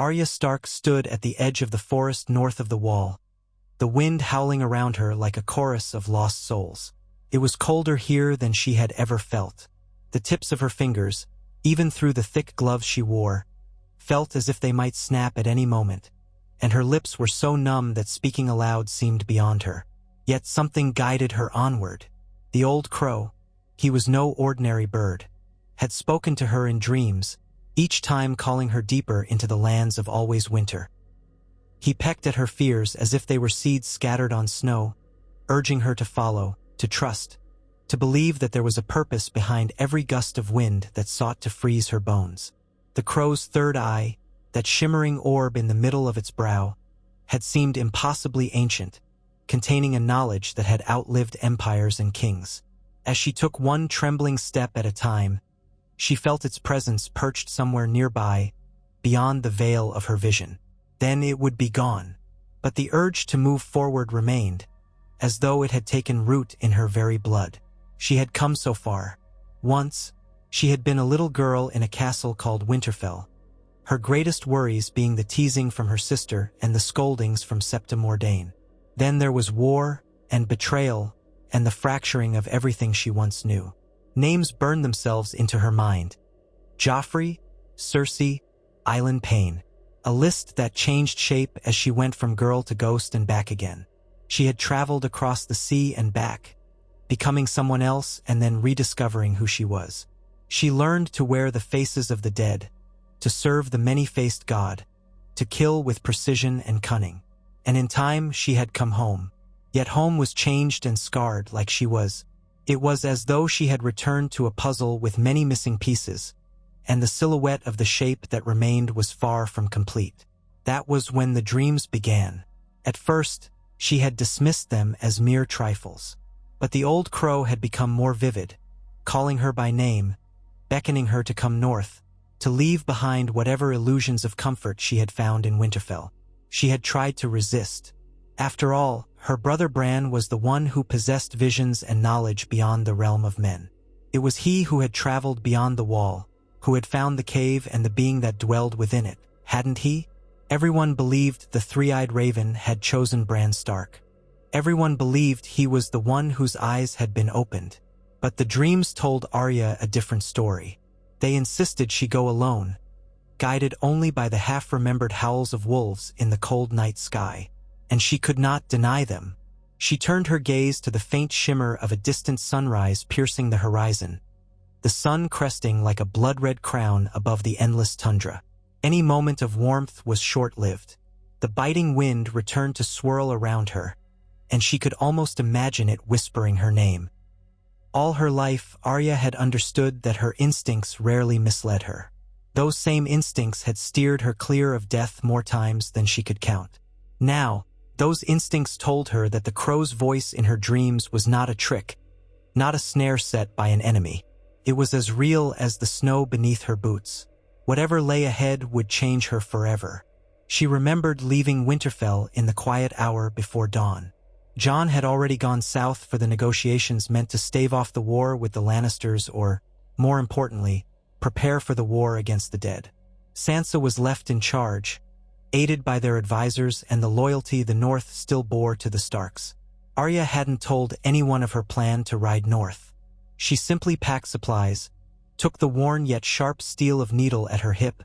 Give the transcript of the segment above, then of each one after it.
Arya Stark stood at the edge of the forest north of the wall, the wind howling around her like a chorus of lost souls. It was colder here than she had ever felt. The tips of her fingers, even through the thick gloves she wore, felt as if they might snap at any moment, and her lips were so numb that speaking aloud seemed beyond her. Yet something guided her onward. The old crow, he was no ordinary bird, had spoken to her in dreams, each time calling her deeper into the lands of always winter. He pecked at her fears as if they were seeds scattered on snow, urging her to follow, to trust, to believe that there was a purpose behind every gust of wind that sought to freeze her bones. The crow's third eye, that shimmering orb in the middle of its brow, had seemed impossibly ancient, containing a knowledge that had outlived empires and kings. As she took one trembling step at a time, she felt its presence perched somewhere nearby, beyond the veil of her vision. Then it would be gone. But the urge to move forward remained, as though it had taken root in her very blood. She had come so far. Once, she had been a little girl in a castle called Winterfell, her greatest worries being the teasing from her sister and the scoldings from Septa Mordane. Then there was war and betrayal and the fracturing of everything she once knew. Names burned themselves into her mind. Joffrey, Cersei, Island Pain. A list that changed shape as she went from girl to ghost and back again. She had traveled across the sea and back, becoming someone else and then rediscovering who she was. She learned to wear the faces of the dead, to serve the many-faced god, to kill with precision and cunning. And in time she had come home. Yet home was changed and scarred like she was. It was as though she had returned to a puzzle with many missing pieces, and the silhouette of the shape that remained was far from complete. That was when the dreams began. At first, she had dismissed them as mere trifles. But the old crow had become more vivid, calling her by name, beckoning her to come north, to leave behind whatever illusions of comfort she had found in Winterfell. She had tried to resist. After all, her brother Bran was the one who possessed visions and knowledge beyond the realm of men. It was he who had traveled beyond the wall, who had found the cave and the being that dwelled within it, hadn't he? Everyone believed the three-eyed raven had chosen Bran Stark. Everyone believed he was the one whose eyes had been opened. But the dreams told Arya a different story. They insisted she go alone, guided only by the half-remembered howls of wolves in the cold night sky. And she could not deny them. She turned her gaze to the faint shimmer of a distant sunrise piercing the horizon, the sun cresting like a blood-red crown above the endless tundra. Any moment of warmth was short-lived. The biting wind returned to swirl around her, and she could almost imagine it whispering her name. All her life, Arya had understood that her instincts rarely misled her. Those same instincts had steered her clear of death more times than she could count. Now, those instincts told her that the crow's voice in her dreams was not a trick, not a snare set by an enemy. It was as real as the snow beneath her boots. Whatever lay ahead would change her forever. She remembered leaving Winterfell in the quiet hour before dawn. Jon had already gone south for the negotiations meant to stave off the war with the Lannisters or, more importantly, prepare for the war against the dead. Sansa was left in charge, aided by their advisors and the loyalty the North still bore to the Starks. Arya hadn't told anyone of her plan to ride north. She simply packed supplies, took the worn yet sharp steel of needle at her hip,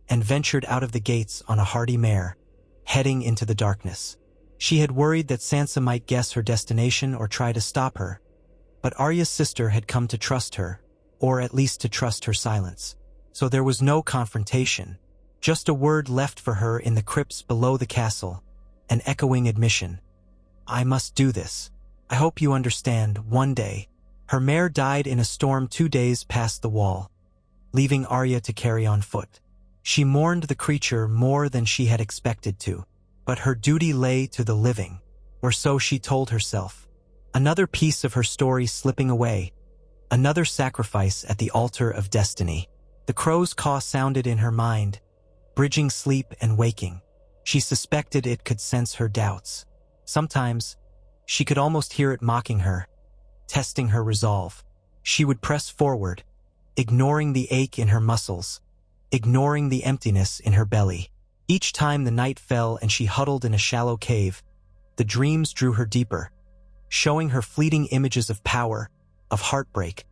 and ventured out of the gates on a hardy mare, heading into the darkness. She had worried that Sansa might guess her destination or try to stop her, but Arya's sister had come to trust her, or at least to trust her silence. So there was no confrontation. Just a word left for her in the crypts below the castle, an echoing admission. I must do this. I hope you understand, one day. Her mare died in a storm 2 days past the wall, leaving Arya to carry on foot. She mourned the creature more than she had expected to, but her duty lay to the living, or so she told herself. Another piece of her story slipping away, another sacrifice at the altar of destiny. The crow's caw sounded in her mind, bridging sleep and waking. She suspected it could sense her doubts. Sometimes, she could almost hear it mocking her, testing her resolve. She would press forward, ignoring the ache in her muscles, ignoring the emptiness in her belly. Each time the night fell and she huddled in a shallow cave, the dreams drew her deeper, showing her fleeting images of power, of heartbreak,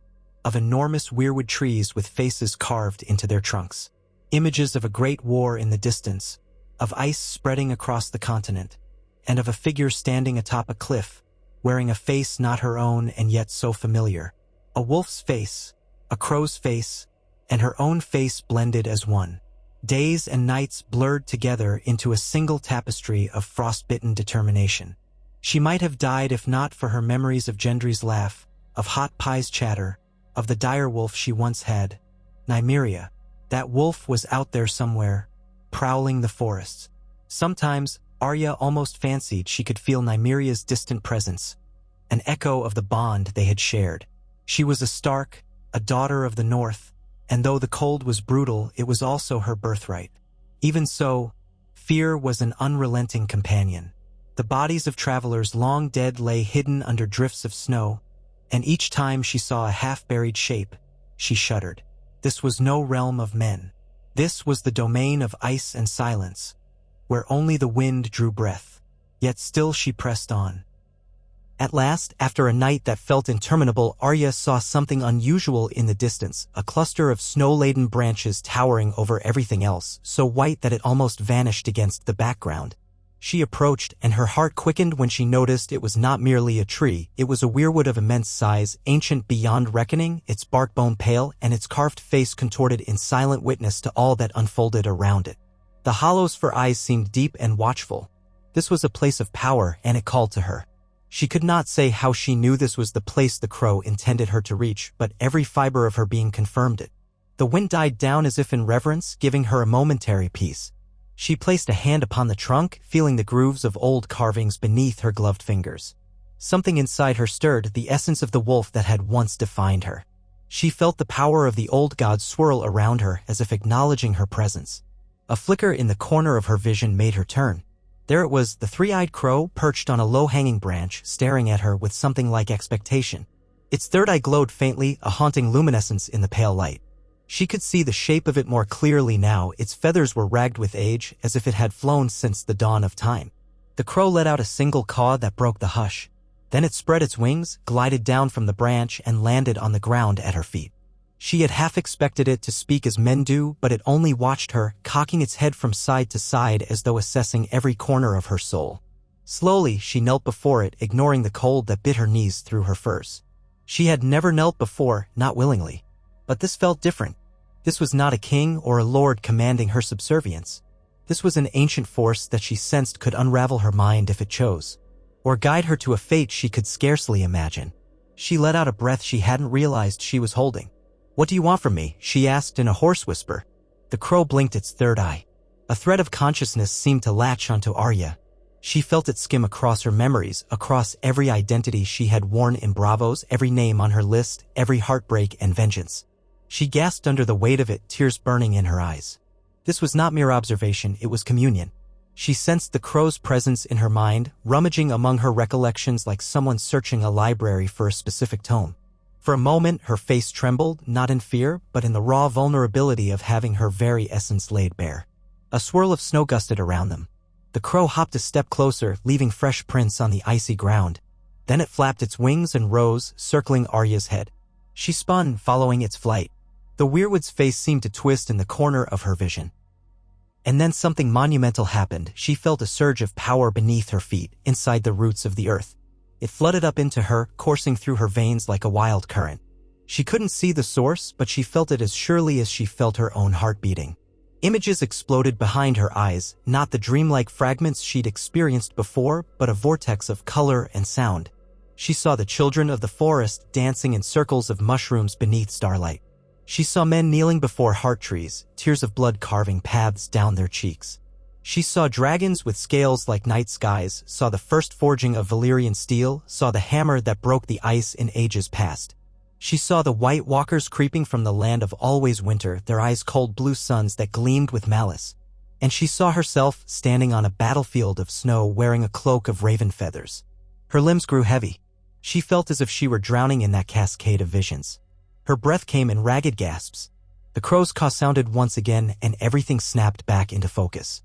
of enormous weirwood trees with faces carved into their trunks. Images of a great war in the distance, of ice spreading across the continent, and of a figure standing atop a cliff, wearing a face not her own and yet so familiar. A wolf's face, a crow's face, and her own face blended as one. Days and nights blurred together into a single tapestry of frostbitten determination. She might have died if not for her memories of Gendry's laugh, of Hot Pie's chatter, of the dire wolf she once had. Nymeria. That wolf was out there somewhere, prowling the forests. Sometimes, Arya almost fancied she could feel Nymeria's distant presence, an echo of the bond they had shared. She was a Stark, a daughter of the North, and though the cold was brutal, it was also her birthright. Even so, fear was an unrelenting companion. The bodies of travelers long dead lay hidden under drifts of snow, and each time she saw a half-buried shape, she shuddered. This was no realm of men. This was the domain of ice and silence, where only the wind drew breath. Yet still she pressed on. At last, after a night that felt interminable, Arya saw something unusual in the distance, a cluster of snow-laden branches towering over everything else, so white that it almost vanished against the background. She approached, and her heart quickened when she noticed it was not merely a tree. It was a weirwood of immense size, ancient beyond reckoning, its bark bone pale, and its carved face contorted in silent witness to all that unfolded around it. The hollows for eyes seemed deep and watchful. This was a place of power, and it called to her. She could not say how she knew this was the place the crow intended her to reach, but every fiber of her being confirmed it. The wind died down as if in reverence, giving her a momentary peace. She placed a hand upon the trunk, feeling the grooves of old carvings beneath her gloved fingers. Something inside her stirred, the essence of the wolf that had once defined her. She felt the power of the old god swirl around her as if acknowledging her presence. A flicker in the corner of her vision made her turn. There it was, the three-eyed crow, perched on a low-hanging branch, staring at her with something like expectation. Its third eye glowed faintly, a haunting luminescence in the pale light. She could see the shape of it more clearly now. Its feathers were ragged with age, as if it had flown since the dawn of time. The crow let out a single caw that broke the hush. Then it spread its wings, glided down from the branch, and landed on the ground at her feet. She had half expected it to speak as men do, but it only watched her, cocking its head from side to side as though assessing every corner of her soul. Slowly, she knelt before it, ignoring the cold that bit her knees through her furs. She had never knelt before, not willingly. But this felt different. This was not a king or a lord commanding her subservience. This was an ancient force that she sensed could unravel her mind if it chose, or guide her to a fate she could scarcely imagine. She let out a breath she hadn't realized she was holding. "What do you want from me?" she asked in a hoarse whisper. The crow blinked its third eye. A thread of consciousness seemed to latch onto Arya. She felt it skim across her memories, across every identity she had worn in Bravos, every name on her list, every heartbreak and vengeance. She gasped under the weight of it, tears burning in her eyes. This was not mere observation, it was communion. She sensed the crow's presence in her mind, rummaging among her recollections like someone searching a library for a specific tome. For a moment, her face trembled, not in fear, but in the raw vulnerability of having her very essence laid bare. A swirl of snow gusted around them. The crow hopped a step closer, leaving fresh prints on the icy ground. Then it flapped its wings and rose, circling Arya's head. She spun, following its flight. The weirwood's face seemed to twist in the corner of her vision. And then something monumental happened. She felt a surge of power beneath her feet, inside the roots of the earth. It flooded up into her, coursing through her veins like a wild current. She couldn't see the source, but she felt it as surely as she felt her own heart beating. Images exploded behind her eyes, not the dreamlike fragments she'd experienced before, but a vortex of color and sound. She saw the children of the forest dancing in circles of mushrooms beneath starlight. She saw men kneeling before heart trees, tears of blood carving paths down their cheeks. She saw dragons with scales like night skies, saw the first forging of Valyrian steel, saw the hammer that broke the ice in ages past. She saw the white walkers creeping from the land of always winter, their eyes cold blue suns that gleamed with malice. And she saw herself standing on a battlefield of snow wearing a cloak of raven feathers. Her limbs grew heavy. She felt as if she were drowning in that cascade of visions. Her breath came in ragged gasps. The crow's caw sounded once again, and everything snapped back into focus.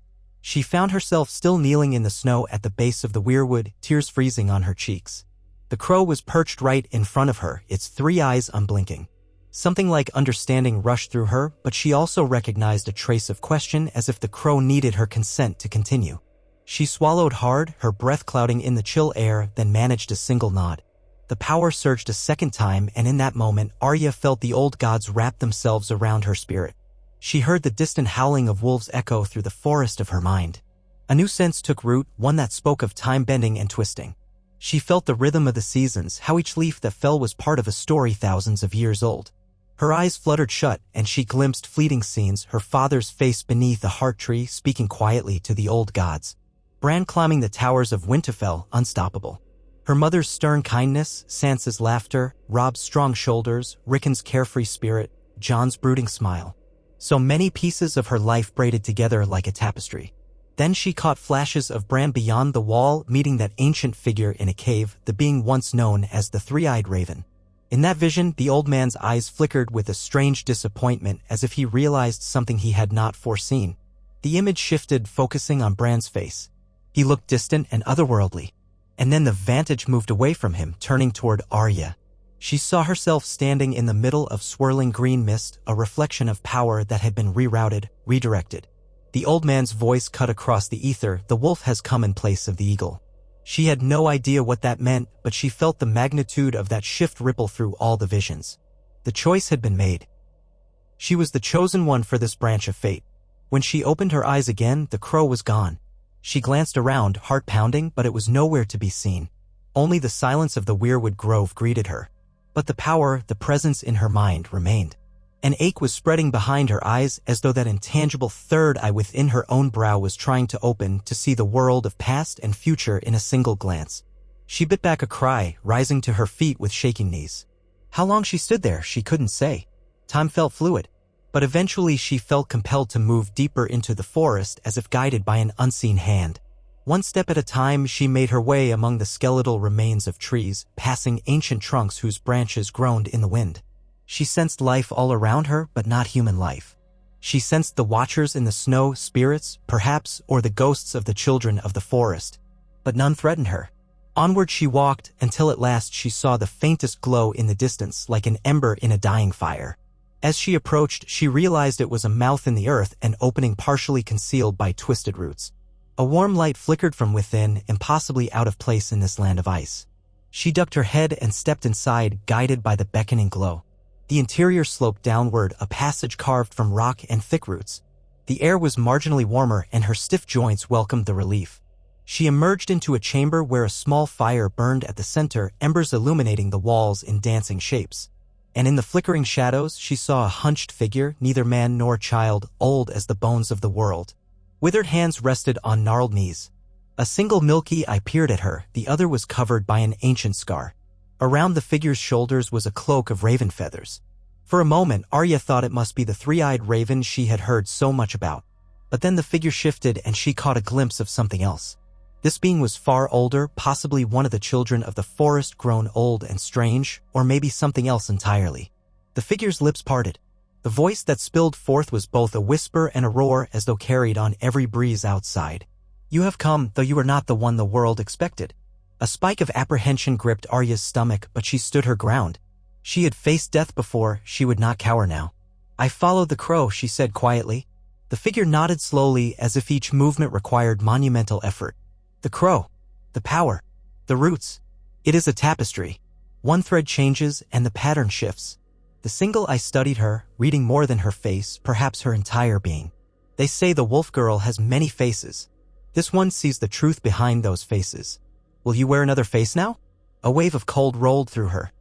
She found herself still kneeling in the snow at the base of the weirwood, tears freezing on her cheeks. The crow was perched right in front of her, its 3 eyes unblinking. Something like understanding rushed through her, but she also recognized a trace of question, as if the crow needed her consent to continue. She swallowed hard, her breath clouding in the chill air, then managed a single nod. The power surged a second time, and in that moment, Arya felt the old gods wrap themselves around her spirit. She heard the distant howling of wolves echo through the forest of her mind. A new sense took root, one that spoke of time bending and twisting. She felt the rhythm of the seasons, how each leaf that fell was part of a story thousands of years old. Her eyes fluttered shut, and she glimpsed fleeting scenes, her father's face beneath the heart tree speaking quietly to the old gods. Bran climbing the towers of Winterfell, unstoppable. Her mother's stern kindness, Sansa's laughter, Robb's strong shoulders, Rickon's carefree spirit, Jon's brooding smile. So many pieces of her life braided together like a tapestry. Then she caught flashes of Bran beyond the wall, meeting that ancient figure in a cave, the being once known as the Three-Eyed Raven. In that vision, the old man's eyes flickered with a strange disappointment, as if he realized something he had not foreseen. The image shifted, focusing on Bran's face. He looked distant and otherworldly. And then the vantage moved away from him, turning toward Arya. She saw herself standing in the middle of swirling green mist, a reflection of power that had been rerouted, redirected. The old man's voice cut across the ether, "The wolf has come in place of the eagle." She had no idea what that meant, but she felt the magnitude of that shift ripple through all the visions. The choice had been made. She was the chosen one for this branch of fate. When she opened her eyes again, the crow was gone. She glanced around, heart pounding, but it was nowhere to be seen. Only the silence of the weirwood grove greeted her. But the power, the presence in her mind, remained. An ache was spreading behind her eyes, as though that intangible third eye within her own brow was trying to open, to see the world of past and future in a single glance. She bit back a cry, rising to her feet with shaking knees. How long she stood there, she couldn't say. Time felt fluid. But eventually she felt compelled to move deeper into the forest, as if guided by an unseen hand. One step at a time, she made her way among the skeletal remains of trees, passing ancient trunks whose branches groaned in the wind. She sensed life all around her, but not human life. She sensed the watchers in the snow, spirits, perhaps, or the ghosts of the children of the forest. But none threatened her. Onward she walked, until at last she saw the faintest glow in the distance, like an ember in a dying fire. As she approached, she realized it was a mouth in the earth, an opening partially concealed by twisted roots. A warm light flickered from within, impossibly out of place in this land of ice. She ducked her head and stepped inside, guided by the beckoning glow. The interior sloped downward, a passage carved from rock and thick roots. The air was marginally warmer, and her stiff joints welcomed the relief. She emerged into a chamber where a small fire burned at the center, embers illuminating the walls in dancing shapes. And in the flickering shadows, she saw a hunched figure, neither man nor child, old as the bones of the world. Withered hands rested on gnarled knees. A single milky eye peered at her, the other was covered by an ancient scar. Around the figure's shoulders was a cloak of raven feathers. For a moment, Arya thought it must be the three-eyed raven she had heard so much about. But then the figure shifted, and she caught a glimpse of something else. This being was far older, possibly one of the children of the forest grown old and strange, or maybe something else entirely. The figure's lips parted. The voice that spilled forth was both a whisper and a roar, as though carried on every breeze outside. "You have come, though you are not the one the world expected." A spike of apprehension gripped Arya's stomach, but she stood her ground. She had faced death before, she would not cower now. "I followed the crow," she said quietly. The figure nodded slowly, as if each movement required monumental effort. "The crow. The power. The roots. It is a tapestry. One thread changes, and the pattern shifts." The single eye studied her, reading more than her face, perhaps her entire being. They say the wolf girl has many faces. This one sees the truth behind those faces. "Will you wear another face now?" A wave of cold rolled through her.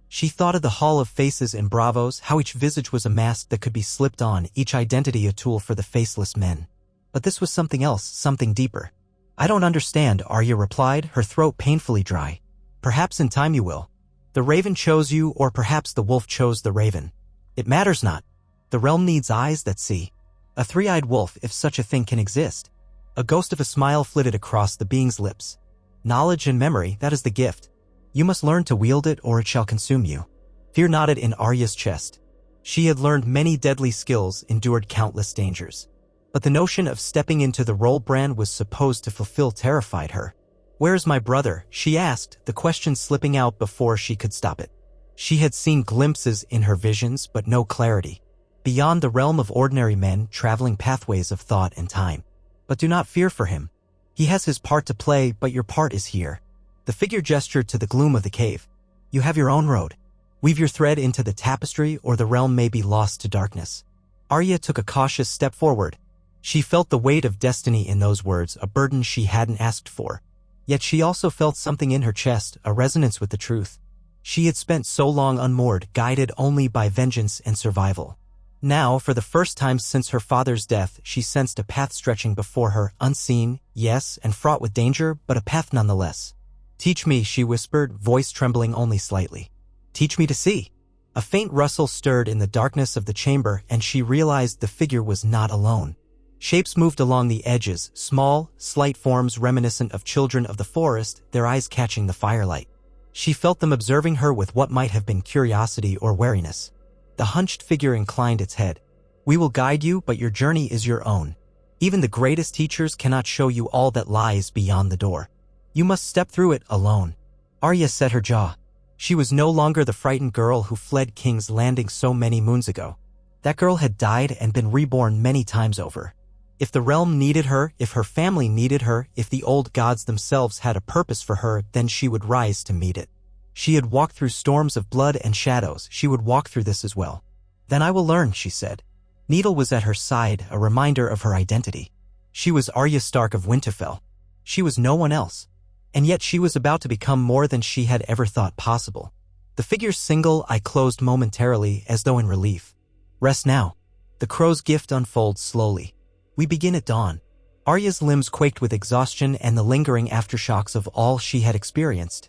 She thought of the hall of faces in Bravos, how each visage was a mask that could be slipped on, each identity a tool for the faceless men. But this was something else, something deeper. "I don't understand," Arya replied, her throat painfully dry. "Perhaps in time you will. The raven chose you, or perhaps the wolf chose the raven. It matters not. The realm needs eyes that see. A three-eyed wolf, if such a thing can exist." A ghost of a smile flitted across the being's lips. "Knowledge and memory, that is the gift. You must learn to wield it, or it shall consume you." Fear knotted in Arya's chest. She had learned many deadly skills, endured countless dangers. But the notion of stepping into the role Bran was supposed to fulfill terrified her. "Where's my brother?" she asked, the question slipping out before she could stop it. She had seen glimpses in her visions, but no clarity. Beyond the realm of ordinary men traveling pathways of thought and time. "But do not fear for him. He has his part to play, but your part is here." The figure gestured to the gloom of the cave. "You have your own road. Weave your thread into the tapestry, or the realm may be lost to darkness." Arya took a cautious step forward. She felt the weight of destiny in those words, a burden she hadn't asked for. Yet she also felt something in her chest, a resonance with the truth. She had spent so long unmoored, guided only by vengeance and survival. Now, for the first time since her father's death, she sensed a path stretching before her, unseen, yes, and fraught with danger, but a path nonetheless. "Teach me," she whispered, voice trembling only slightly. "Teach me to see." A faint rustle stirred in the darkness of the chamber, and she realized the figure was not alone. Shapes moved along the edges, small, slight forms reminiscent of children of the forest, their eyes catching the firelight. She felt them observing her with what might have been curiosity or wariness. The hunched figure inclined its head. "We will guide you, but your journey is your own. Even the greatest teachers cannot show you all that lies beyond the door. You must step through it alone." Arya set her jaw. She was no longer the frightened girl who fled King's Landing so many moons ago. That girl had died and been reborn many times over. If the realm needed her, if her family needed her, if the old gods themselves had a purpose for her, then she would rise to meet it. She had walked through storms of blood and shadows. She would walk through this as well. "Then I will learn," she said. Needle was at her side, a reminder of her identity. She was Arya Stark of Winterfell. She was no one else. And yet she was about to become more than she had ever thought possible. The figure's single eye closed momentarily, as though in relief. "Rest now." The crow's gift unfolds slowly. "We begin at dawn." Arya's limbs quaked with exhaustion and the lingering aftershocks of all she had experienced.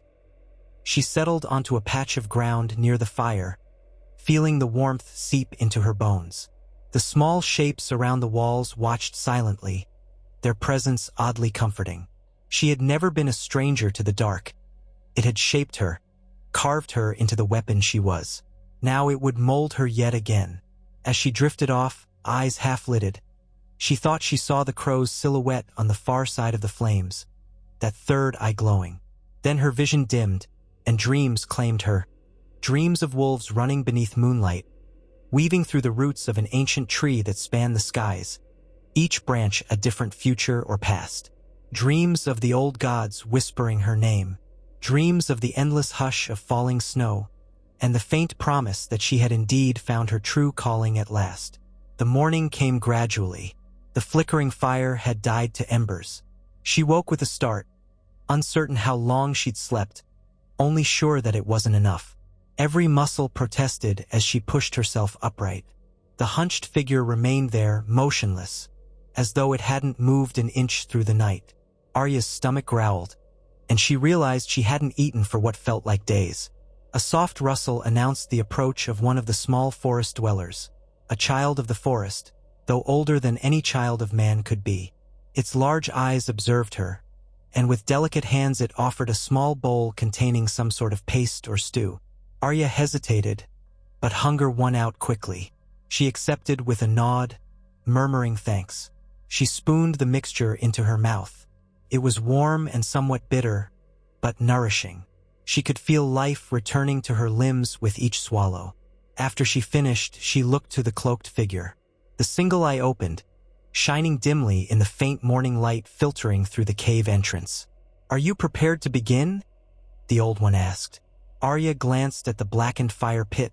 She settled onto a patch of ground near the fire, feeling the warmth seep into her bones. The small shapes around the walls watched silently, their presence oddly comforting. She had never been a stranger to the dark. It had shaped her, carved her into the weapon she was. Now it would mold her yet again. As she drifted off, eyes half-lidded, she thought she saw the crow's silhouette on the far side of the flames, that third eye glowing. Then her vision dimmed, and dreams claimed her. Dreams of wolves running beneath moonlight, weaving through the roots of an ancient tree that spanned the skies, each branch a different future or past. Dreams of the old gods whispering her name. Dreams of the endless hush of falling snow, and the faint promise that she had indeed found her true calling at last. The morning came gradually. The flickering fire had died to embers. She woke with a start, uncertain how long she'd slept, only sure that it wasn't enough. Every muscle protested as she pushed herself upright. The hunched figure remained there, motionless, as though it hadn't moved an inch through the night. Arya's stomach growled, and she realized she hadn't eaten for what felt like days. A soft rustle announced the approach of one of the small forest dwellers, a child of the forest, though older than any child of man could be. Its large eyes observed her, and with delicate hands it offered a small bowl containing some sort of paste or stew. Arya hesitated, but hunger won out quickly. She accepted with a nod, murmuring thanks. She spooned the mixture into her mouth. It was warm and somewhat bitter, but nourishing. She could feel life returning to her limbs with each swallow. After she finished, she looked to the cloaked figure. The single eye opened, shining dimly in the faint morning light filtering through the cave entrance. "Are you prepared to begin?" the old one asked. Arya glanced at the blackened fire pit,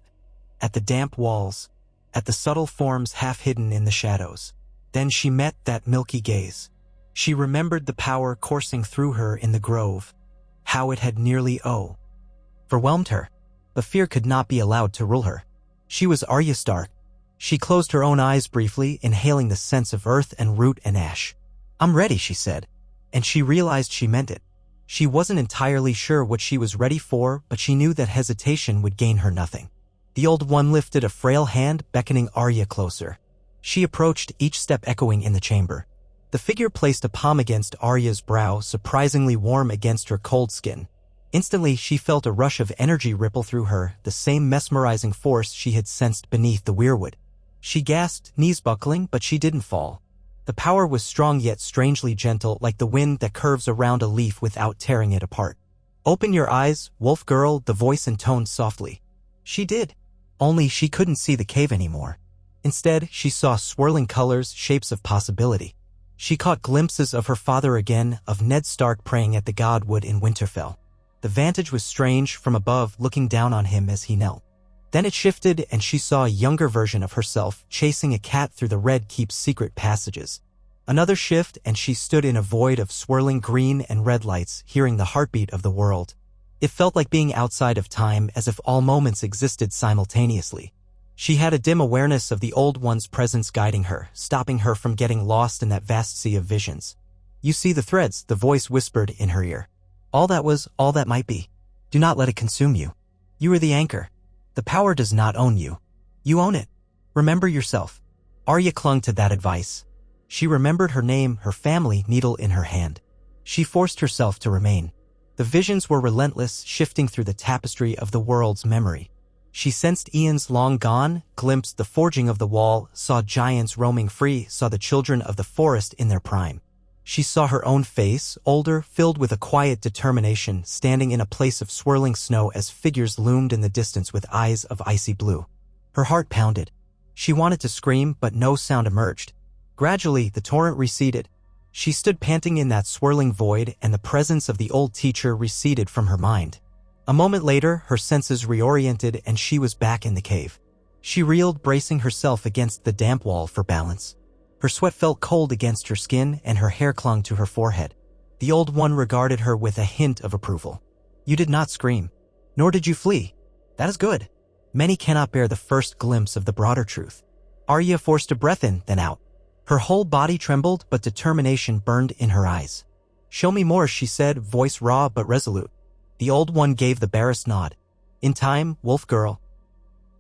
at the damp walls, at the subtle forms half hidden in the shadows. Then she met that milky gaze. She remembered the power coursing through her in the grove, how it had nearly overwhelmed her. But fear could not be allowed to rule her. She was Arya Stark. She closed her own eyes briefly, inhaling the sense of earth and root and ash. "I'm ready," she said, and she realized she meant it. She wasn't entirely sure what she was ready for, but she knew that hesitation would gain her nothing. The old one lifted a frail hand, beckoning Arya closer. She approached, each step echoing in the chamber. The figure placed a palm against Arya's brow, surprisingly warm against her cold skin. Instantly, she felt a rush of energy ripple through her, the same mesmerizing force she had sensed beneath the weirwood. She gasped, knees buckling, but she didn't fall. The power was strong yet strangely gentle, like the wind that curves around a leaf without tearing it apart. "Open your eyes, wolf girl," the voice intoned softly. She did. Only she couldn't see the cave anymore. Instead, she saw swirling colors, shapes of possibility. She caught glimpses of her father again, of Ned Stark praying at the Godwood in Winterfell. The vantage was strange, from above, looking down on him as he knelt. Then it shifted, and she saw a younger version of herself, chasing a cat through the Red Keep's secret passages. Another shift, and she stood in a void of swirling green and red lights, hearing the heartbeat of the world. It felt like being outside of time, as if all moments existed simultaneously. She had a dim awareness of the Old One's presence guiding her, stopping her from getting lost in that vast sea of visions. "You see the threads," the voice whispered in her ear. "All that was, all that might be. Do not let it consume you. You are the anchor. The power does not own you. You own it. Remember yourself." Arya clung to that advice. She remembered her name, her family, needle in her hand. She forced herself to remain. The visions were relentless, shifting through the tapestry of the world's memory. She sensed eons long gone, glimpsed the forging of the wall, saw giants roaming free, saw the children of the forest in their prime. She saw her own face, older, filled with a quiet determination, standing in a place of swirling snow as figures loomed in the distance with eyes of icy blue. Her heart pounded. She wanted to scream, but no sound emerged. Gradually, the torrent receded. She stood panting in that swirling void, and the presence of the old teacher receded from her mind. A moment later, her senses reoriented, and she was back in the cave. She reeled, bracing herself against the damp wall for balance. Her sweat felt cold against her skin, and her hair clung to her forehead. The Old One regarded her with a hint of approval. "You did not scream, nor did you flee. That is good. Many cannot bear the first glimpse of the broader truth." Arya forced a breath in, then out. Her whole body trembled, but determination burned in her eyes. "Show me more," she said, voice raw but resolute. The Old One gave the barest nod. "In time, wolf girl.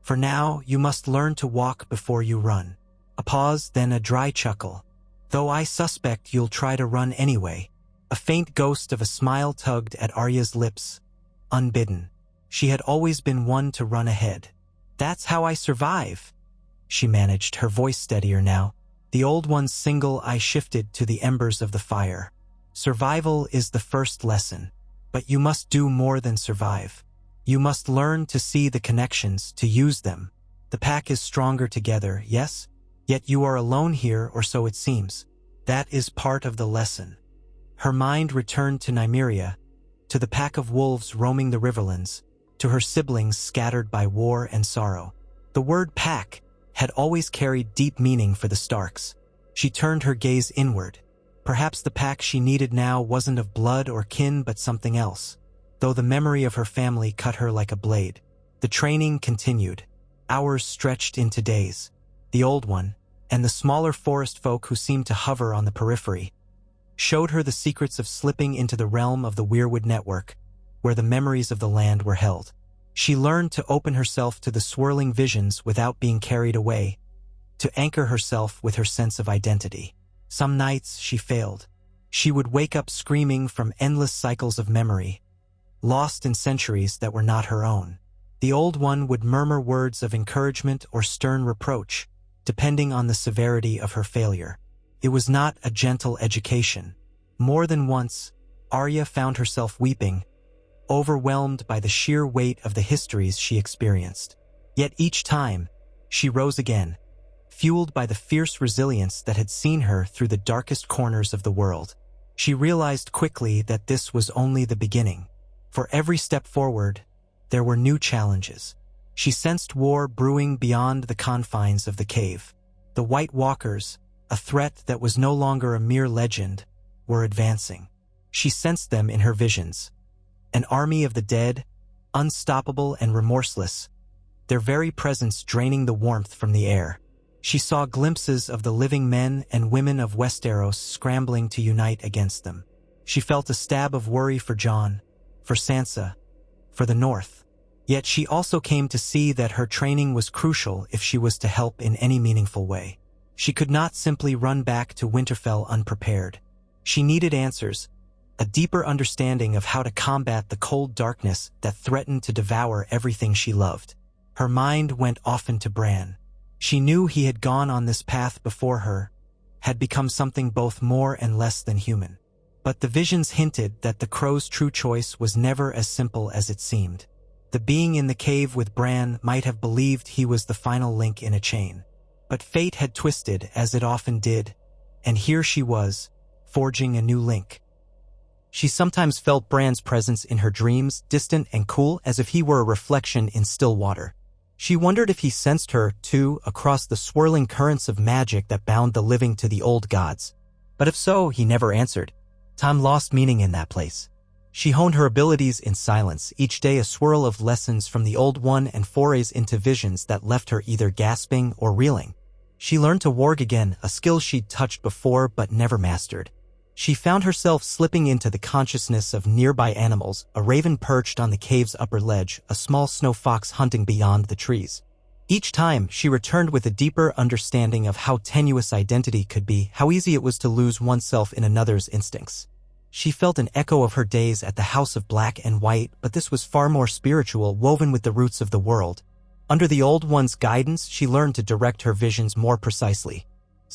For now, you must learn to walk before you run." A pause, then a dry chuckle. "Though I suspect you'll try to run anyway." A faint ghost of a smile tugged at Arya's lips. Unbidden. She had always been one to run ahead. "That's how I survive," she managed, her voice steadier now. The Old One's single eye shifted to the embers of the fire. "Survival is the first lesson. But you must do more than survive. You must learn to see the connections, to use them. The pack is stronger together, yes? Yet you are alone here, or so it seems. That is part of the lesson." Her mind returned to Nymeria, to the pack of wolves roaming the riverlands, to her siblings scattered by war and sorrow. The word pack had always carried deep meaning for the Starks. She turned her gaze inward. Perhaps the pack she needed now wasn't of blood or kin, but something else. Though the memory of her family cut her like a blade. The training continued. Hours stretched into days. The Old One, and the smaller forest folk who seemed to hover on the periphery, showed her the secrets of slipping into the realm of the Weirwood network, where the memories of the land were held. She learned to open herself to the swirling visions without being carried away, to anchor herself with her sense of identity. Some nights she failed. She would wake up screaming from endless cycles of memory, lost in centuries that were not her own. The Old One would murmur words of encouragement or stern reproach, depending on the severity of her failure. It was not a gentle education. More than once, Arya found herself weeping, overwhelmed by the sheer weight of the histories she experienced. Yet each time, she rose again, fueled by the fierce resilience that had seen her through the darkest corners of the world. She realized quickly that this was only the beginning. For every step forward, there were new challenges. She sensed war brewing beyond the confines of the cave. The White Walkers, a threat that was no longer a mere legend, were advancing. She sensed them in her visions. An army of the dead, unstoppable and remorseless, their very presence draining the warmth from the air. She saw glimpses of the living men and women of Westeros scrambling to unite against them. She felt a stab of worry for Jon, for Sansa, for the North. Yet she also came to see that her training was crucial if she was to help in any meaningful way. She could not simply run back to Winterfell unprepared. She needed answers, a deeper understanding of how to combat the cold darkness that threatened to devour everything she loved. Her mind went often to Bran. She knew he had gone on this path before her, had become something both more and less than human. But the visions hinted that the crow's true choice was never as simple as it seemed. The being in the cave with Bran might have believed he was the final link in a chain. But fate had twisted, as it often did, and here she was, forging a new link. She sometimes felt Bran's presence in her dreams, distant and cool, as if he were a reflection in still water. She wondered if he sensed her, too, across the swirling currents of magic that bound the living to the old gods. But if so, he never answered. Time lost meaning in that place. She honed her abilities in silence, each day a swirl of lessons from the Old One and forays into visions that left her either gasping or reeling. She learned to warg again, a skill she'd touched before but never mastered. She found herself slipping into the consciousness of nearby animals, a raven perched on the cave's upper ledge, a small snow fox hunting beyond the trees. Each time, she returned with a deeper understanding of how tenuous identity could be, how easy it was to lose oneself in another's instincts. She felt an echo of her days at the House of Black and White, but this was far more spiritual, woven with the roots of the world. Under the Old One's guidance, she learned to direct her visions more precisely.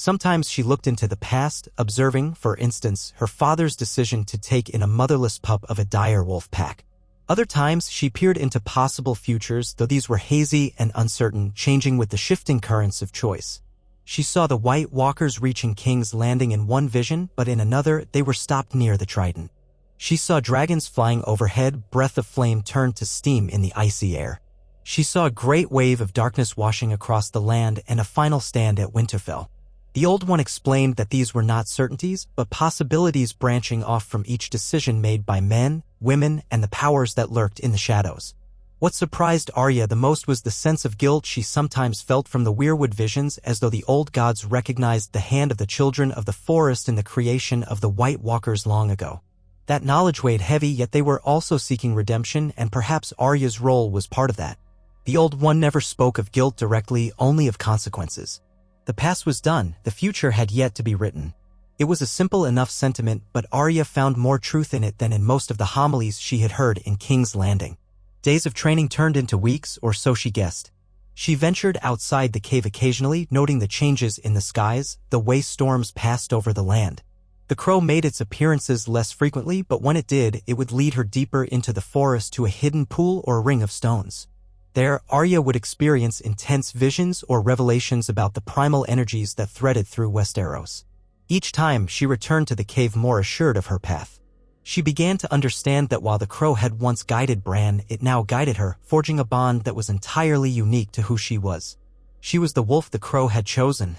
Sometimes she looked into the past, observing, for instance, her father's decision to take in a motherless pup of a dire wolf pack. Other times, she peered into possible futures, though these were hazy and uncertain, changing with the shifting currents of choice. She saw the White Walkers reaching King's Landing in one vision, but in another, they were stopped near the Trident. She saw dragons flying overhead, breath of flame turned to steam in the icy air. She saw a great wave of darkness washing across the land and a final stand at Winterfell. The Old One explained that these were not certainties, but possibilities branching off from each decision made by men, women, and the powers that lurked in the shadows. What surprised Arya the most was the sense of guilt she sometimes felt from the weirwood visions, as though the old gods recognized the hand of the children of the forest in the creation of the White Walkers long ago. That knowledge weighed heavy, yet they were also seeking redemption, and perhaps Arya's role was part of that. The Old One never spoke of guilt directly, only of consequences. The past was done, the future had yet to be written. It was a simple enough sentiment, but Arya found more truth in it than in most of the homilies she had heard in King's Landing. Days of training turned into weeks, or so she guessed. She ventured outside the cave occasionally, noting the changes in the skies, the way storms passed over the land. The crow made its appearances less frequently, but when it did, it would lead her deeper into the forest to a hidden pool or ring of stones. There, Arya would experience intense visions or revelations about the primal energies that threaded through Westeros. Each time, she returned to the cave more assured of her path. She began to understand that while the crow had once guided Bran, it now guided her, forging a bond that was entirely unique to who she was. She was the wolf the crow had chosen.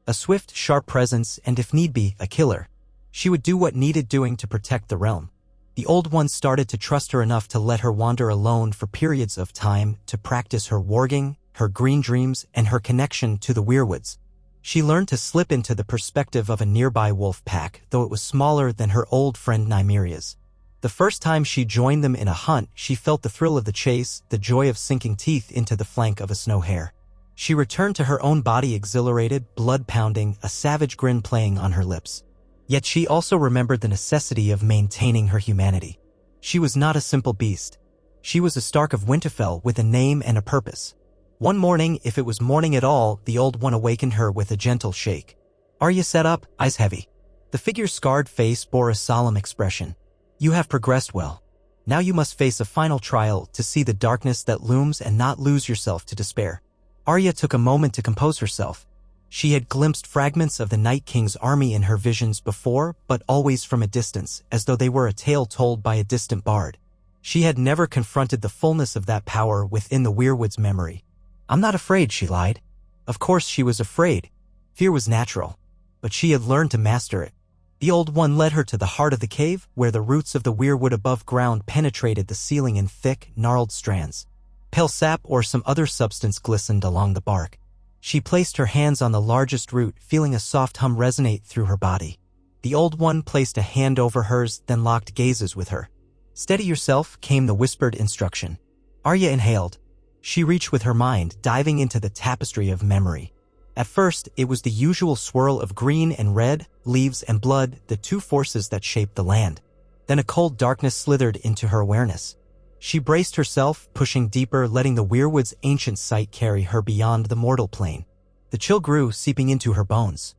A swift, sharp presence, and if need be, a killer. She would do what needed doing to protect the realm. The Old One started to trust her enough to let her wander alone for periods of time, to practice her warging, her green dreams, and her connection to the weirwoods. She learned to slip into the perspective of a nearby wolf pack, though it was smaller than her old friend Nymeria's. The first time she joined them in a hunt, she felt the thrill of the chase, the joy of sinking teeth into the flank of a snow hare. She returned to her own body exhilarated, blood pounding, a savage grin playing on her lips. Yet she also remembered the necessity of maintaining her humanity. She was not a simple beast. She was a Stark of Winterfell with a name and a purpose. One morning, if it was morning at all, the Old One awakened her with a gentle shake. Arya sat up, eyes heavy. The figure's scarred face bore a solemn expression. You have progressed well. Now you must face a final trial to see the darkness that looms and not lose yourself to despair. Arya took a moment to compose herself. She had glimpsed fragments of the Night King's army in her visions before, but always from a distance, as though they were a tale told by a distant bard. She had never confronted the fullness of that power within the weirwood's memory. I'm not afraid, she lied. Of course she was afraid. Fear was natural. But she had learned to master it. The Old One led her to the heart of the cave, where the roots of the weirwood above ground penetrated the ceiling in thick, gnarled strands. Pale sap or some other substance glistened along the bark. She placed her hands on the largest root, feeling a soft hum resonate through her body. The Old One placed a hand over hers, then locked gazes with her. Steady yourself, came the whispered instruction. Arya inhaled. She reached with her mind, diving into the tapestry of memory. At first, it was the usual swirl of green and red, leaves and blood, the two forces that shaped the land. Then a cold darkness slithered into her awareness. She braced herself, pushing deeper, letting the weirwood's ancient sight carry her beyond the mortal plane. The chill grew, seeping into her bones.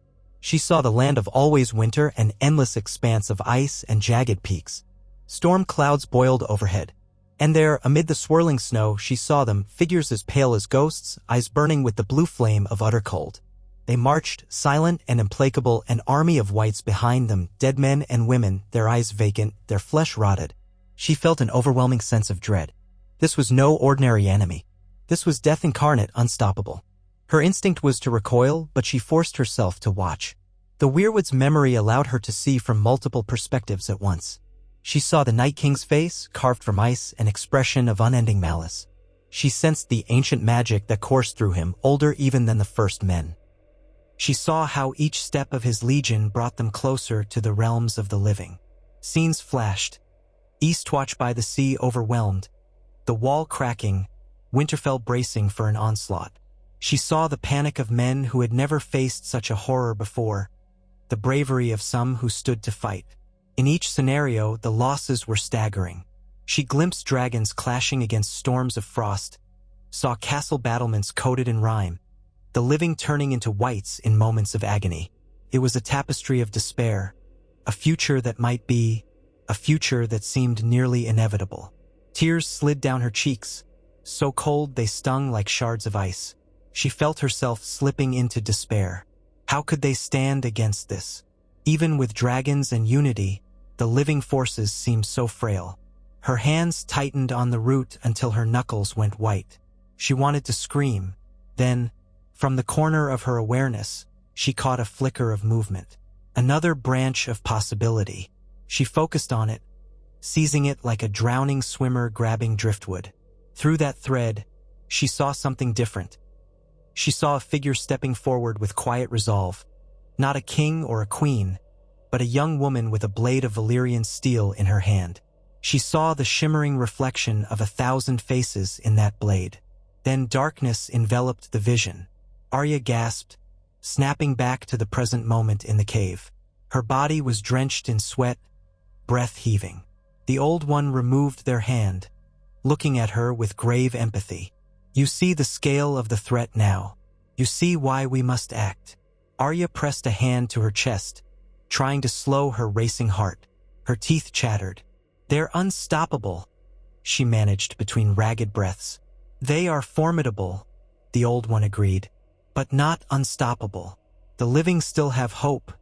She saw the land of always winter, an endless expanse of ice and jagged peaks. Storm clouds boiled overhead. And there, amid the swirling snow, she saw them, figures as pale as ghosts, eyes burning with the blue flame of utter cold. They marched, silent and implacable, an army of whites behind them, dead men and women, their eyes vacant, their flesh rotted. She felt an overwhelming sense of dread. This was no ordinary enemy. This was death incarnate, unstoppable. Her instinct was to recoil, but she forced herself to watch. The Weirwood's memory allowed her to see from multiple perspectives at once. She saw the Night King's face, carved from ice, an expression of unending malice. She sensed the ancient magic that coursed through him, older even than the first men. She saw how each step of his legion brought them closer to the realms of the living. Scenes flashed. Eastwatch by the sea overwhelmed. The wall cracking, Winterfell bracing for an onslaught. She saw the panic of men who had never faced such a horror before, the bravery of some who stood to fight. In each scenario, the losses were staggering. She glimpsed dragons clashing against storms of frost, saw castle battlements coated in rime, the living turning into whites in moments of agony. It was a tapestry of despair, a future that might be, a future that seemed nearly inevitable. Tears slid down her cheeks, so cold they stung like shards of ice. She felt herself slipping into despair. How could they stand against this? Even with dragons and unity, the living forces seemed so frail. Her hands tightened on the root until her knuckles went white. She wanted to scream. Then, from the corner of her awareness, she caught a flicker of movement. Another branch of possibility. She focused on it, seizing it like a drowning swimmer grabbing driftwood. Through that thread, she saw something different. She saw a figure stepping forward with quiet resolve. Not a king or a queen, but a young woman with a blade of Valyrian steel in her hand. She saw the shimmering reflection of 1,000 faces in that blade. Then darkness enveloped the vision. Arya gasped, snapping back to the present moment in the cave. Her body was drenched in sweat, breath heaving. The Old One removed their hand, looking at her with grave empathy. You see the scale of the threat now. You see why we must act. Arya pressed a hand to her chest, trying to slow her racing heart. Her teeth chattered. They're unstoppable, she managed between ragged breaths. They are formidable, the Old One agreed, but not unstoppable. The living still have hope,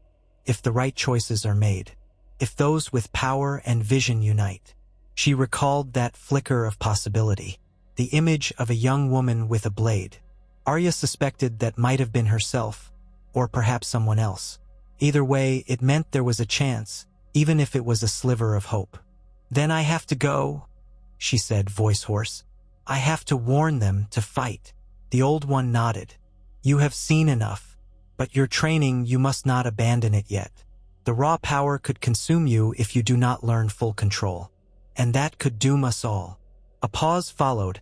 if the right choices are made, if those with power and vision unite. She recalled that flicker of possibility, the image of a young woman with a blade. Arya suspected that might have been herself, or perhaps someone else. Either way, it meant there was a chance, even if it was a sliver of hope. Then I have to go, she said, voice hoarse. I have to warn them to fight. The Old One nodded. You have seen enough, but your training, you must not abandon it yet. The raw power could consume you if you do not learn full control. And that could doom us all. A pause followed,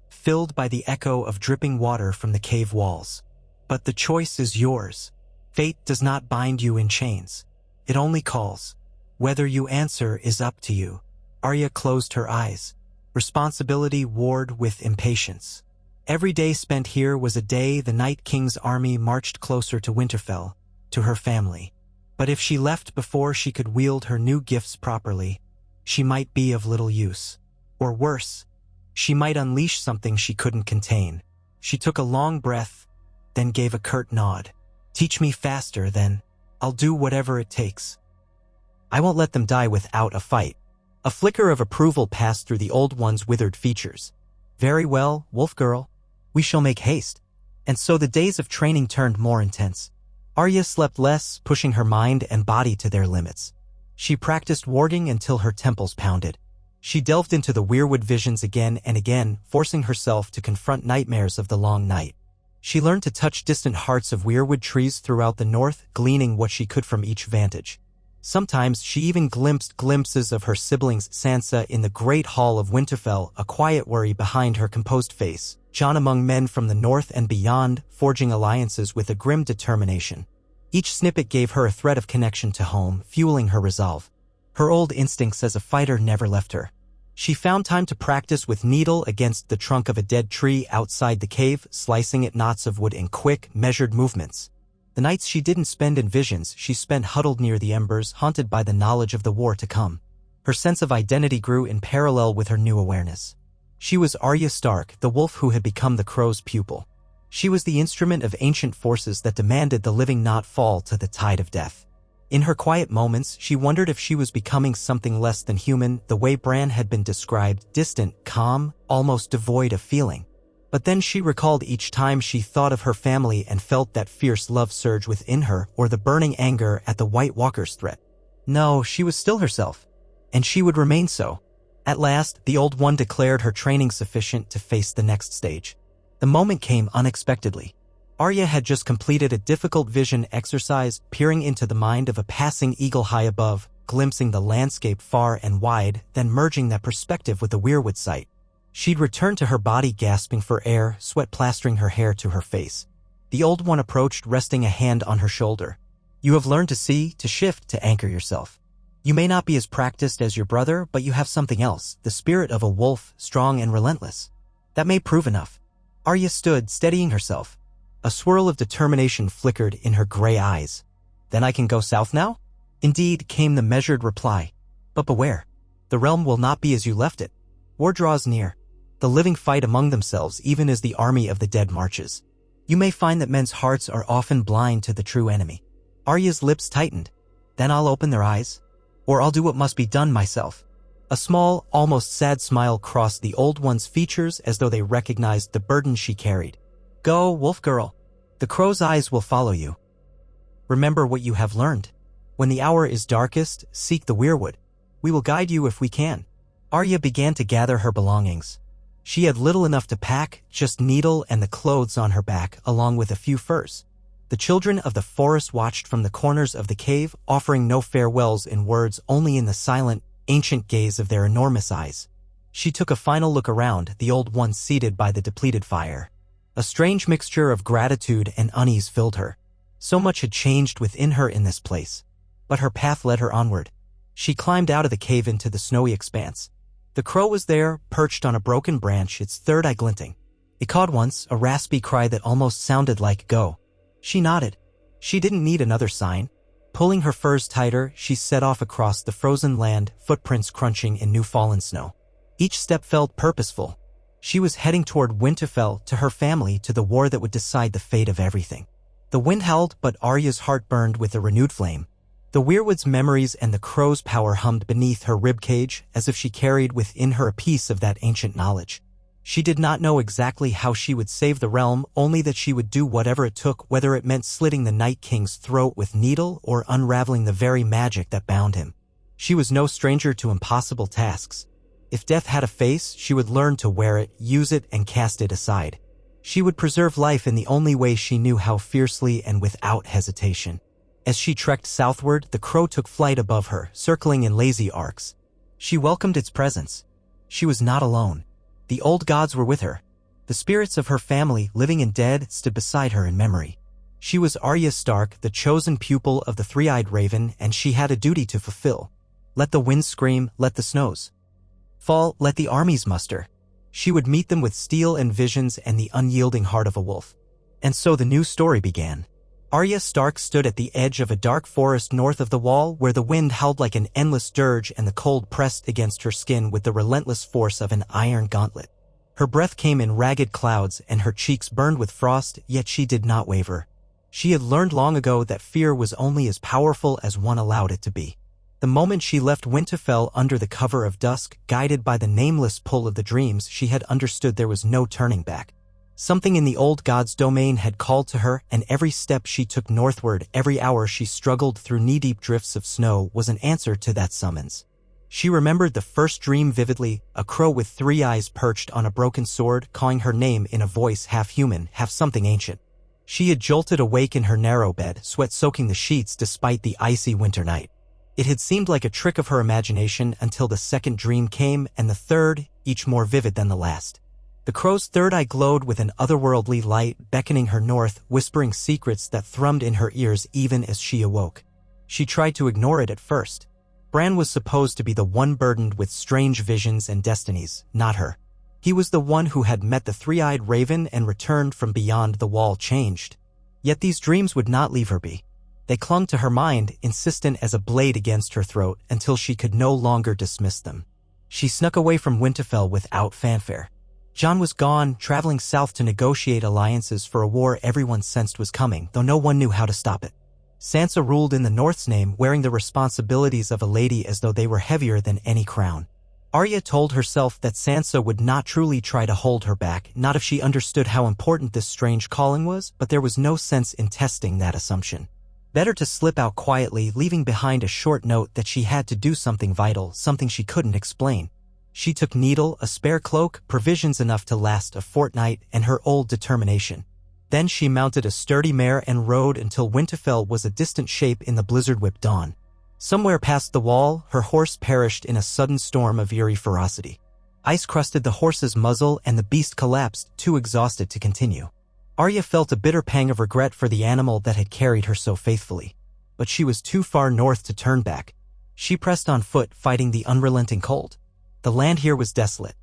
filled by the echo of dripping water from the cave walls. But the choice is yours. Fate does not bind you in chains. It only calls. Whether you answer is up to you. Arya closed her eyes. Responsibility warred with impatience. Every day spent here was a day the Night King's army marched closer to Winterfell, to her family. But if she left before she could wield her new gifts properly, she might be of little use. Or worse, she might unleash something she couldn't contain. She took a long breath, then gave a curt nod. Teach me faster, then. I'll do whatever it takes. I won't let them die without a fight. A flicker of approval passed through the Old One's withered features. Very well, wolf girl. We shall make haste. And so the days of training turned more intense. Arya slept less, pushing her mind and body to their limits. She practiced warding until her temples pounded. She delved into the Weirwood visions again and again, forcing herself to confront nightmares of the long night. She learned to touch distant hearts of Weirwood trees throughout the north, gleaning what she could from each vantage. Sometimes she even glimpsed glimpses of her siblings Sansa in the great hall of Winterfell, a quiet worry behind her composed face, Jon among men from the north and beyond, forging alliances with a grim determination. Each snippet gave her a thread of connection to home, fueling her resolve. Her old instincts as a fighter never left her. She found time to practice with needle against the trunk of a dead tree outside the cave, slicing at knots of wood in quick, measured movements. The nights she didn't spend in visions, she spent huddled near the embers, haunted by the knowledge of the war to come. Her sense of identity grew in parallel with her new awareness. She was Arya Stark, the wolf who had become the crow's pupil. She was the instrument of ancient forces that demanded the living not fall to the tide of death. In her quiet moments, she wondered if she was becoming something less than human, the way Bran had been described, distant, calm, almost devoid of feeling. But then she recalled each time she thought of her family and felt that fierce love surge within her, or the burning anger at the White Walker's threat. No, she was still herself. And she would remain so. At last, the Old One declared her training sufficient to face the next stage. The moment came unexpectedly. Arya had just completed a difficult vision exercise, peering into the mind of a passing eagle high above, glimpsing the landscape far and wide, then merging that perspective with the weirwood sight. She'd returned to her body gasping for air, sweat plastering her hair to her face. The Old One approached, resting a hand on her shoulder. You have learned to see, to shift, to anchor yourself. You may not be as practiced as your brother, but you have something else, the spirit of a wolf, strong and relentless. That may prove enough. Arya stood, steadying herself. A swirl of determination flickered in her gray eyes. Then I can go south now? Indeed, came the measured reply. But beware. The realm will not be as you left it. War draws near. The living fight among themselves even as the army of the dead marches. You may find that men's hearts are often blind to the true enemy. Arya's lips tightened. Then I'll open their eyes. Or I'll do what must be done myself. A small, almost sad smile crossed the Old One's features as though they recognized the burden she carried. Go, wolf girl. The crow's eyes will follow you. Remember what you have learned. When the hour is darkest, seek the weirwood. We will guide you if we can. Arya began to gather her belongings. She had little enough to pack, just needle and the clothes on her back, along with a few furs. The children of the forest watched from the corners of the cave, offering no farewells in words, only in the silent, ancient gaze of their enormous eyes. She took a final look around, the Old One seated by the depleted fire. A strange mixture of gratitude and unease filled her. So much had changed within her in this place. But her path led her onward. She climbed out of the cave into the snowy expanse. The crow was there, perched on a broken branch, its third eye glinting. It cawed once, a raspy cry that almost sounded like go. She nodded. She didn't need another sign. Pulling her furs tighter, she set off across the frozen land, footprints crunching in new-fallen snow. Each step felt purposeful. She was heading toward Winterfell, to her family, to the war that would decide the fate of everything. The wind howled, but Arya's heart burned with a renewed flame. The weirwood's memories and the crow's power hummed beneath her ribcage, as if she carried within her a piece of that ancient knowledge. She did not know exactly how she would save the realm, only that she would do whatever it took, whether it meant slitting the Night King's throat with needle or unraveling the very magic that bound him. She was no stranger to impossible tasks. If death had a face, she would learn to wear it, use it, and cast it aside. She would preserve life in the only way she knew how, fiercely and without hesitation. As she trekked southward, the crow took flight above her, circling in lazy arcs. She welcomed its presence. She was not alone. The old gods were with her. The spirits of her family, living and dead, stood beside her in memory. She was Arya Stark, the chosen pupil of the three-eyed raven, and she had a duty to fulfill. Let the winds scream, let the snows fall, let the armies muster. She would meet them with steel and visions and the unyielding heart of a wolf. And so the new story began. Arya Stark stood at the edge of a dark forest north of the wall, where the wind howled like an endless dirge and the cold pressed against her skin with the relentless force of an iron gauntlet. Her breath came in ragged clouds and her cheeks burned with frost, yet she did not waver. She had learned long ago that fear was only as powerful as one allowed it to be. The moment she left Winterfell under the cover of dusk, guided by the nameless pull of the dreams, she had understood there was no turning back. Something in the old god's domain had called to her, and every step she took northward, every hour she struggled through knee-deep drifts of snow, was an answer to that summons. She remembered the first dream vividly, a crow with three eyes perched on a broken sword, calling her name in a voice half human, half something ancient. She had jolted awake in her narrow bed, sweat soaking the sheets despite the icy winter night. It had seemed like a trick of her imagination until the second dream came, and the third, each more vivid than the last. The crow's third eye glowed with an otherworldly light, beckoning her north, whispering secrets that thrummed in her ears even as she awoke. She tried to ignore it at first. Bran was supposed to be the one burdened with strange visions and destinies, not her. He was the one who had met the three-eyed raven and returned from beyond the wall changed. Yet these dreams would not leave her be. They clung to her mind, insistent as a blade against her throat, until she could no longer dismiss them. She snuck away from Winterfell without fanfare. Jon was gone, traveling south to negotiate alliances for a war everyone sensed was coming, though no one knew how to stop it. Sansa ruled in the North's name, wearing the responsibilities of a lady as though they were heavier than any crown. Arya told herself that Sansa would not truly try to hold her back, not if she understood how important this strange calling was, but there was no sense in testing that assumption. Better to slip out quietly, leaving behind a short note that she had to do something vital, something she couldn't explain. She took needle, a spare cloak, provisions enough to last a fortnight, and her old determination. Then she mounted a sturdy mare and rode until Winterfell was a distant shape in the blizzard-whipped dawn. Somewhere past the wall, her horse perished in a sudden storm of eerie ferocity. Ice crusted the horse's muzzle and the beast collapsed, too exhausted to continue. Arya felt a bitter pang of regret for the animal that had carried her so faithfully. But she was too far north to turn back. She pressed on foot, fighting the unrelenting cold. The land here was desolate.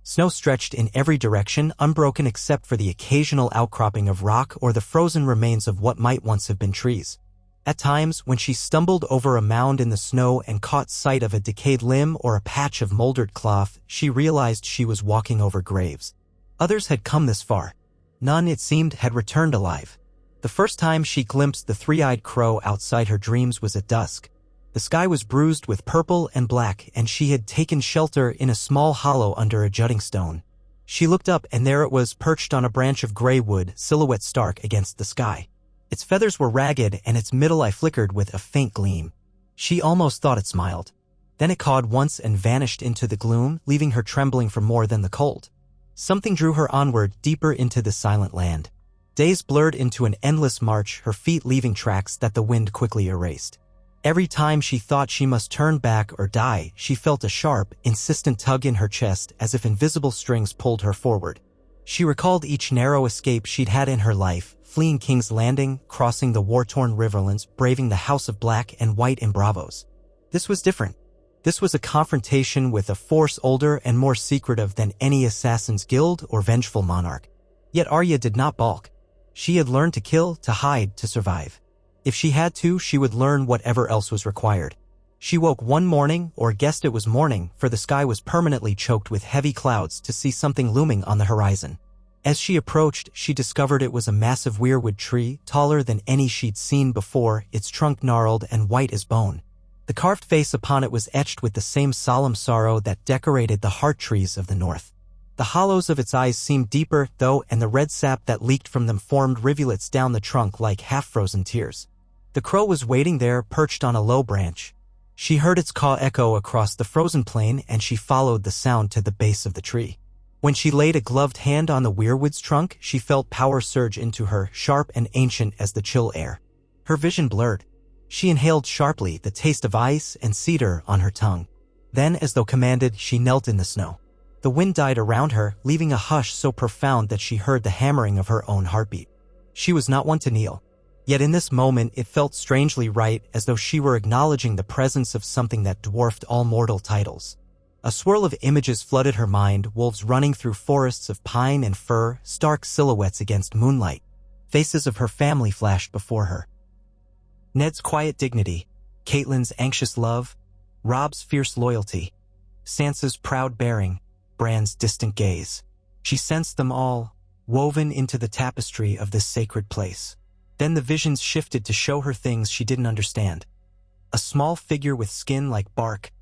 Snow stretched in every direction, unbroken except for the occasional outcropping of rock or the frozen remains of what might once have been trees. At times, when she stumbled over a mound in the snow and caught sight of a decayed limb or a patch of moldered cloth, she realized she was walking over graves. Others had come this far. None, it seemed, had returned alive. The first time she glimpsed the three-eyed crow outside her dreams was at dusk. The sky was bruised with purple and black, and she had taken shelter in a small hollow under a jutting stone. She looked up, and there it was, perched on a branch of gray wood, silhouette stark against the sky. Its feathers were ragged, and its middle eye flickered with a faint gleam. She almost thought it smiled. Then it cawed once and vanished into the gloom, leaving her trembling for more than the cold. Something drew her onward, deeper into the silent land. Days blurred into an endless march, her feet leaving tracks that the wind quickly erased. Every time she thought she must turn back or die, she felt a sharp, insistent tug in her chest as if invisible strings pulled her forward. She recalled each narrow escape she'd had in her life, fleeing King's Landing, crossing the war-torn riverlands, braving the House of Black and White in Bravos. This was different. This was a confrontation with a force older and more secretive than any assassin's guild or vengeful monarch. Yet Arya did not balk. She had learned to kill, to hide, to survive. If she had to, she would learn whatever else was required. She woke one morning, or guessed it was morning, for the sky was permanently choked with heavy clouds, to see something looming on the horizon. As she approached, she discovered it was a massive weirwood tree, taller than any she'd seen before, its trunk gnarled and white as bone. The carved face upon it was etched with the same solemn sorrow that decorated the heart trees of the north. The hollows of its eyes seemed deeper, though, and the red sap that leaked from them formed rivulets down the trunk like half-frozen tears. The crow was waiting there, perched on a low branch. She heard its caw echo across the frozen plain, and she followed the sound to the base of the tree. When she laid a gloved hand on the weirwood's trunk, she felt power surge into her, sharp and ancient as the chill air. Her vision blurred. She inhaled sharply, the taste of ice and cedar on her tongue. Then, as though commanded, she knelt in the snow. The wind died around her, leaving a hush so profound that she heard the hammering of her own heartbeat. She was not one to kneel. Yet in this moment it felt strangely right, as though she were acknowledging the presence of something that dwarfed all mortal titles. A swirl of images flooded her mind, wolves running through forests of pine and fir, stark silhouettes against moonlight. Faces of her family flashed before her. Ned's quiet dignity, Catelyn's anxious love, Robb's fierce loyalty, Sansa's proud bearing, Bran's distant gaze. She sensed them all, woven into the tapestry of this sacred place. Then the visions shifted to show her things she didn't understand. A small figure with skin like bark,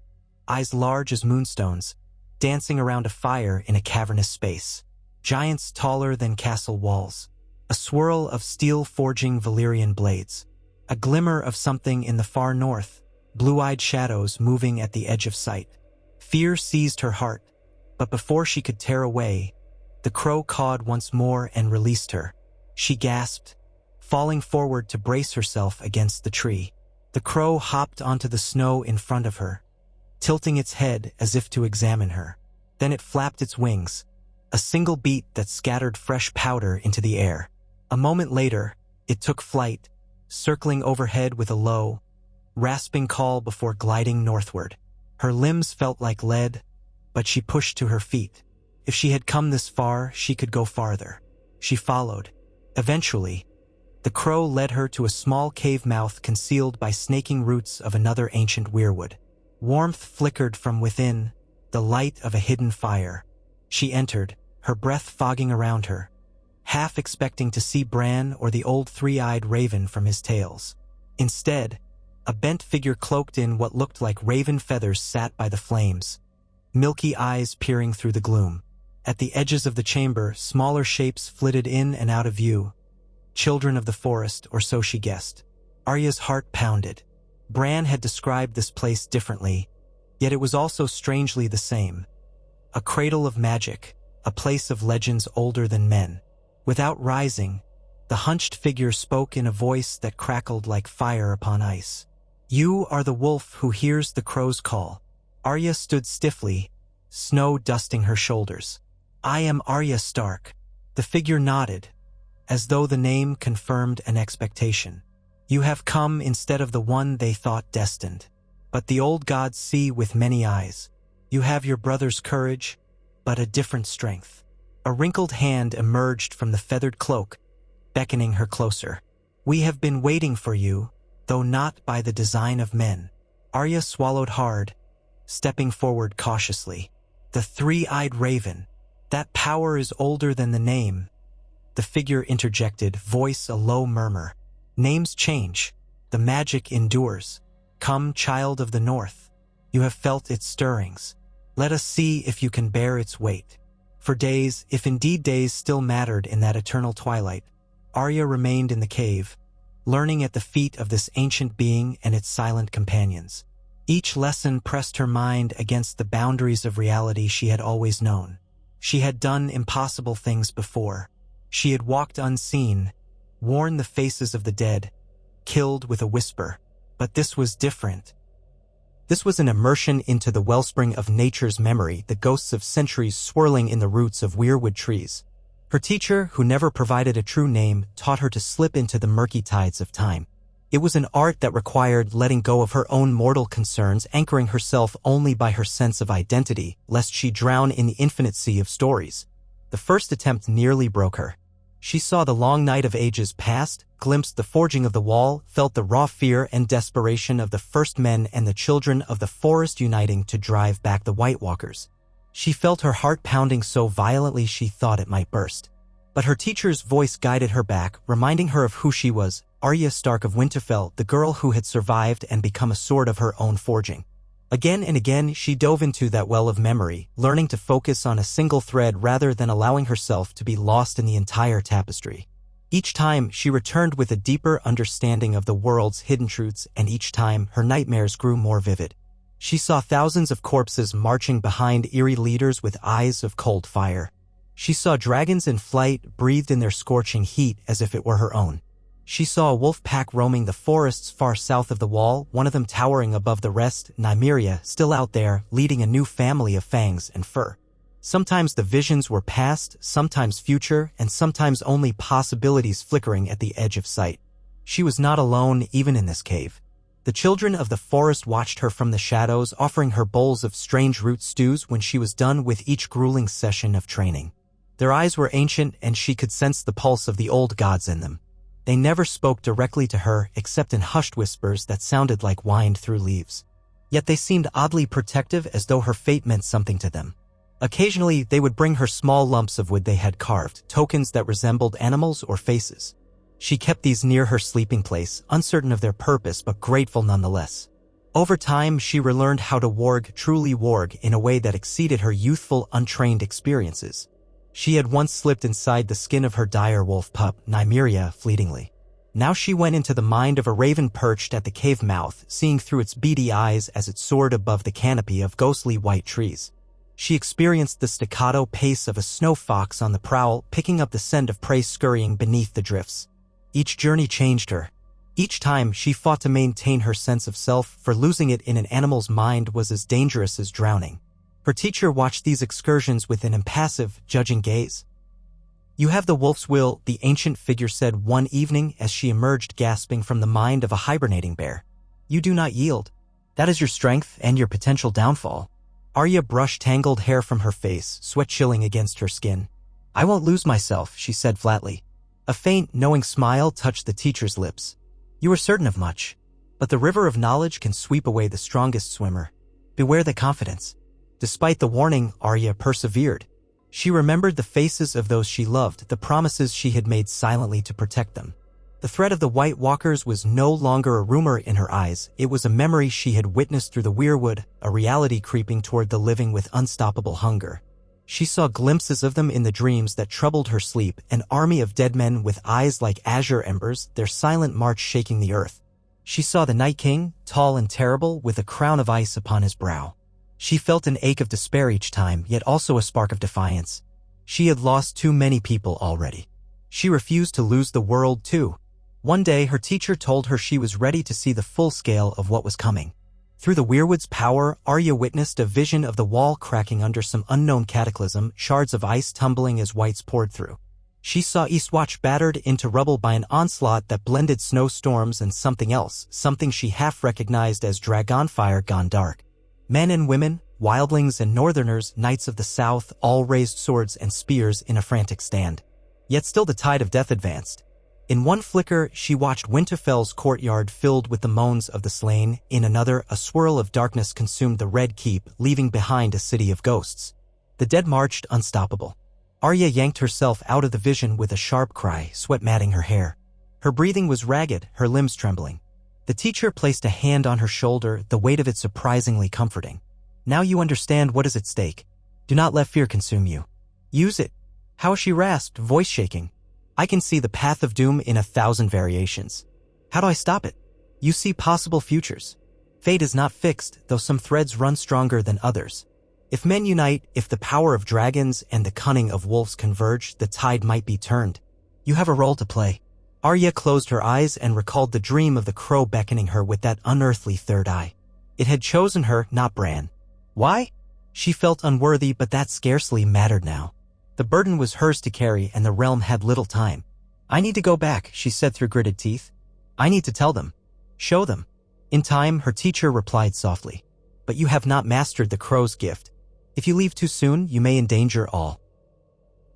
eyes large as moonstones, dancing around a fire in a cavernous space. Giants taller than castle walls. A swirl of steel forging Valyrian blades. A glimmer of something in the far north, blue-eyed shadows moving at the edge of sight. Fear seized her heart, but before she could tear away, the crow cawed once more and released her. She gasped, falling forward to brace herself against the tree. The crow hopped onto the snow in front of her, tilting its head as if to examine her. Then it flapped its wings, a single beat that scattered fresh powder into the air. A moment later, it took flight, circling overhead with a low, rasping call before gliding northward. Her limbs felt like lead, but she pushed to her feet. If she had come this far, she could go farther. She followed. Eventually, The crow led her to a small cave mouth concealed by snaking roots of another ancient weirwood. Warmth flickered from within, the light of a hidden fire. She entered, her breath fogging around her, half expecting to see Bran or the old three-eyed raven from his tales. Instead, a bent figure cloaked in what looked like raven feathers sat by the flames, milky eyes peering through the gloom. At the edges of the chamber, smaller shapes flitted in and out of view. Children of the forest, or so she guessed. Arya's heart pounded. Bran had described this place differently, yet it was also strangely the same. A cradle of magic, a place of legends older than men. Without rising, the hunched figure spoke in a voice that crackled like fire upon ice. "You are the wolf who hears the crow's call." Arya stood stiffly, snow dusting her shoulders. "I am Arya Stark." The figure nodded, as though the name confirmed an expectation. "You have come instead of the one they thought destined. But the old gods see with many eyes. You have your brother's courage, but a different strength." A wrinkled hand emerged from the feathered cloak, beckoning her closer. "We have been waiting for you, though not by the design of men." Arya swallowed hard, stepping forward cautiously. "The three-eyed raven. That power is older than the name." The figure interjected, voice a low murmur. "Names change. The magic endures. Come, child of the north. You have felt its stirrings. Let us see if you can bear its weight." For days, if indeed days still mattered in that eternal twilight, Arya remained in the cave, learning at the feet of this ancient being and its silent companions. Each lesson pressed her mind against the boundaries of reality she had always known. She had done impossible things before. She had walked unseen, worn the faces of the dead, killed with a whisper. But this was different. This was an immersion into the wellspring of nature's memory, the ghosts of centuries swirling in the roots of weirwood trees. Her teacher, who never provided a true name, taught her to slip into the murky tides of time. It was an art that required letting go of her own mortal concerns, anchoring herself only by her sense of identity, lest she drown in the infinite sea of stories. The first attempt nearly broke her. She saw the long night of ages past, glimpsed the forging of the wall, felt the raw fear and desperation of the first men and the children of the forest uniting to drive back the White Walkers. She felt her heart pounding so violently she thought it might burst. But her teacher's voice guided her back, reminding her of who she was, Arya Stark of Winterfell, the girl who had survived and become a sword of her own forging. Again and again she dove into that well of memory, learning to focus on a single thread rather than allowing herself to be lost in the entire tapestry. Each time she returned with a deeper understanding of the world's hidden truths, and each time her nightmares grew more vivid. She saw thousands of corpses marching behind eerie leaders with eyes of cold fire. She saw dragons in flight, breathed in their scorching heat as if it were her own. She saw a wolf pack roaming the forests far south of the wall, one of them towering above the rest, Nymeria, still out there, leading a new family of fangs and fur. Sometimes the visions were past, sometimes future, and sometimes only possibilities flickering at the edge of sight. She was not alone even in this cave. The children of the forest watched her from the shadows, offering her bowls of strange root stews when she was done with each grueling session of training. Their eyes were ancient, and she could sense the pulse of the old gods in them. They never spoke directly to her, except in hushed whispers that sounded like wind through leaves. Yet they seemed oddly protective, as though her fate meant something to them. Occasionally, they would bring her small lumps of wood they had carved, tokens that resembled animals or faces. She kept these near her sleeping place, uncertain of their purpose but grateful nonetheless. Over time, she relearned how to warg, truly warg, in a way that exceeded her youthful, untrained experiences. She had once slipped inside the skin of her dire wolf pup, Nymeria, fleetingly. Now she went into the mind of a raven perched at the cave mouth, seeing through its beady eyes as it soared above the canopy of ghostly white trees. She experienced the staccato pace of a snow fox on the prowl, picking up the scent of prey scurrying beneath the drifts. Each journey changed her. Each time she fought to maintain her sense of self, for losing it in an animal's mind was as dangerous as drowning. Her teacher watched these excursions with an impassive, judging gaze. "You have the wolf's will," the ancient figure said one evening as she emerged gasping from the mind of a hibernating bear. "You do not yield. That is your strength and your potential downfall." Arya brushed tangled hair from her face, sweat chilling against her skin. "I won't lose myself," she said flatly. A faint, knowing smile touched the teacher's lips. You are certain of much, but the river of knowledge can sweep away the strongest swimmer. Beware the confidence. Despite the warning, Arya persevered. She remembered the faces of those she loved, the promises she had made silently to protect them. The threat of the White Walkers was no longer a rumor in her eyes. It was a memory she had witnessed through the weirwood, a reality creeping toward the living with unstoppable hunger. She saw glimpses of them in the dreams that troubled her sleep, an army of dead men with eyes like azure embers, their silent march shaking the earth. She saw the Night King, tall and terrible, with a crown of ice upon his brow. She felt an ache of despair each time, yet also a spark of defiance. She had lost too many people already. She refused to lose the world too. One day, her teacher told her she was ready to see the full scale of what was coming. Through the weirwood's power, Arya witnessed a vision of the wall cracking under some unknown cataclysm, shards of ice tumbling as whites poured through. She saw Eastwatch battered into rubble by an onslaught that blended snowstorms and something else, something she half recognized as dragonfire gone dark. Men and women, wildlings and northerners, knights of the south, all raised swords and spears in a frantic stand. Yet still the tide of death advanced. In one flicker, she watched Winterfell's courtyard filled with the moans of the slain. In another, a swirl of darkness consumed the Red Keep, leaving behind a city of ghosts. The dead marched unstoppable. Arya yanked herself out of the vision with a sharp cry, sweat matting her hair. Her breathing was ragged, her limbs trembling. The teacher placed a hand on her shoulder, the weight of it surprisingly comforting. Now you understand what is at stake. Do not let fear consume you. Use it. How she rasped, voice shaking. I can see the path of doom in 1,000 variations. How do I stop it? You see possible futures. Fate is not fixed, though some threads run stronger than others. If men unite, if the power of dragons and the cunning of wolves converge, the tide might be turned. You have a role to play. Arya closed her eyes and recalled the dream of the crow beckoning her with that unearthly third eye. It had chosen her, not Bran. Why? She felt unworthy, but that scarcely mattered now. The burden was hers to carry, and the realm had little time. I need to go back, she said through gritted teeth. I need to tell them. Show them. In time, her teacher replied softly. But you have not mastered the crow's gift. If you leave too soon, you may endanger all.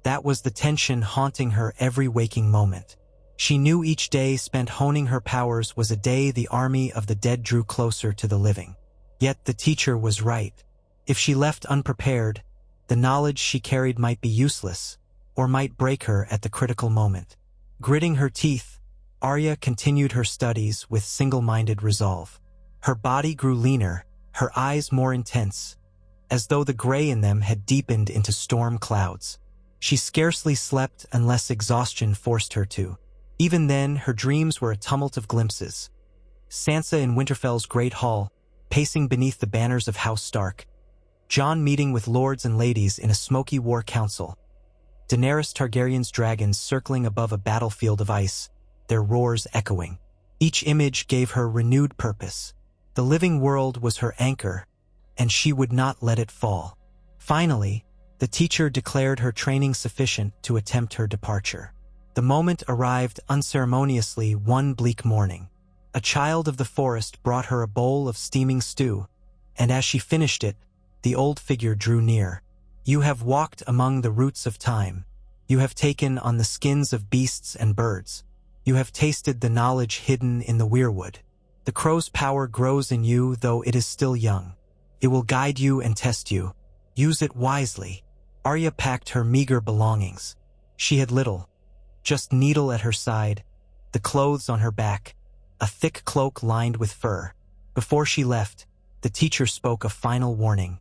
That was the tension haunting her every waking moment. She knew each day spent honing her powers was a day the army of the dead drew closer to the living. Yet the teacher was right. If she left unprepared, the knowledge she carried might be useless, or might break her at the critical moment. Gritting her teeth, Arya continued her studies with single-minded resolve. Her body grew leaner, her eyes more intense, as though the gray in them had deepened into storm clouds. She scarcely slept unless exhaustion forced her to. Even then, her dreams were a tumult of glimpses. Sansa in Winterfell's great hall, pacing beneath the banners of House Stark. Jon meeting with lords and ladies in a smoky war council. Daenerys Targaryen's dragons circling above a battlefield of ice, their roars echoing. Each image gave her renewed purpose. The living world was her anchor, and she would not let it fall. Finally, the teacher declared her training sufficient to attempt her departure. The moment arrived unceremoniously one bleak morning. A child of the forest brought her a bowl of steaming stew, and as she finished it, the old figure drew near. You have walked among the roots of time. You have taken on the skins of beasts and birds. You have tasted the knowledge hidden in the weirwood. The crow's power grows in you, though it is still young. It will guide you and test you. Use it wisely. Arya packed her meager belongings. She had little. Just needle at her side, the clothes on her back, a thick cloak lined with fur. Before she left, the teacher spoke a final warning.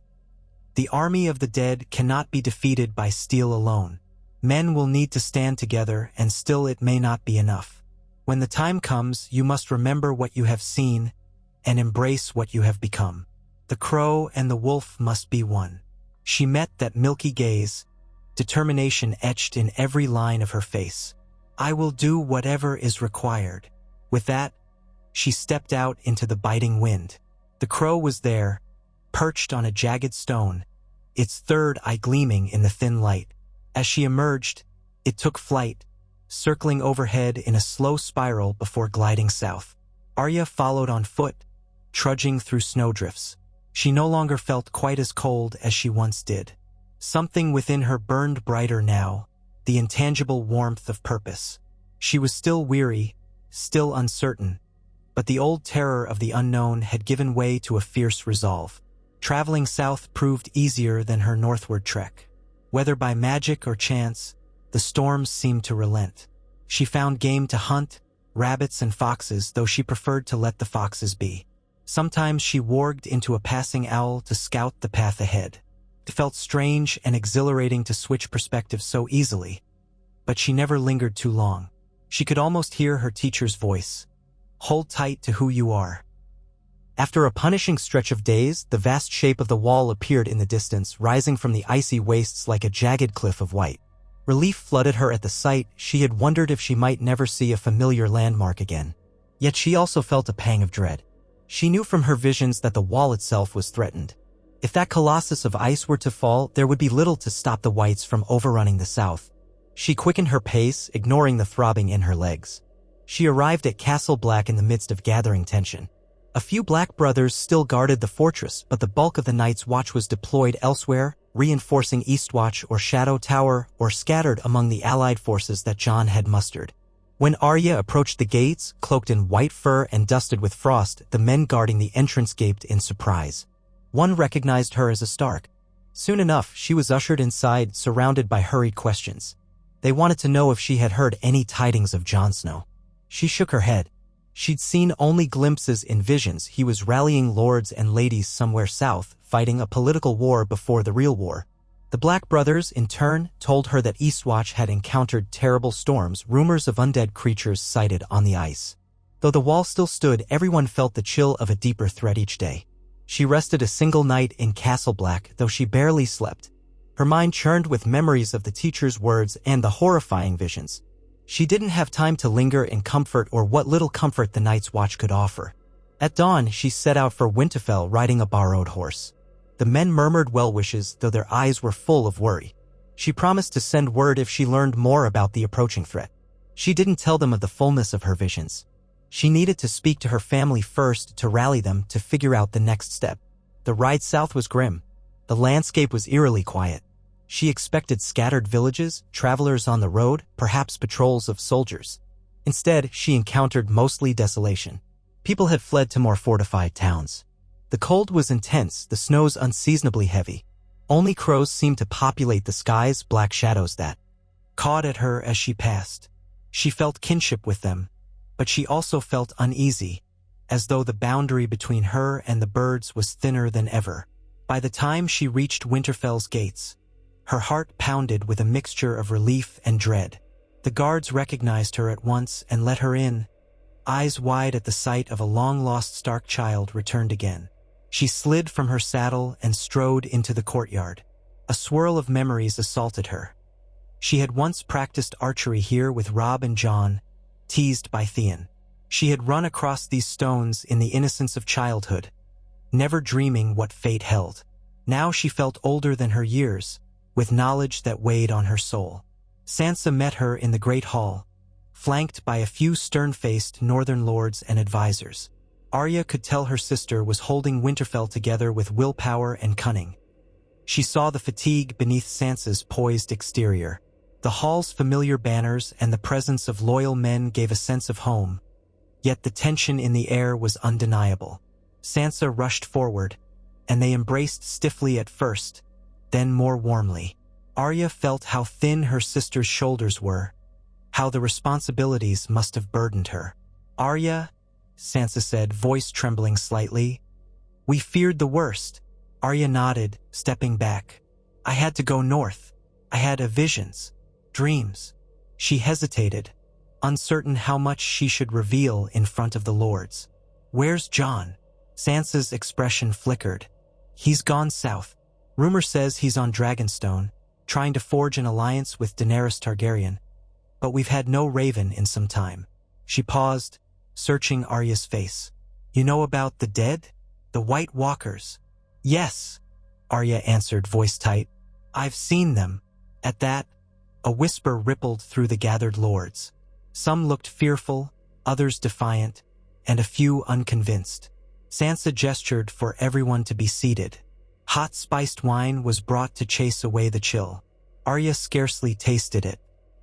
The army of the dead cannot be defeated by steel alone. Men will need to stand together, and still it may not be enough. When the time comes, you must remember what you have seen and embrace what you have become. The crow and the wolf must be one. She met that milky gaze, determination etched in every line of her face. I will do whatever is required. With that, she stepped out into the biting wind. The crow was there, perched on a jagged stone, its third eye gleaming in the thin light. As she emerged, it took flight, circling overhead in a slow spiral before gliding south. Arya followed on foot, trudging through snowdrifts. She no longer felt quite as cold as she once did. Something within her burned brighter now, the intangible warmth of purpose. She was still weary, still uncertain, but the old terror of the unknown had given way to a fierce resolve. Traveling south proved easier than her northward trek. Whether by magic or chance, the storms seemed to relent. She found game to hunt, rabbits and foxes, though she preferred to let the foxes be. Sometimes she warged into a passing owl to scout the path ahead. It felt strange and exhilarating to switch perspectives so easily, but she never lingered too long. She could almost hear her teacher's voice. "Hold tight to who you are." After a punishing stretch of days, the vast shape of the wall appeared in the distance, rising from the icy wastes like a jagged cliff of white. Relief flooded her at the sight. She had wondered if she might never see a familiar landmark again. Yet she also felt a pang of dread. She knew from her visions that the wall itself was threatened. If that colossus of ice were to fall, there would be little to stop the whites from overrunning the south. She quickened her pace, ignoring the throbbing in her legs. She arrived at Castle Black in the midst of gathering tension. A few Black brothers still guarded the fortress, but the bulk of the Night's Watch was deployed elsewhere, reinforcing Eastwatch or Shadow Tower, or scattered among the allied forces that Jon had mustered. When Arya approached the gates, cloaked in white fur and dusted with frost, the men guarding the entrance gaped in surprise. One recognized her as a Stark. Soon enough, she was ushered inside, surrounded by hurried questions. They wanted to know if she had heard any tidings of Jon Snow. She shook her head. She'd seen only glimpses in visions. He was rallying lords and ladies somewhere south, fighting a political war before the real war. The Black brothers, in turn, told her that Eastwatch had encountered terrible storms, rumors of undead creatures sighted on the ice. Though the wall still stood, everyone felt the chill of a deeper threat each day. She rested a single night in Castle Black, though she barely slept. Her mind churned with memories of the teacher's words and the horrifying visions. She didn't have time to linger in comfort or what little comfort the Night's Watch could offer. At dawn, she set out for Winterfell riding a borrowed horse. The men murmured well wishes, though their eyes were full of worry. She promised to send word if she learned more about the approaching threat. She didn't tell them of the fullness of her visions. She needed to speak to her family first to rally them to figure out the next step. The ride south was grim. The landscape was eerily quiet. She expected scattered villages, travelers on the road, perhaps patrols of soldiers. Instead, she encountered mostly desolation. People had fled to more fortified towns. The cold was intense, the snows unseasonably heavy. Only crows seemed to populate the skies, black shadows that cawed at her as she passed. She felt kinship with them, but she also felt uneasy, as though the boundary between her and the birds was thinner than ever. By the time she reached Winterfell's gates, her heart pounded with a mixture of relief and dread. The guards recognized her at once and let her in. Eyes wide at the sight of a long-lost Stark child returned again. She slid from her saddle and strode into the courtyard. A swirl of memories assaulted her. She had once practiced archery here with Robb and Jon, teased by Theon. She had run across these stones in the innocence of childhood, never dreaming what fate held. Now she felt older than her years, with knowledge that weighed on her soul. Sansa met her in the Great Hall, flanked by a few stern-faced northern lords and advisors. Arya could tell her sister was holding Winterfell together with willpower and cunning. She saw the fatigue beneath Sansa's poised exterior. The hall's familiar banners and the presence of loyal men gave a sense of home, yet the tension in the air was undeniable. Sansa rushed forward, and they embraced stiffly at first, then more warmly. Arya felt how thin her sister's shoulders were, how the responsibilities must have burdened her. "Arya," Sansa said, voice trembling slightly. "We feared the worst." Arya nodded, stepping back. "I had to go north. I had visions, dreams." She hesitated, uncertain how much she should reveal in front of the lords. "Where's Jon?" Sansa's expression flickered. "He's gone south. Rumor says he's on Dragonstone, trying to forge an alliance with Daenerys Targaryen. But we've had no raven in some time." She paused, searching Arya's face. "You know about the dead? The White Walkers?" "Yes," Arya answered, voice tight. "I've seen them." At that, a whisper rippled through the gathered lords. Some looked fearful, others defiant, and a few unconvinced. Sansa gestured for everyone to be seated. Hot spiced wine was brought to chase away the chill. Arya scarcely tasted it.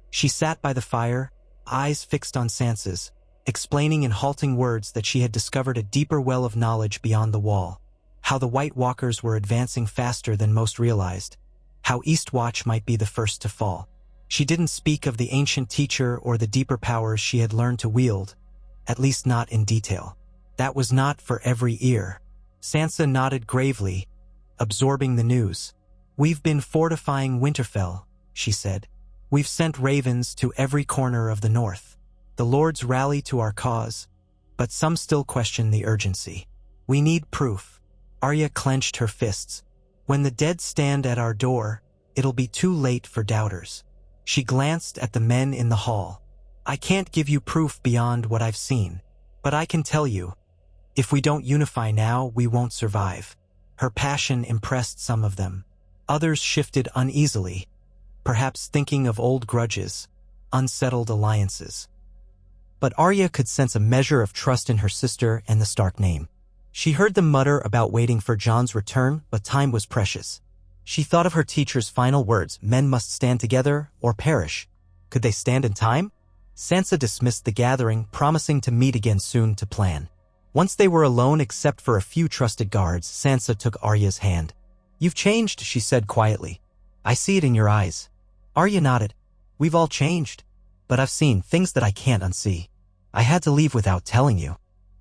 She sat by the fire, eyes fixed on Sansa's, explaining in halting words that she had discovered a deeper well of knowledge beyond the wall, how the White Walkers were advancing faster than most realized, how Eastwatch might be the first to fall. She didn't speak of the ancient teacher or the deeper powers she had learned to wield, at least not in detail. That was not for every ear. Sansa nodded gravely, absorbing the news. "We've been fortifying Winterfell," she said. "We've sent ravens to every corner of the north. The lords rally to our cause, but some still question the urgency. We need proof." Arya clenched her fists. "When the dead stand at our door, it'll be too late for doubters." She glanced at the men in the hall. "I can't give you proof beyond what I've seen, but I can tell you, if we don't unify now, we won't survive." Her passion impressed some of them. Others shifted uneasily, perhaps thinking of old grudges, unsettled alliances. But Arya could sense a measure of trust in her sister and the Stark name. She heard them mutter about waiting for Jon's return, but time was precious. She thought of her teacher's final words, "Men must stand together or perish." Could they stand in time? Sansa dismissed the gathering, promising to meet again soon to plan. Once they were alone except for a few trusted guards, Sansa took Arya's hand. "You've changed," she said quietly. "I see it in your eyes." Arya nodded. "We've all changed, but I've seen things that I can't unsee. I had to leave without telling you."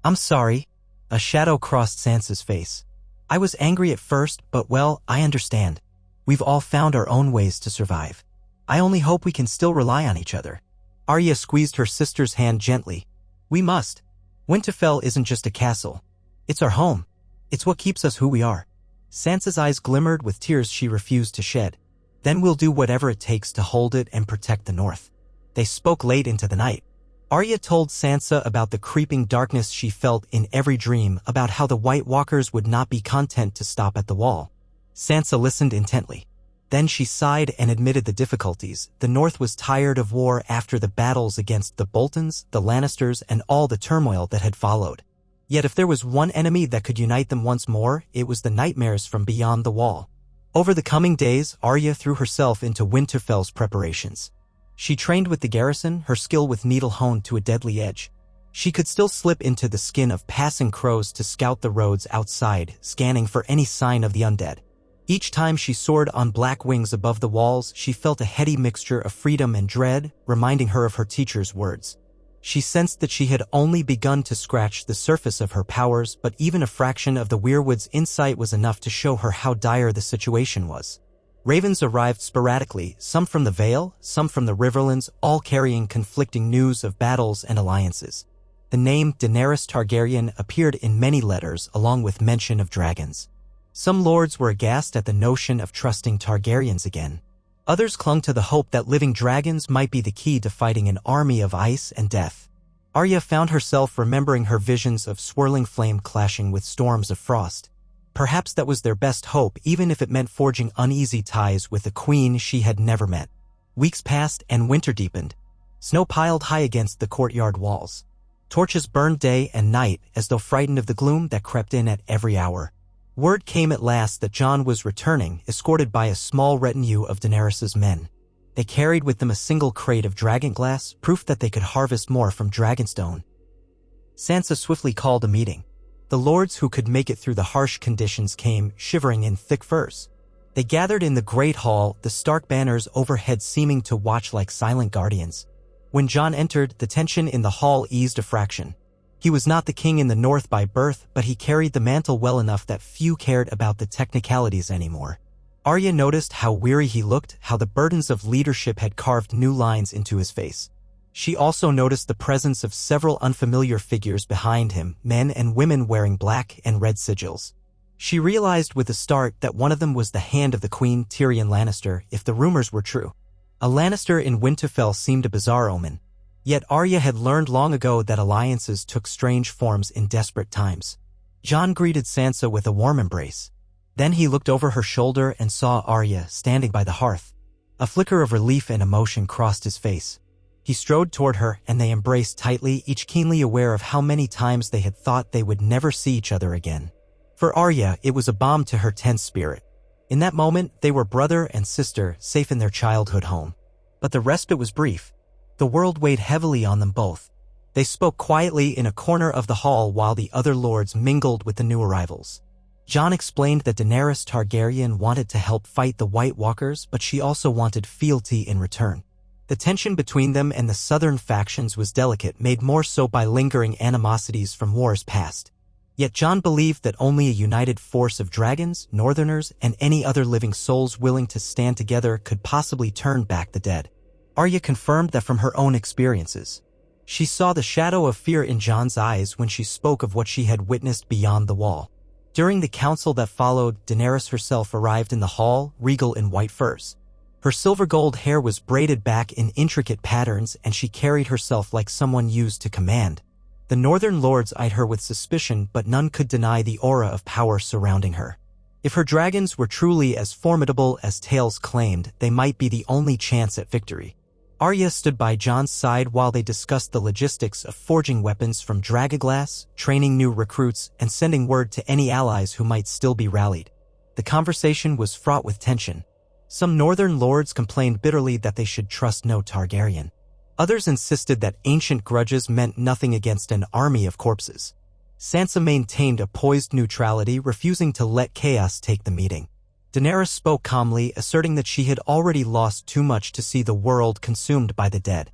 "I'm sorry." A shadow crossed Sansa's face. "I was angry at first, but well, I understand. We've all found our own ways to survive. I only hope we can still rely on each other." Arya squeezed her sister's hand gently. "We must. Winterfell isn't just a castle. It's our home. It's what keeps us who we are." Sansa's eyes glimmered with tears she refused to shed. "Then we'll do whatever it takes to hold it and protect the north." They spoke late into the night. Arya told Sansa about the creeping darkness she felt in every dream, about how the White Walkers would not be content to stop at the wall. Sansa listened intently. Then she sighed and admitted the difficulties. The North was tired of war after the battles against the Boltons, the Lannisters, and all the turmoil that had followed. Yet if there was one enemy that could unite them once more, it was the nightmares from beyond the wall. Over the coming days, Arya threw herself into Winterfell's preparations. She trained with the garrison, her skill with needle honed to a deadly edge. She could still slip into the skin of passing crows to scout the roads outside, scanning for any sign of the undead. Each time she soared on black wings above the walls, she felt a heady mixture of freedom and dread, reminding her of her teacher's words. She sensed that she had only begun to scratch the surface of her powers, but even a fraction of the weirwood's insight was enough to show her how dire the situation was. Ravens arrived sporadically, some from the Vale, some from the Riverlands, all carrying conflicting news of battles and alliances. The name Daenerys Targaryen appeared in many letters, along with mention of dragons. Some lords were aghast at the notion of trusting Targaryens again. Others clung to the hope that living dragons might be the key to fighting an army of ice and death. Arya found herself remembering her visions of swirling flame clashing with storms of frost. Perhaps that was their best hope, even if it meant forging uneasy ties with a queen she had never met. Weeks passed and winter deepened. Snow piled high against the courtyard walls. Torches burned day and night, as though frightened of the gloom that crept in at every hour. Word came at last that Jon was returning, escorted by a small retinue of Daenerys's men. They carried with them a single crate of dragonglass, proof that they could harvest more from Dragonstone. Sansa swiftly called a meeting. The lords who could make it through the harsh conditions came, shivering in thick furs. They gathered in the great hall, the Stark banners overhead seeming to watch like silent guardians. When Jon entered, the tension in the hall eased a fraction. He was not the king in the north by birth, but he carried the mantle well enough that few cared about the technicalities anymore. Arya noticed how weary he looked, how the burdens of leadership had carved new lines into his face. She also noticed the presence of several unfamiliar figures behind him, men and women wearing black and red sigils. She realized with a start that one of them was the hand of the Queen, Tyrion Lannister, if the rumors were true. A Lannister in Winterfell seemed a bizarre omen. Yet Arya had learned long ago that alliances took strange forms in desperate times. Jon greeted Sansa with a warm embrace. Then he looked over her shoulder and saw Arya standing by the hearth. A flicker of relief and emotion crossed his face. He strode toward her, and they embraced tightly, each keenly aware of how many times they had thought they would never see each other again. For Arya, it was a balm to her tense spirit. In that moment, they were brother and sister, safe in their childhood home. But the respite was brief. The world weighed heavily on them both. They spoke quietly in a corner of the hall while the other lords mingled with the new arrivals. Jon explained that Daenerys Targaryen wanted to help fight the White Walkers, but she also wanted fealty in return. The tension between them and the southern factions was delicate, made more so by lingering animosities from wars past. Yet Jon believed that only a united force of dragons, northerners, and any other living souls willing to stand together could possibly turn back the dead. Arya confirmed that from her own experiences. She saw the shadow of fear in Jon's eyes when she spoke of what she had witnessed beyond the wall. During the council that followed, Daenerys herself arrived in the hall, regal in white furs. Her silver-gold hair was braided back in intricate patterns, and she carried herself like someone used to command. The northern lords eyed her with suspicion, but none could deny the aura of power surrounding her. If her dragons were truly as formidable as tales claimed, they might be the only chance at victory. Arya stood by Jon's side while they discussed the logistics of forging weapons from dragoglass, training new recruits, and sending word to any allies who might still be rallied. The conversation was fraught with tension. Some northern lords complained bitterly that they should trust no Targaryen. Others insisted that ancient grudges meant nothing against an army of corpses. Sansa maintained a poised neutrality, refusing to let chaos take the meeting. Daenerys spoke calmly, asserting that she had already lost too much to see the world consumed by the dead.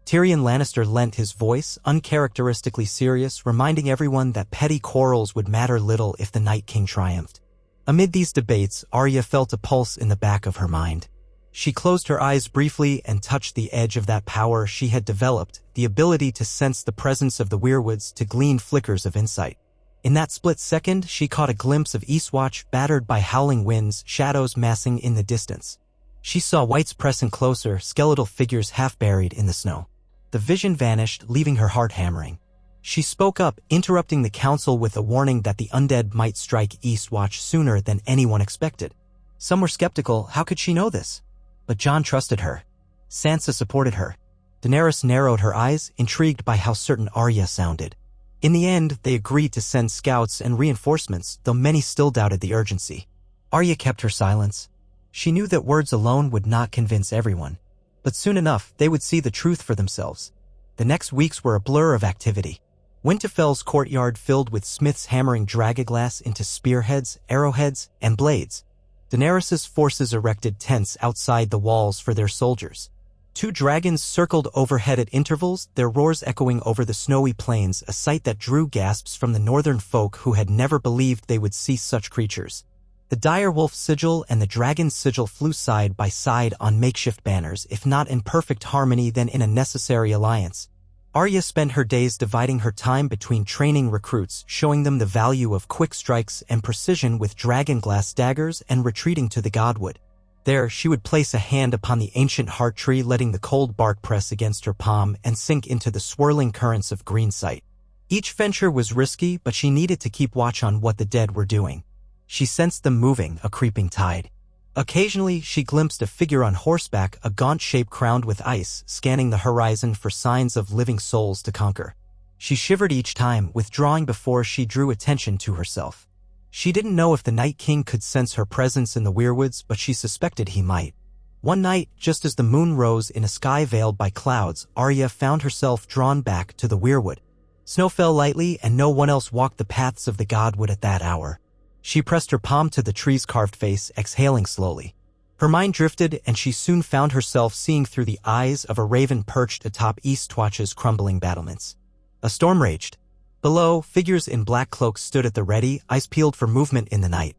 Tyrion Lannister lent his voice, uncharacteristically serious, reminding everyone that petty quarrels would matter little if the Night King triumphed. Amid these debates, Arya felt a pulse in the back of her mind. She closed her eyes briefly and touched the edge of that power she had developed, the ability to sense the presence of the weirwoods, to glean flickers of insight. In that split second, she caught a glimpse of Eastwatch, battered by howling winds, shadows massing in the distance. She saw whites pressing closer, skeletal figures half buried in the snow. The vision vanished, leaving her heart hammering. She spoke up, interrupting the council with a warning that the undead might strike Eastwatch sooner than anyone expected. Some were skeptical. How could she know this? But Jon trusted her. Sansa supported her. Daenerys narrowed her eyes, intrigued by how certain Arya sounded. In the end, they agreed to send scouts and reinforcements, though many still doubted the urgency. Arya kept her silence. She knew that words alone would not convince everyone. But soon enough, they would see the truth for themselves. The next weeks were a blur of activity. Winterfell's courtyard filled with smiths hammering dragoglass into spearheads, arrowheads, and blades. Daenerys' forces erected tents outside the walls for their soldiers. 2 dragons circled overhead at intervals, their roars echoing over the snowy plains, a sight that drew gasps from the northern folk who had never believed they would see such creatures. The direwolf sigil and the dragon's sigil flew side by side on makeshift banners, if not in perfect harmony then in a necessary alliance. Arya spent her days dividing her time between training recruits, showing them the value of quick strikes and precision with dragonglass daggers, and retreating to the godwood. There, she would place a hand upon the ancient heart tree, letting the cold bark press against her palm and sink into the swirling currents of green sight. Each venture was risky, but she needed to keep watch on what the dead were doing. She sensed them moving, a creeping tide. Occasionally, she glimpsed a figure on horseback, a gaunt shape crowned with ice, scanning the horizon for signs of living souls to conquer. She shivered each time, withdrawing before she drew attention to herself. She didn't know if the Night King could sense her presence in the weirwoods, but she suspected he might. One night, just as the moon rose in a sky veiled by clouds, Arya found herself drawn back to the weirwood. Snow fell lightly, and no one else walked the paths of the godwood at that hour. She pressed her palm to the tree's carved face, exhaling slowly. Her mind drifted, and she soon found herself seeing through the eyes of a raven perched atop Eastwatch's crumbling battlements. A storm raged. Below, figures in black cloaks stood at the ready, eyes peeled for movement in the night.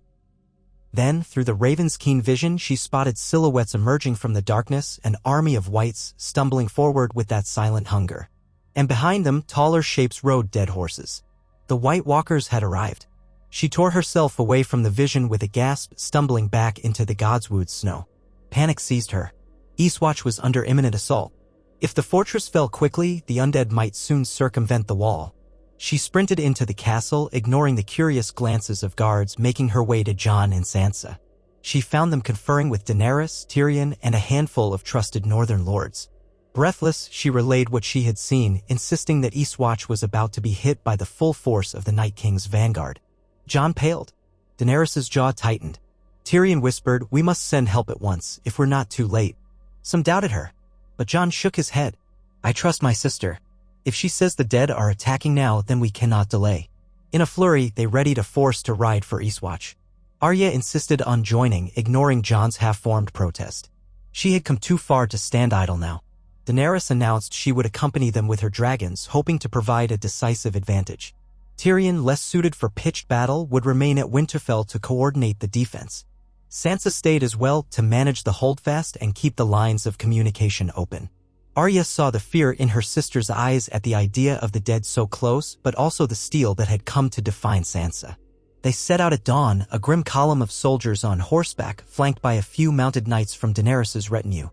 Then, through the raven's keen vision, she spotted silhouettes emerging from the darkness, an army of whites stumbling forward with that silent hunger. And behind them, taller shapes rode dead horses. The White Walkers had arrived. She tore herself away from the vision with a gasp, stumbling back into the Godswood's snow. Panic seized her. Eastwatch was under imminent assault. If the fortress fell quickly, the undead might soon circumvent the wall. She sprinted into the castle, ignoring the curious glances of guards, making her way to Jon and Sansa. She found them conferring with Daenerys, Tyrion, and a handful of trusted northern lords. Breathless, she relayed what she had seen, insisting that Eastwatch was about to be hit by the full force of the Night King's vanguard. Jon paled. Daenerys' jaw tightened. Tyrion whispered, "We must send help at once, if we're not too late." Some doubted her. But Jon shook his head. I trust my sister. If she says the dead are attacking now, then we cannot delay. In a flurry, they readied a force to ride for Eastwatch. Arya insisted on joining, ignoring Jon's half-formed protest. She had come too far to stand idle now. Daenerys announced she would accompany them with her dragons, hoping to provide a decisive advantage. Tyrion, less suited for pitched battle, would remain at Winterfell to coordinate the defense. Sansa stayed as well to manage the holdfast and keep the lines of communication open. Arya saw the fear in her sister's eyes at the idea of the dead so close, but also the steel that had come to define Sansa. They set out at dawn, a grim column of soldiers on horseback, flanked by a few mounted knights from Daenerys' retinue.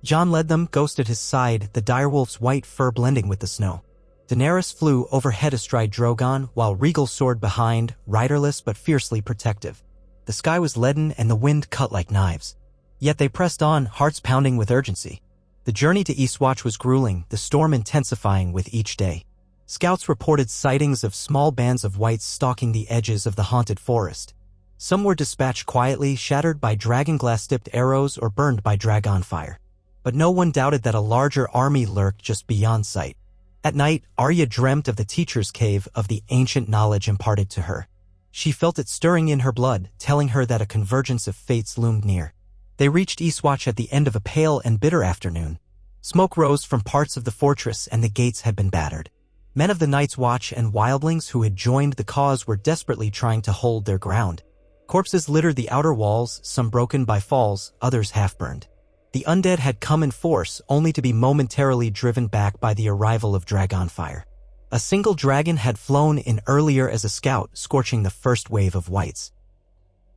Jon led them, Ghost at his side, the direwolf's white fur blending with the snow. Daenerys flew overhead astride Drogon, while Rhaegal soared behind, riderless but fiercely protective. The sky was leaden and the wind cut like knives. Yet they pressed on, hearts pounding with urgency. The journey to Eastwatch was grueling, the storm intensifying with each day. Scouts reported sightings of small bands of whites stalking the edges of the haunted forest. Some were dispatched quietly, shattered by dragonglass-tipped arrows or burned by dragon fire. But no one doubted that a larger army lurked just beyond sight. At night, Arya dreamt of the teacher's cave, of the ancient knowledge imparted to her. She felt it stirring in her blood, telling her that a convergence of fates loomed near. They reached Eastwatch at the end of a pale and bitter afternoon. Smoke rose from parts of the fortress and the gates had been battered. Men of the Night's Watch and wildlings who had joined the cause were desperately trying to hold their ground. Corpses littered the outer walls, some broken by falls, others half-burned. The undead had come in force, only to be momentarily driven back by the arrival of dragonfire. A single dragon had flown in earlier as a scout, scorching the first wave of whites.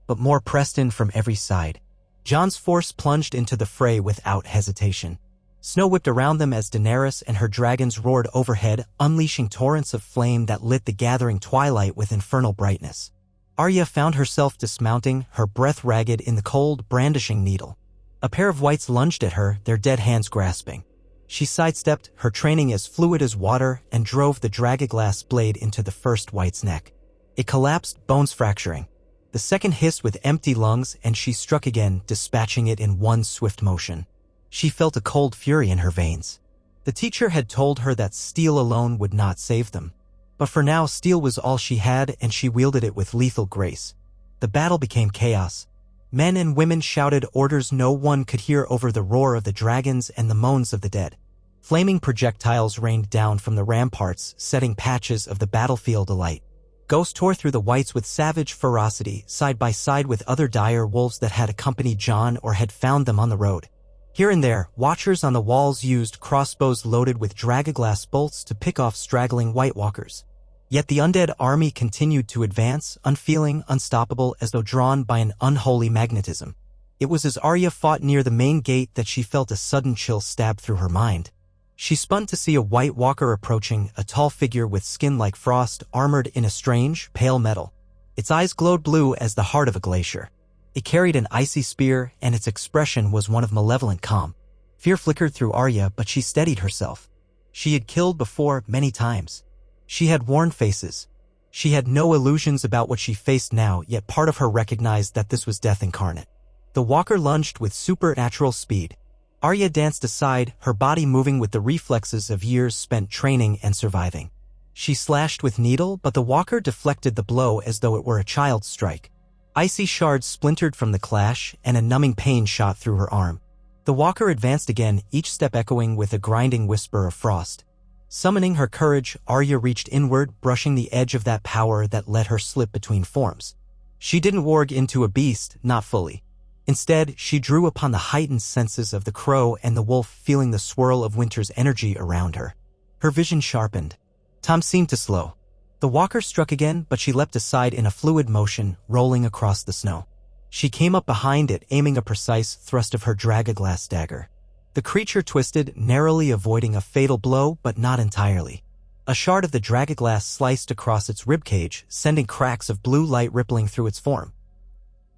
But more pressed in from every side. Jon's force plunged into the fray without hesitation. Snow whipped around them as Daenerys and her dragons roared overhead, unleashing torrents of flame that lit the gathering twilight with infernal brightness. Arya found herself dismounting, her breath ragged in the cold, brandishing needle. A pair of whites lunged at her, their dead hands grasping. She sidestepped, her training as fluid as water, and drove the dragonglass blade into the first white's neck. It collapsed, bones fracturing. The second hissed with empty lungs, and she struck again, dispatching it in one swift motion. She felt a cold fury in her veins. The teacher had told her that steel alone would not save them. But for now, steel was all she had, and she wielded it with lethal grace. The battle became chaos. Men and women shouted orders no one could hear over the roar of the dragons and the moans of the dead. Flaming projectiles rained down from the ramparts, setting patches of the battlefield alight. Ghosts tore through the whites with savage ferocity, side by side with other dire wolves that had accompanied Jon or had found them on the road. Here and there, watchers on the walls used crossbows loaded with dragonglass bolts to pick off straggling White Walkers. Yet the undead army continued to advance, unfeeling, unstoppable, as though drawn by an unholy magnetism. It was as Arya fought near the main gate that she felt a sudden chill stab through her mind. She spun to see a White Walker approaching, a tall figure with skin like frost, armored in a strange, pale metal. Its eyes glowed blue as the heart of a glacier. It carried an icy spear, and its expression was one of malevolent calm. Fear flickered through Arya, but she steadied herself. She had killed before, many times. She had worn faces. She had no illusions about what she faced now, yet part of her recognized that this was death incarnate. The walker lunged with supernatural speed. Arya danced aside, her body moving with the reflexes of years spent training and surviving. She slashed with needle, but the walker deflected the blow as though it were a child's strike. Icy shards splintered from the clash, and a numbing pain shot through her arm. The walker advanced again, each step echoing with a grinding whisper of frost. Summoning her courage, Arya reached inward, brushing the edge of that power that let her slip between forms. She didn't warg into a beast, not fully. Instead, she drew upon the heightened senses of the crow and the wolf, feeling the swirl of winter's energy around her. Her vision sharpened. Time seemed to slow. The walker struck again, but she leapt aside in a fluid motion, rolling across the snow. She came up behind it, aiming a precise thrust of her dragonglass dagger. The creature twisted, narrowly avoiding a fatal blow, but not entirely. A shard of the dragonglass sliced across its ribcage, sending cracks of blue light rippling through its form.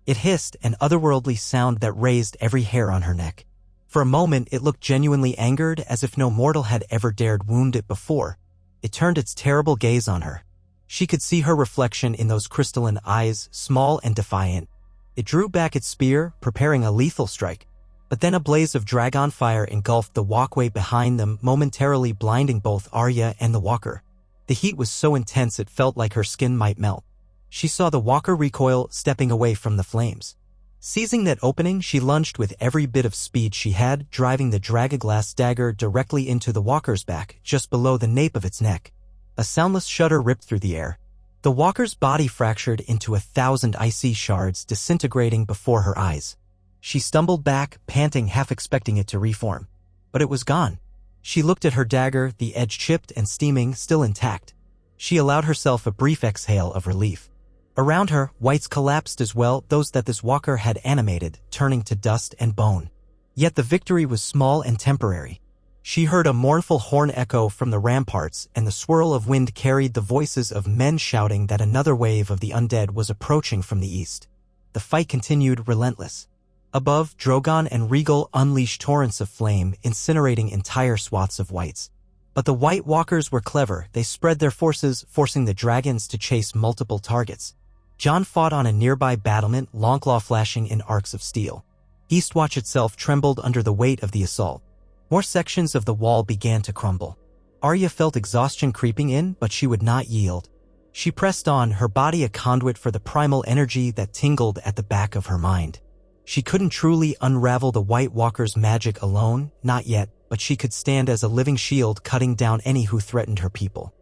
It hissed, an otherworldly sound that raised every hair on her neck. For a moment, it looked genuinely angered, as if no mortal had ever dared wound it before. It turned its terrible gaze on her. She could see her reflection in those crystalline eyes, small and defiant. It drew back its spear, preparing a lethal strike. But then a blaze of dragon fire engulfed the walkway behind them, momentarily blinding both Arya and the walker. The heat was so intense it felt like her skin might melt. She saw the walker recoil, stepping away from the flames. Seizing that opening, she lunged with every bit of speed she had, driving the dragaglass dagger directly into the walker's back, just below the nape of its neck. A soundless shudder ripped through the air. The walker's body fractured into 1,000 icy shards, disintegrating before her eyes. She stumbled back, panting, half expecting it to reform. But it was gone. She looked at her dagger, the edge chipped and steaming, still intact. She allowed herself a brief exhale of relief. Around her, whites collapsed as well, those that this walker had animated, turning to dust and bone. Yet the victory was small and temporary. She heard a mournful horn echo from the ramparts, and the swirl of wind carried the voices of men shouting that another wave of the undead was approaching from the east. The fight continued, relentless. Above, Drogon and Regal unleashed torrents of flame, incinerating entire swaths of whites. But the White Walkers were clever. They spread their forces, forcing the dragons to chase multiple targets. Jon fought on a nearby battlement, Longclaw flashing in arcs of steel. Eastwatch itself trembled under the weight of the assault. More sections of the wall began to crumble. Arya felt exhaustion creeping in, but she would not yield. She pressed on, her body a conduit for the primal energy that tingled at the back of her mind. She couldn't truly unravel the White Walker's magic alone, not yet, but she could stand as a living shield, cutting down any who threatened her people.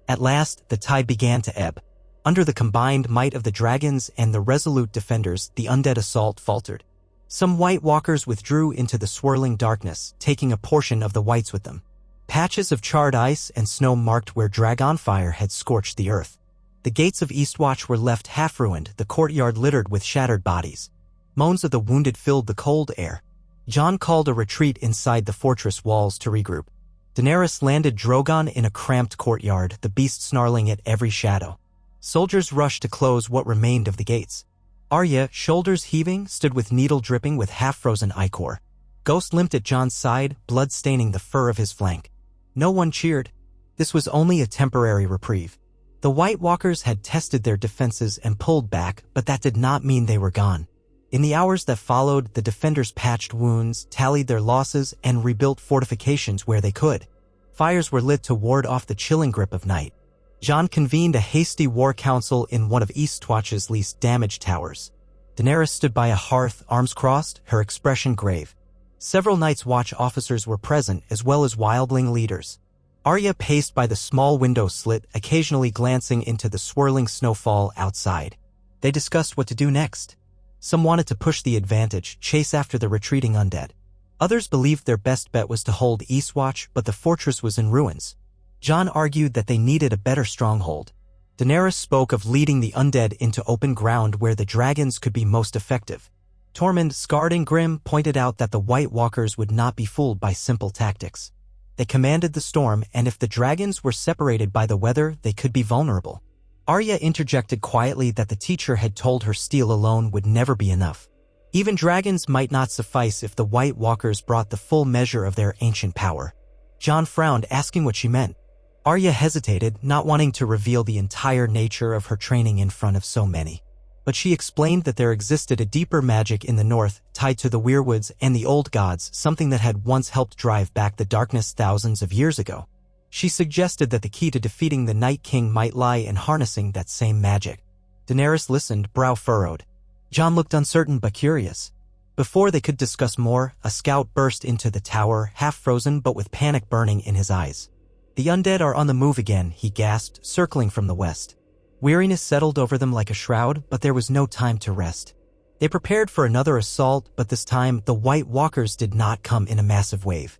At last, the tide began to ebb. Under the combined might of the dragons and the resolute defenders, the undead assault faltered. Some White Walkers withdrew into the swirling darkness, taking a portion of the whites with them. Patches of charred ice and snow marked where dragon fire had scorched the earth. The gates of Eastwatch were left half-ruined, the courtyard littered with shattered bodies. Moans of the wounded filled the cold air. Jon called a retreat inside the fortress walls to regroup. Daenerys landed Drogon in a cramped courtyard, the beast snarling at every shadow. Soldiers rushed to close what remained of the gates. Arya, shoulders heaving, stood with needle dripping with half-frozen ichor. Ghost limped at Jon's side, blood staining the fur of his flank. No one cheered. This was only a temporary reprieve. The White Walkers had tested their defenses and pulled back, but that did not mean they were gone. In the hours that followed, the defenders patched wounds, tallied their losses, and rebuilt fortifications where they could. Fires were lit to ward off the chilling grip of night. Jon convened a hasty war council in one of Eastwatch's least damaged towers. Daenerys stood by a hearth, arms crossed, her expression grave. Several Night's Watch officers were present, as well as wildling leaders. Arya paced by the small window slit, occasionally glancing into the swirling snowfall outside. They discussed what to do next. Some wanted to push the advantage, chase after the retreating undead. Others believed their best bet was to hold Eastwatch, but the fortress was in ruins. Jon argued that they needed a better stronghold. Daenerys spoke of leading the undead into open ground where the dragons could be most effective. Tormund, scarred and grim, pointed out that the White Walkers would not be fooled by simple tactics. They commanded the storm, and if the dragons were separated by the weather, they could be vulnerable. Arya interjected quietly that the teacher had told her steel alone would never be enough. Even dragons might not suffice if the White Walkers brought the full measure of their ancient power. Jon frowned, asking what she meant. Arya hesitated, not wanting to reveal the entire nature of her training in front of so many. But she explained that there existed a deeper magic in the north, tied to the weirwoods and the old gods, something that had once helped drive back the darkness thousands of years ago. She suggested that the key to defeating the Night King might lie in harnessing that same magic. Daenerys listened, brow furrowed. Jon looked uncertain but curious. Before they could discuss more, a scout burst into the tower, half frozen but with panic burning in his eyes. "The undead are on the move again," he gasped, circling from the west. Weariness settled over them like a shroud, but there was no time to rest. They prepared for another assault, but this time the White Walkers did not come in a massive wave.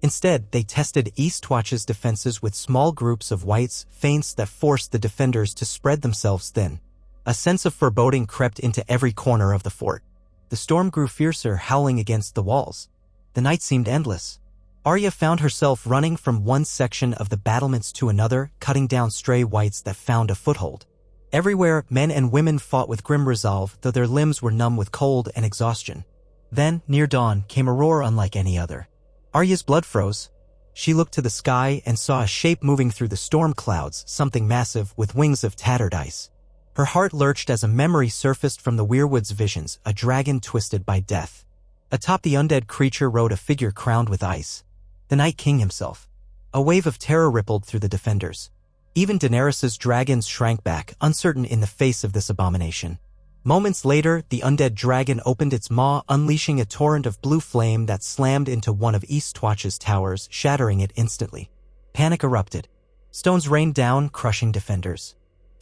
Instead, they tested Eastwatch's defenses with small groups of whites, feints that forced the defenders to spread themselves thin. A sense of foreboding crept into every corner of the fort. The storm grew fiercer, howling against the walls. The night seemed endless. Arya found herself running from one section of the battlements to another, cutting down stray whites that found a foothold. Everywhere, men and women fought with grim resolve, though their limbs were numb with cold and exhaustion. Then, near dawn, came a roar unlike any other. Arya's blood froze. She looked to the sky and saw a shape moving through the storm clouds, something massive with wings of tattered ice. Her heart lurched as a memory surfaced from the weirwood's visions, a dragon twisted by death. Atop the undead creature rode a figure crowned with ice. The Night King himself. A wave of terror rippled through the defenders. Even Daenerys's dragons shrank back, uncertain in the face of this abomination. Moments later, the undead dragon opened its maw, unleashing a torrent of blue flame that slammed into one of Eastwatch's towers, shattering it instantly. Panic erupted. Stones rained down, crushing defenders.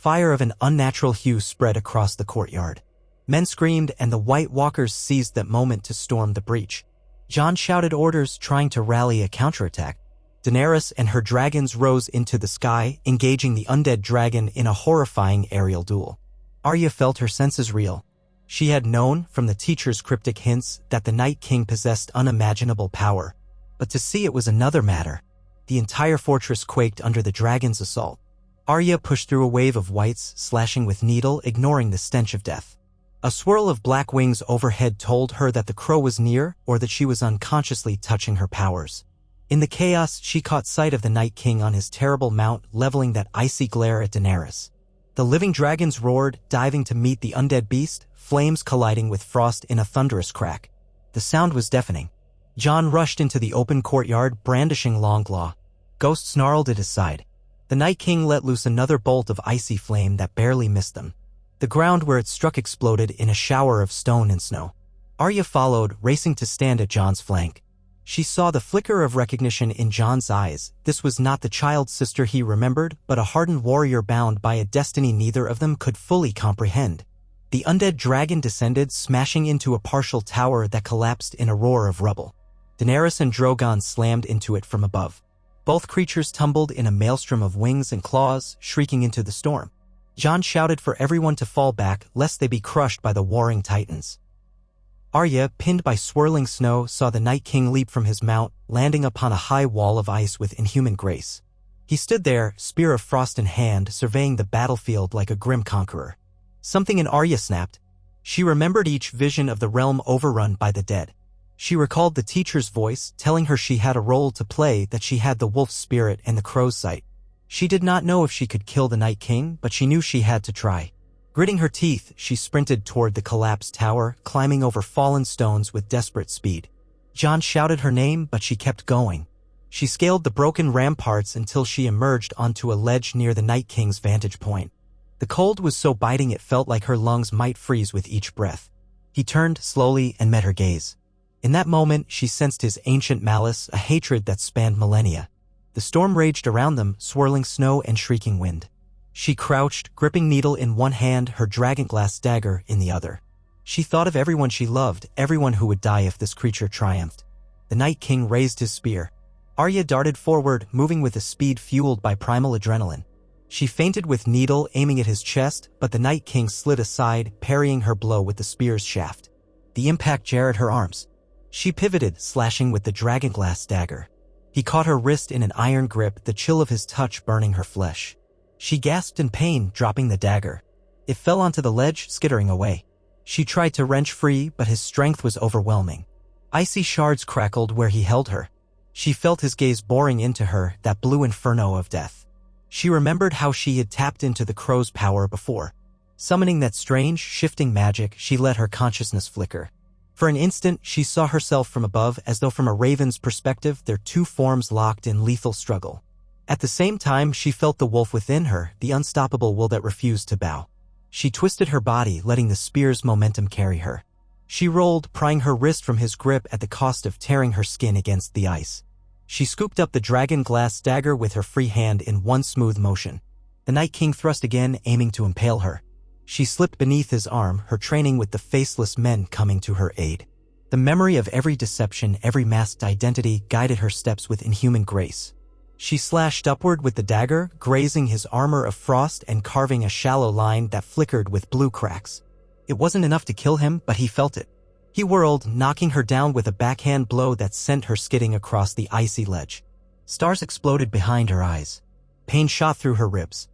Fire of an unnatural hue spread across the courtyard. Men screamed, and the White Walkers seized that moment to storm the breach. Jon shouted orders, trying to rally a counterattack. Daenerys and her dragons rose into the sky, engaging the undead dragon in a horrifying aerial duel. Arya felt her senses reel. She had known, from the teacher's cryptic hints, that the Night King possessed unimaginable power. But to see it was another matter. The entire fortress quaked under the dragon's assault. Arya pushed through a wave of whites, slashing with needle, ignoring the stench of death. A swirl of black wings overhead told her that the crow was near, or that she was unconsciously touching her powers. In the chaos, she caught sight of the Night King on his terrible mount, leveling that icy glare at Daenerys. The living dragons roared, diving to meet the undead beast, flames colliding with frost in a thunderous crack. The sound was deafening. Jon rushed into the open courtyard, brandishing Longclaw. Ghost snarled at his side. The Night King let loose another bolt of icy flame that barely missed them. The ground where it struck exploded in a shower of stone and snow. Arya followed, racing to stand at Jon's flank. She saw the flicker of recognition in Jon's eyes. This was not the child sister he remembered, but a hardened warrior bound by a destiny neither of them could fully comprehend. The undead dragon descended, smashing into a partial tower that collapsed in a roar of rubble. Daenerys and Drogon slammed into it from above. Both creatures tumbled in a maelstrom of wings and claws, shrieking into the storm. Jon shouted for everyone to fall back, lest they be crushed by the warring titans. Arya, pinned by swirling snow, saw the Night King leap from his mount, landing upon a high wall of ice with inhuman grace. He stood there, spear of frost in hand, surveying the battlefield like a grim conqueror. Something in Arya snapped. She remembered each vision of the realm overrun by the dead. She recalled the teacher's voice, telling her she had a role to play, that she had the wolf's spirit and the crow's sight. She did not know if she could kill the Night King, but she knew she had to try. Gritting her teeth, she sprinted toward the collapsed tower, climbing over fallen stones with desperate speed. Jon shouted her name, but she kept going. She scaled the broken ramparts until she emerged onto a ledge near the Night King's vantage point. The cold was so biting it felt like her lungs might freeze with each breath. He turned slowly and met her gaze. In that moment, she sensed his ancient malice, a hatred that spanned millennia. The storm raged around them, swirling snow and shrieking wind. She crouched, gripping needle in one hand, her dragonglass dagger in the other. She thought of everyone she loved, everyone who would die if this creature triumphed. The Night King raised his spear. Arya darted forward, moving with a speed fueled by primal adrenaline. She feinted with needle, aiming at his chest, but the Night King slid aside, parrying her blow with the spear's shaft. The impact jarred her arms. She pivoted, slashing with the dragonglass dagger. He caught her wrist in an iron grip, the chill of his touch burning her flesh. She gasped in pain, dropping the dagger. It fell onto the ledge, skittering away. She tried to wrench free, but his strength was overwhelming. Icy shards crackled where he held her. She felt his gaze boring into her, that blue inferno of death. She remembered how she had tapped into the crow's power before. Summoning that strange, shifting magic, she let her consciousness flicker. For an instant, she saw herself from above, as though from a raven's perspective, their two forms locked in lethal struggle. At the same time, she felt the wolf within her, the unstoppable will that refused to bow. She twisted her body, letting the spear's momentum carry her. She rolled, prying her wrist from his grip at the cost of tearing her skin against the ice. She scooped up the dragonglass dagger with her free hand in one smooth motion. The Night King thrust again, aiming to impale her. She slipped beneath his arm, her training with the faceless men coming to her aid. The memory of every deception, every masked identity, guided her steps with inhuman grace. She slashed upward with the dagger, grazing his armor of frost and carving a shallow line that flickered with blue cracks. It wasn't enough to kill him, but he felt it. He whirled, knocking her down with a backhand blow that sent her skidding across the icy ledge. Stars exploded behind her eyes. Pain shot through her ribs.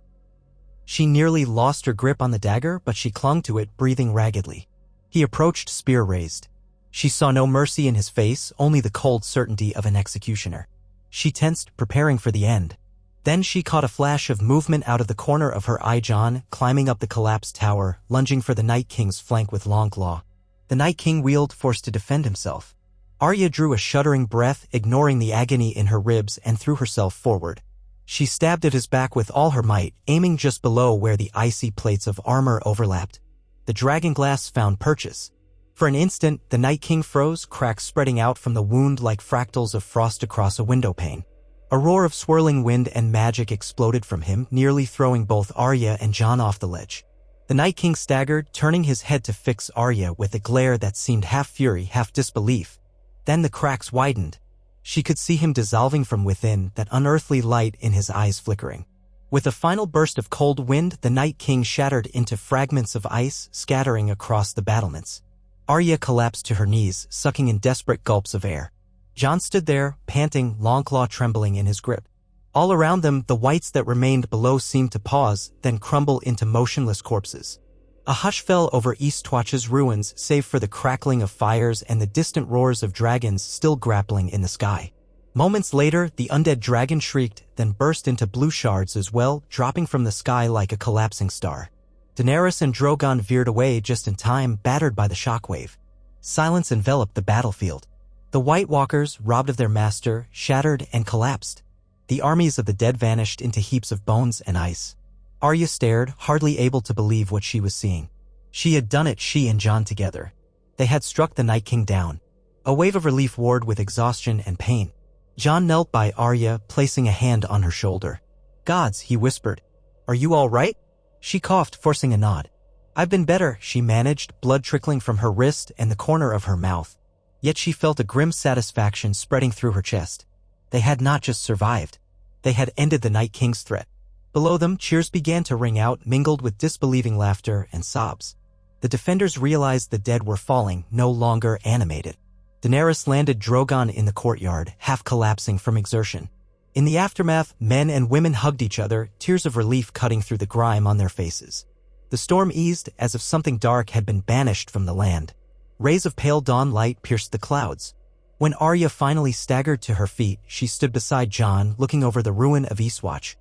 She nearly lost her grip on the dagger, but she clung to it, breathing raggedly. He approached, spear raised. She saw no mercy in his face, only the cold certainty of an executioner. She tensed, preparing for the end. Then she caught a flash of movement out of the corner of her eye. Jon, climbing up the collapsed tower, lunging for the Night King's flank with long claw. The Night King wheeled, forced to defend himself. Arya drew a shuddering breath, ignoring the agony in her ribs, and threw herself forward. She stabbed at his back with all her might, aiming just below where the icy plates of armor overlapped. The dragon glass found purchase. For an instant, the Night King froze, cracks spreading out from the wound like fractals of frost across a windowpane. A roar of swirling wind and magic exploded from him, nearly throwing both Arya and Jon off the ledge. The Night King staggered, turning his head to fix Arya with a glare that seemed half fury, half disbelief. Then the cracks widened. She could see him dissolving from within, that unearthly light in his eyes flickering. With a final burst of cold wind, the Night King shattered into fragments of ice, scattering across the battlements. Arya collapsed to her knees, sucking in desperate gulps of air. Jon stood there, panting, Longclaw trembling in his grip. All around them, the whites that remained below seemed to pause, then crumble into motionless corpses. A hush fell over Eastwatch's ruins, save for the crackling of fires and the distant roars of dragons still grappling in the sky. Moments later, the undead dragon shrieked, then burst into blue shards as well, dropping from the sky like a collapsing star. Daenerys and Drogon veered away just in time, battered by the shockwave. Silence enveloped the battlefield. The White Walkers, robbed of their master, shattered and collapsed. The armies of the dead vanished into heaps of bones and ice. Arya stared, hardly able to believe what she was seeing. She had done it, she and Jon together. They had struck the Night King down. A wave of relief warred with exhaustion and pain. Jon knelt by Arya, placing a hand on her shoulder. "Gods," he whispered. "Are you all right?" She coughed, forcing a nod. "I've been better," she managed, blood trickling from her wrist and the corner of her mouth. Yet she felt a grim satisfaction spreading through her chest. They had not just survived. They had ended the Night King's threat. Below them, cheers began to ring out, mingled with disbelieving laughter and sobs. The defenders realized the dead were falling, no longer animated. Daenerys landed Drogon in the courtyard, half collapsing from exertion. In the aftermath, men and women hugged each other, tears of relief cutting through the grime on their faces. The storm eased, as if something dark had been banished from the land. Rays of pale dawn light pierced the clouds. When Arya finally staggered to her feet, she stood beside Jon, looking over the ruin of Eastwatch.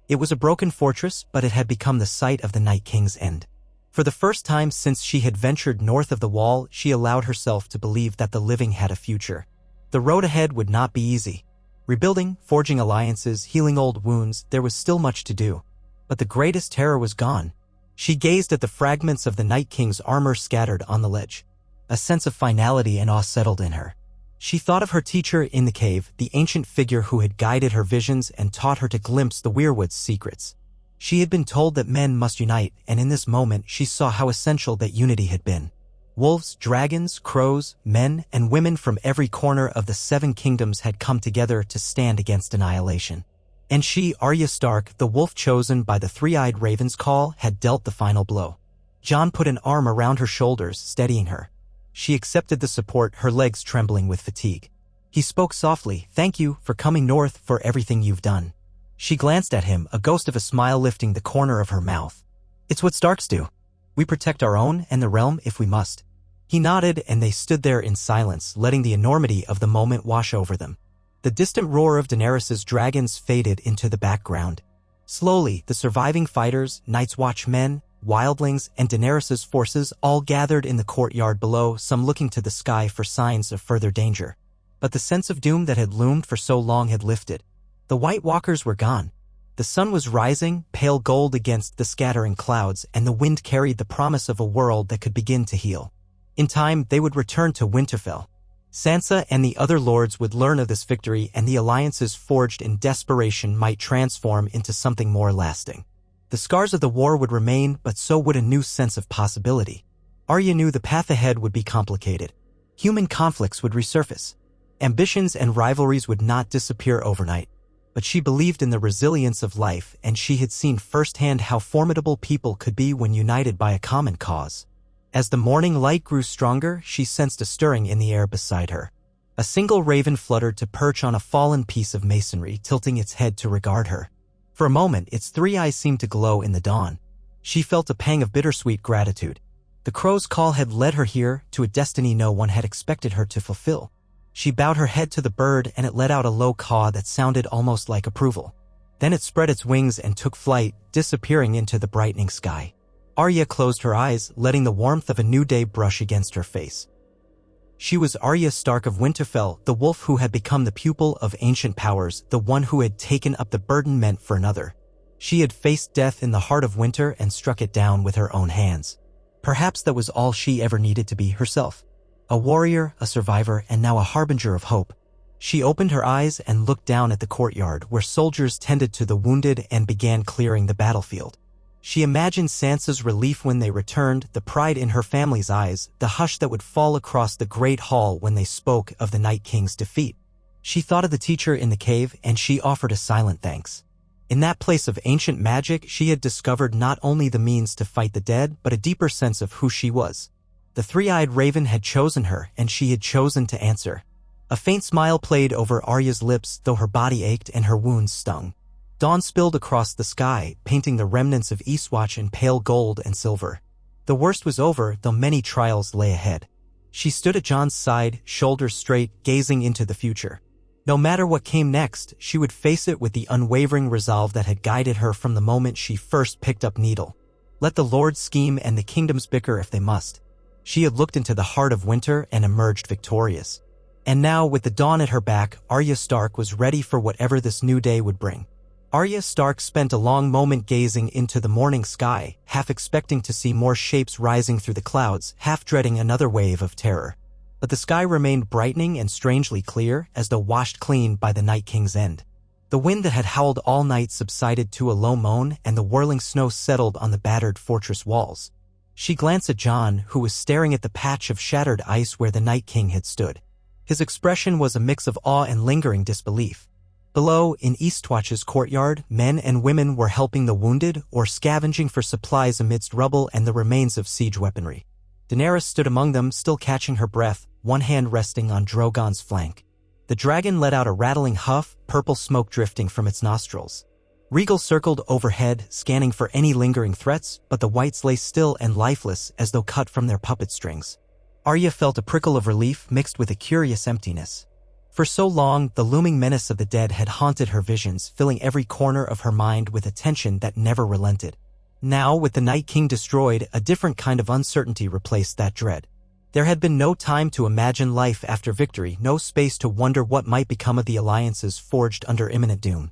It was a broken fortress, but it had become the site of the Night King's end. For the first time since she had ventured north of the Wall, she allowed herself to believe that the living had a future. The road ahead would not be easy. Rebuilding, forging alliances, healing old wounds, there was still much to do. But the greatest terror was gone. She gazed at the fragments of the Night King's armor scattered on the ledge. A sense of finality and awe settled in her. She thought of her teacher in the cave, the ancient figure who had guided her visions and taught her to glimpse the Weirwood's secrets. She had been told that men must unite, and in this moment she saw how essential that unity had been. Wolves, dragons, crows, men, and women from every corner of the Seven Kingdoms had come together to stand against annihilation. And she, Arya Stark, the wolf chosen by the three-eyed Raven's call, had dealt the final blow. Jon put an arm around her shoulders, steadying her. She accepted the support, her legs trembling with fatigue. He spoke softly, "Thank you for coming north, for everything you've done." She glanced at him, a ghost of a smile lifting the corner of her mouth. "It's what Starks do. We protect our own and the realm if we must." He nodded, and they stood there in silence, letting the enormity of the moment wash over them. The distant roar of Daenerys' dragons faded into the background. Slowly, the surviving fighters, Night's Watch men, wildlings, and Daenerys' forces all gathered in the courtyard below, some looking to the sky for signs of further danger. But the sense of doom that had loomed for so long had lifted. The White Walkers were gone. The sun was rising, pale gold against the scattering clouds, and the wind carried the promise of a world that could begin to heal. In time, they would return to Winterfell. Sansa and the other lords would learn of this victory, and the alliances forged in desperation might transform into something more lasting. The scars of the war would remain, but so would a new sense of possibility. Arya knew the path ahead would be complicated. Human conflicts would resurface. Ambitions and rivalries would not disappear overnight. But she believed in the resilience of life, and she had seen firsthand how formidable people could be when united by a common cause. As the morning light grew stronger, she sensed a stirring in the air beside her. A single raven fluttered to perch on a fallen piece of masonry, tilting its head to regard her. For a moment, its three eyes seemed to glow in the dawn. She felt a pang of bittersweet gratitude. The crow's call had led her here, to a destiny no one had expected her to fulfill. She bowed her head to the bird, and it let out a low caw that sounded almost like approval. Then it spread its wings and took flight, disappearing into the brightening sky. Arya closed her eyes, letting the warmth of a new day brush against her face. She was Arya Stark of Winterfell, the wolf who had become the pupil of ancient powers, the one who had taken up the burden meant for another. She had faced death in the heart of winter and struck it down with her own hands. Perhaps that was all she ever needed to be herself. A warrior, a survivor, and now a harbinger of hope. She opened her eyes and looked down at the courtyard where soldiers tended to the wounded and began clearing the battlefield. She imagined Sansa's relief when they returned, the pride in her family's eyes, the hush that would fall across the great hall when they spoke of the Night King's defeat. She thought of the teacher in the cave, and she offered a silent thanks. In that place of ancient magic, she had discovered not only the means to fight the dead, but a deeper sense of who she was. The three-eyed raven had chosen her, and she had chosen to answer. A faint smile played over Arya's lips, though her body ached and her wounds stung. Dawn spilled across the sky, painting the remnants of Eastwatch in pale gold and silver. The worst was over, though many trials lay ahead. She stood at Jon's side, shoulders straight, gazing into the future. No matter what came next, she would face it with the unwavering resolve that had guided her from the moment she first picked up Needle. Let the lords scheme and the kingdoms bicker if they must. She had looked into the heart of winter and emerged victorious. And now, with the dawn at her back, Arya Stark was ready for whatever this new day would bring. Arya Stark spent a long moment gazing into the morning sky, half expecting to see more shapes rising through the clouds, half dreading another wave of terror. But the sky remained brightening and strangely clear, as though washed clean by the Night King's end. The wind that had howled all night subsided to a low moan, and the whirling snow settled on the battered fortress walls. She glanced at Jon, who was staring at the patch of shattered ice where the Night King had stood. His expression was a mix of awe and lingering disbelief. Below, in Eastwatch's courtyard, men and women were helping the wounded or scavenging for supplies amidst rubble and the remains of siege weaponry. Daenerys stood among them, still catching her breath, one hand resting on Drogon's flank. The dragon let out a rattling huff, purple smoke drifting from its nostrils. Rhaegal circled overhead, scanning for any lingering threats, but the whites lay still and lifeless as though cut from their puppet strings. Arya felt a prickle of relief mixed with a curious emptiness. For so long, the looming menace of the dead had haunted her visions, filling every corner of her mind with a tension that never relented. Now, with the Night King destroyed, a different kind of uncertainty replaced that dread. There had been no time to imagine life after victory, no space to wonder what might become of the alliances forged under imminent doom.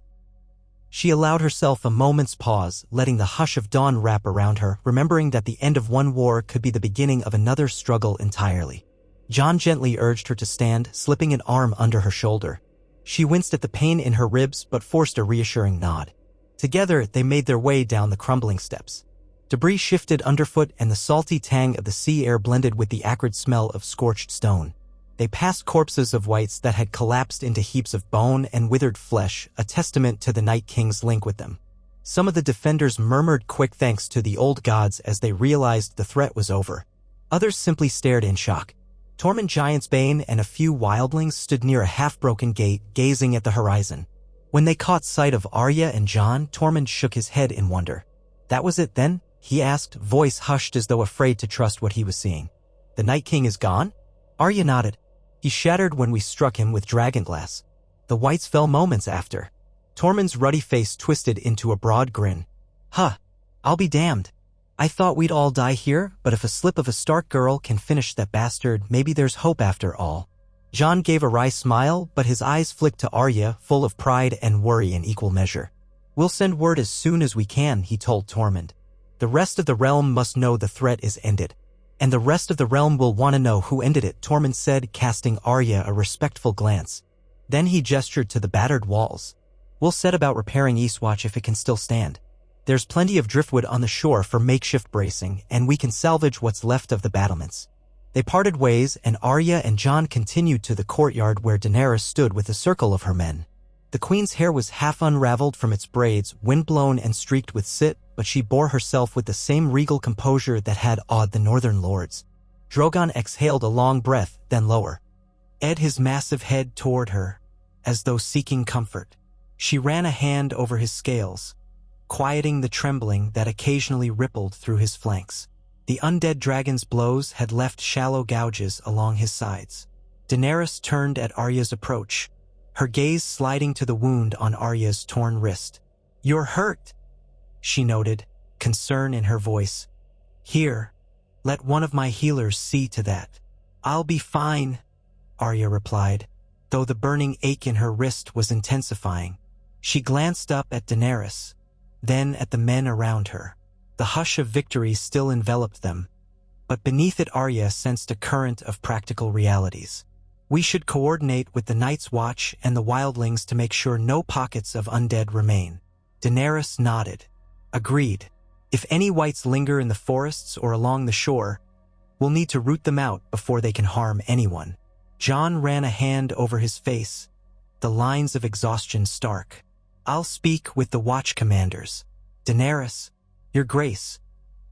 She allowed herself a moment's pause, letting the hush of dawn wrap around her, remembering that the end of one war could be the beginning of another struggle entirely. Jon gently urged her to stand, slipping an arm under her shoulder. She winced at the pain in her ribs but forced a reassuring nod. Together, they made their way down the crumbling steps. Debris shifted underfoot and the salty tang of the sea air blended with the acrid smell of scorched stone. They passed corpses of whites that had collapsed into heaps of bone and withered flesh, a testament to the Night King's link with them. Some of the defenders murmured quick thanks to the old gods as they realized the threat was over. Others simply stared in shock. Tormund Giantsbane and a few wildlings stood near a half-broken gate, gazing at the horizon. When they caught sight of Arya and Jon, Tormund shook his head in wonder. "That was it then?" he asked, voice hushed as though afraid to trust what he was seeing. "The Night King is gone?" Arya nodded. "He shattered when we struck him with dragonglass. The whites fell moments after." Tormund's ruddy face twisted into a broad grin. "Huh, I'll be damned. I thought we'd all die here, but if a slip of a Stark girl can finish that bastard, maybe there's hope after all." Jon gave a wry smile, but his eyes flicked to Arya, full of pride and worry in equal measure. "We'll send word as soon as we can," he told Tormund. "The rest of the realm must know the threat is ended. And the rest of the realm will want to know who ended it," Tormund said, casting Arya a respectful glance. Then he gestured to the battered walls. "We'll set about repairing Eastwatch if it can still stand. There's plenty of driftwood on the shore for makeshift bracing, and we can salvage what's left of the battlements." They parted ways, and Arya and Jon continued to the courtyard where Daenerys stood with a circle of her men. The queen's hair was half unraveled from its braids, windblown and streaked with soot, but she bore herself with the same regal composure that had awed the northern lords. Drogon exhaled a long breath, then lower. Ed his massive head toward her, as though seeking comfort. She ran a hand over his scales, quieting the trembling that occasionally rippled through his flanks. The undead dragon's blows had left shallow gouges along his sides. Daenerys turned at Arya's approach, her gaze sliding to the wound on Arya's torn wrist. "You're hurt," she noted, concern in her voice. "Here, let one of my healers see to that." "I'll be fine," Arya replied, though the burning ache in her wrist was intensifying. She glanced up at Daenerys, then at the men around her. The hush of victory still enveloped them, but beneath it Arya sensed a current of practical realities. "We should coordinate with the Night's Watch and the wildlings to make sure no pockets of undead remain." Daenerys nodded. "Agreed. If any whites linger in the forests or along the shore, we'll need to root them out before they can harm anyone." Jon ran a hand over his face, the lines of exhaustion stark. "I'll speak with the watch commanders. Daenerys, Your Grace,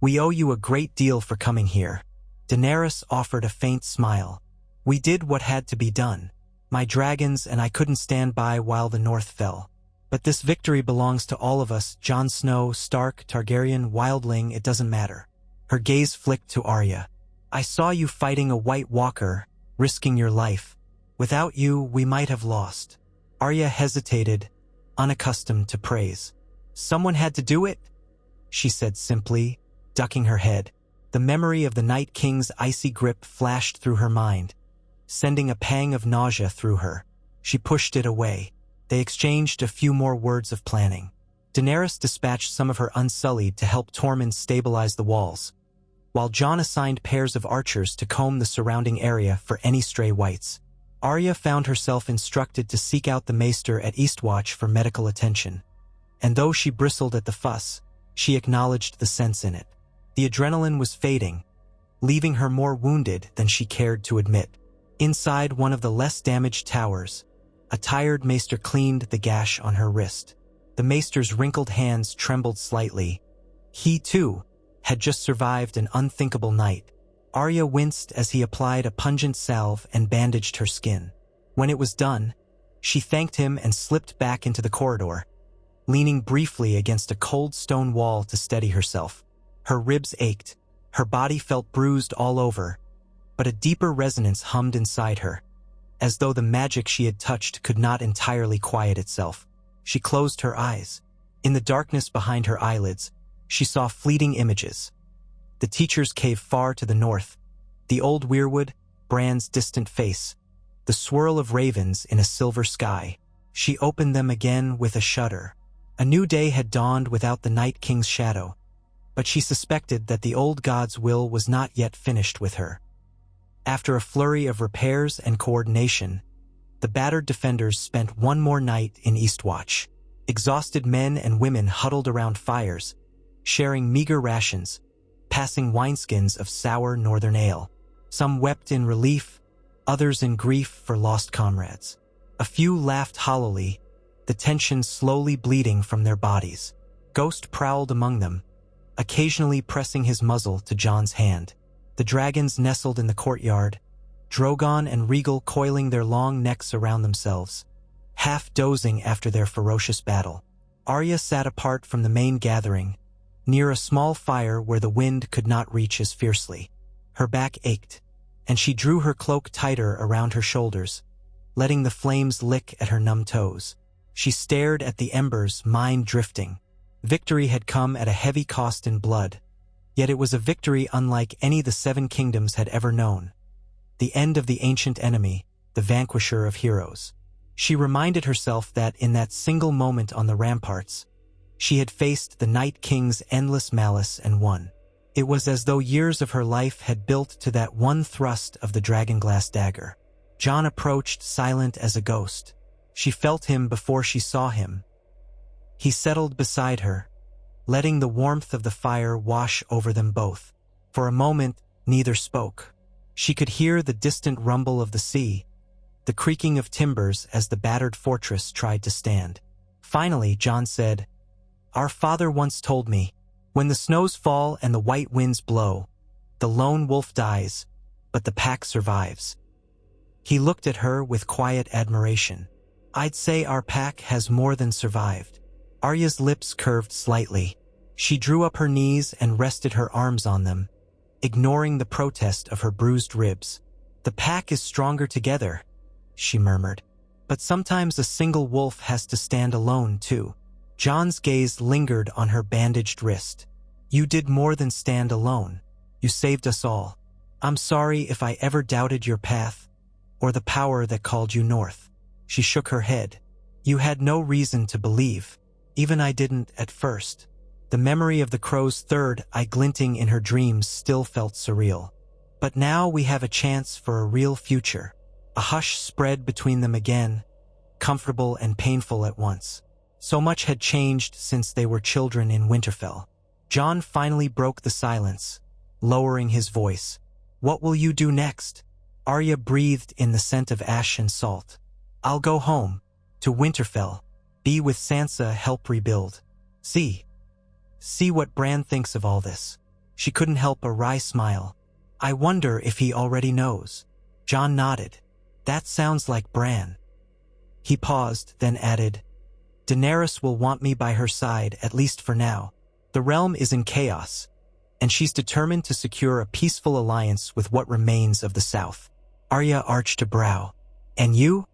we owe you a great deal for coming here." Daenerys offered a faint smile. "We did what had to be done. My dragons and I couldn't stand by while the North fell. But this victory belongs to all of us, Jon Snow, Stark, Targaryen, wildling, it doesn't matter." Her gaze flicked to Arya. "I saw you fighting a White Walker, risking your life. Without you, we might have lost." Arya hesitated, unaccustomed to praise. "Someone had to do it," she said simply, ducking her head. The memory of the Night King's icy grip flashed through her mind, sending a pang of nausea through her. She pushed it away. They exchanged a few more words of planning. Daenerys dispatched some of her Unsullied to help Tormund stabilize the walls, while Jon assigned pairs of archers to comb the surrounding area for any stray whites. Arya found herself instructed to seek out the Maester at Eastwatch for medical attention. And though she bristled at the fuss, she acknowledged the sense in it. The adrenaline was fading, leaving her more wounded than she cared to admit. Inside one of the less damaged towers, a tired Maester cleaned the gash on her wrist. The Maester's wrinkled hands trembled slightly. He, too, had just survived an unthinkable night. Arya winced as he applied a pungent salve and bandaged her skin. When it was done, she thanked him and slipped back into the corridor, leaning briefly against a cold stone wall to steady herself. Her ribs ached, her body felt bruised all over, but a deeper resonance hummed inside her, as though the magic she had touched could not entirely quiet itself. She closed her eyes. In the darkness behind her eyelids, she saw fleeting images. The Teacher's Cave far to the north, the old weirwood, Bran's distant face, the swirl of ravens in a silver sky. She opened them again with a shudder. A new day had dawned without the Night King's shadow, but she suspected that the old god's will was not yet finished with her. After a flurry of repairs and coordination, the battered defenders spent one more night in Eastwatch. Exhausted men and women huddled around fires, sharing meager rations, passing wineskins of sour northern ale. Some wept in relief, others in grief for lost comrades. A few laughed hollowly, the tension slowly bleeding from their bodies. Ghost prowled among them, occasionally pressing his muzzle to Jon's hand. The dragons nestled in the courtyard, Drogon and Regal coiling their long necks around themselves, half dozing after their ferocious battle. Arya sat apart from the main gathering, near a small fire where the wind could not reach as fiercely. Her back ached, and she drew her cloak tighter around her shoulders, letting the flames lick at her numb toes. She stared at the embers, mind drifting. Victory had come at a heavy cost in blood, yet it was a victory unlike any the Seven Kingdoms had ever known. The end of the ancient enemy, the vanquisher of heroes. She reminded herself that in that single moment on the ramparts, she had faced the Night King's endless malice and won. It was as though years of her life had built to that one thrust of the dragonglass dagger. Jon approached, silent as a ghost. She felt him before she saw him. He settled beside her, letting the warmth of the fire wash over them both. For a moment, neither spoke. She could hear the distant rumble of the sea, the creaking of timbers as the battered fortress tried to stand. Finally, Jon said, "Our father once told me, when the snows fall and the white winds blow, the lone wolf dies, but the pack survives." He looked at her with quiet admiration. "I'd say our pack has more than survived." Arya's lips curved slightly. She drew up her knees and rested her arms on them, ignoring the protest of her bruised ribs. "The pack is stronger together," she murmured. "But sometimes a single wolf has to stand alone, too." Jon's gaze lingered on her bandaged wrist. "You did more than stand alone. You saved us all. I'm sorry if I ever doubted your path, or the power that called you north." She shook her head. "You had no reason to believe. Even I didn't at first." The memory of the crow's third eye glinting in her dreams still felt surreal. "But now we have a chance for a real future." A hush spread between them again, comfortable and painful at once. So much had changed since they were children in Winterfell. Jon finally broke the silence, lowering his voice. "What will you do next?" Arya breathed in the scent of ash and salt. "I'll go home, to Winterfell, be with Sansa, help rebuild. See what Bran thinks of all this." She couldn't help a wry smile. "I wonder if he already knows." Jon nodded. "That sounds like Bran." He paused, then added, "Daenerys will want me by her side, at least for now. The realm is in chaos, and she's determined to secure a peaceful alliance with what remains of the South." Arya arched a brow. "And you?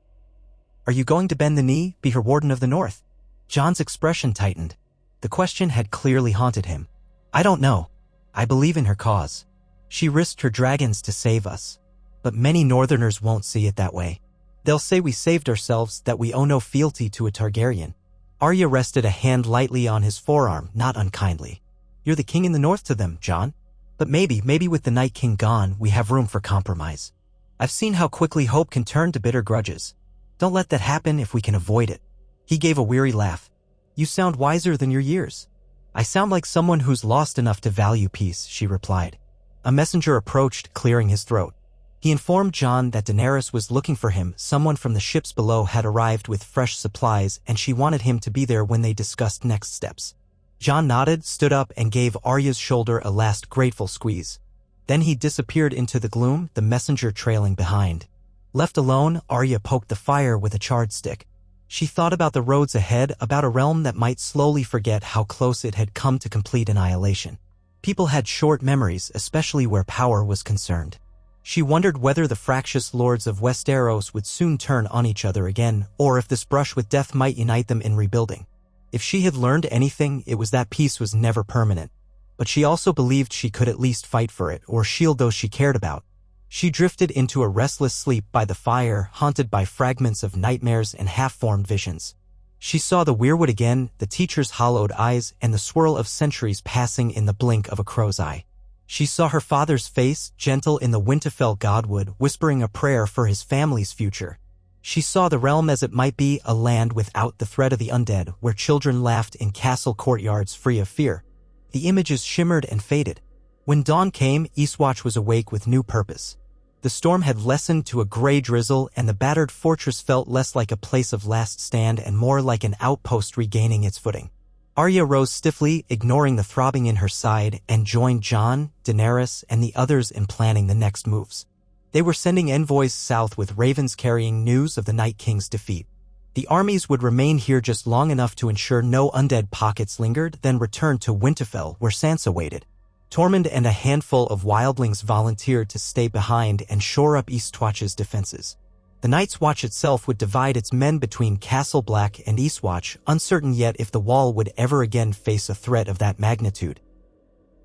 Are you going to bend the knee, be her warden of the North?" Jon's expression tightened. The question had clearly haunted him. "I don't know. I believe in her cause. She risked her dragons to save us. But many Northerners won't see it that way. They'll say we saved ourselves, that we owe no fealty to a Targaryen." Arya rested a hand lightly on his forearm, not unkindly. "You're the king in the North to them, Jon. But maybe with the Night King gone, we have room for compromise. I've seen how quickly hope can turn to bitter grudges. Don't let that happen if we can avoid it." He gave a weary laugh. "You sound wiser than your years." "I sound like someone who's lost enough to value peace," she replied. A messenger approached, clearing his throat. He informed Jon that Daenerys was looking for him. Someone from the ships below had arrived with fresh supplies, and she wanted him to be there when they discussed next steps. Jon nodded, stood up, and gave Arya's shoulder a last grateful squeeze. Then he disappeared into the gloom, the messenger trailing behind. Left alone, Arya poked the fire with a charred stick. She thought about the roads ahead, about a realm that might slowly forget how close it had come to complete annihilation. People had short memories, especially where power was concerned. She wondered whether the fractious lords of Westeros would soon turn on each other again, or if this brush with death might unite them in rebuilding. If she had learned anything, it was that peace was never permanent. But she also believed she could at least fight for it, or shield those she cared about. She drifted into a restless sleep by the fire, haunted by fragments of nightmares and half-formed visions. She saw the weirwood again, the teacher's hollowed eyes, and the swirl of centuries passing in the blink of a crow's eye. She saw her father's face, gentle in the Winterfell godwood, whispering a prayer for his family's future. She saw the realm as it might be, a land without the threat of the undead, where children laughed in castle courtyards free of fear. The images shimmered and faded. When dawn came, Eastwatch was awake with new purpose. The storm had lessened to a gray drizzle, and the battered fortress felt less like a place of last stand and more like an outpost regaining its footing. Arya rose stiffly, ignoring the throbbing in her side, and joined Jon, Daenerys, and the others in planning the next moves. They were sending envoys south with ravens carrying news of the Night King's defeat. The armies would remain here just long enough to ensure no undead pockets lingered, then return to Winterfell, where Sansa waited. Tormund and a handful of wildlings volunteered to stay behind and shore up Eastwatch's defenses. The Night's Watch itself would divide its men between Castle Black and Eastwatch, uncertain yet if the wall would ever again face a threat of that magnitude.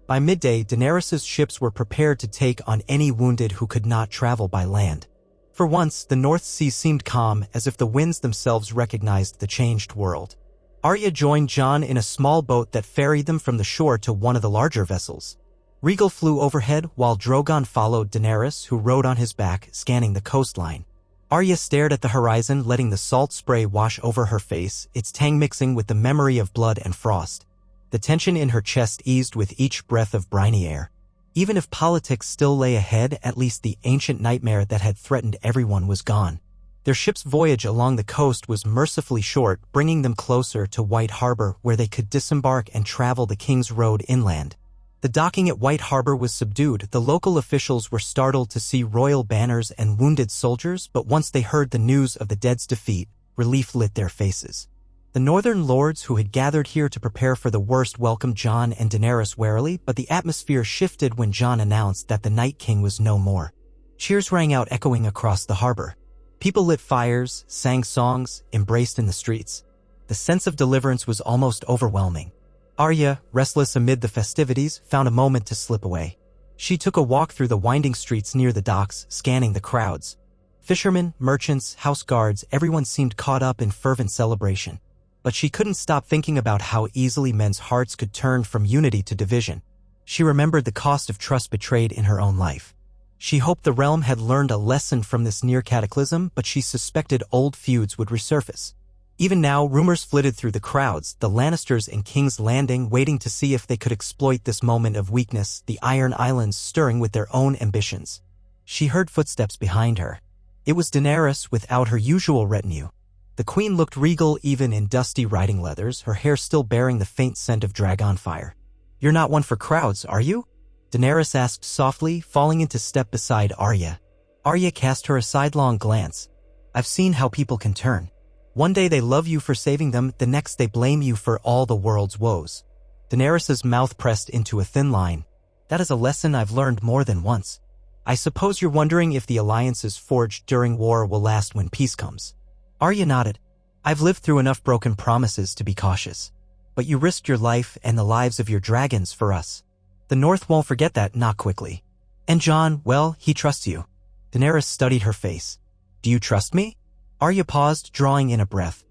By midday, Daenerys's ships were prepared to take on any wounded who could not travel by land. For once, the North Sea seemed calm, as if the winds themselves recognized the changed world. Arya joined Jon in a small boat that ferried them from the shore to one of the larger vessels. Rhaegal flew overhead, while Drogon followed Daenerys, who rode on his back, scanning the coastline. Arya stared at the horizon, letting the salt spray wash over her face, its tang mixing with the memory of blood and frost. The tension in her chest eased with each breath of briny air. Even if politics still lay ahead, at least the ancient nightmare that had threatened everyone was gone. Their ship's voyage along the coast was mercifully short, bringing them closer to White Harbor, where they could disembark and travel the King's Road inland. The docking at White Harbor was subdued. The local officials were startled to see royal banners and wounded soldiers, but once they heard the news of the dead's defeat, relief lit their faces. The northern lords who had gathered here to prepare for the worst welcomed Jon and Daenerys warily, but the atmosphere shifted when Jon announced that the Night King was no more. Cheers rang out, echoing across the harbor. People lit fires, sang songs, embraced in the streets. The sense of deliverance was almost overwhelming. Arya, restless amid the festivities, found a moment to slip away. She took a walk through the winding streets near the docks, scanning the crowds. Fishermen, merchants, house guards, everyone seemed caught up in fervent celebration. But she couldn't stop thinking about how easily men's hearts could turn from unity to division. She remembered the cost of trust betrayed in her own life. She hoped the realm had learned a lesson from this near cataclysm, but she suspected old feuds would resurface. Even now, rumors flitted through the crowds, the Lannisters in King's Landing waiting to see if they could exploit this moment of weakness, the Iron Islands stirring with their own ambitions. She heard footsteps behind her. It was Daenerys without her usual retinue. The queen looked regal even in dusty riding leathers, her hair still bearing the faint scent of dragon fire. "You're not one for crowds, are you?" Daenerys asked softly, falling into step beside Arya. Arya cast her a sidelong glance. "I've seen how people can turn. One day they love you for saving them, the next they blame you for all the world's woes." Daenerys's mouth pressed into a thin line. "That is a lesson I've learned more than once. I suppose you're wondering if the alliances forged during war will last when peace comes." Arya nodded. "I've lived through enough broken promises to be cautious. But you risked your life and the lives of your dragons for us. The North won't forget that, not quickly. And Jon, well, he trusts you." Daenerys studied her face. "Do you trust me?" Arya paused, drawing in a breath.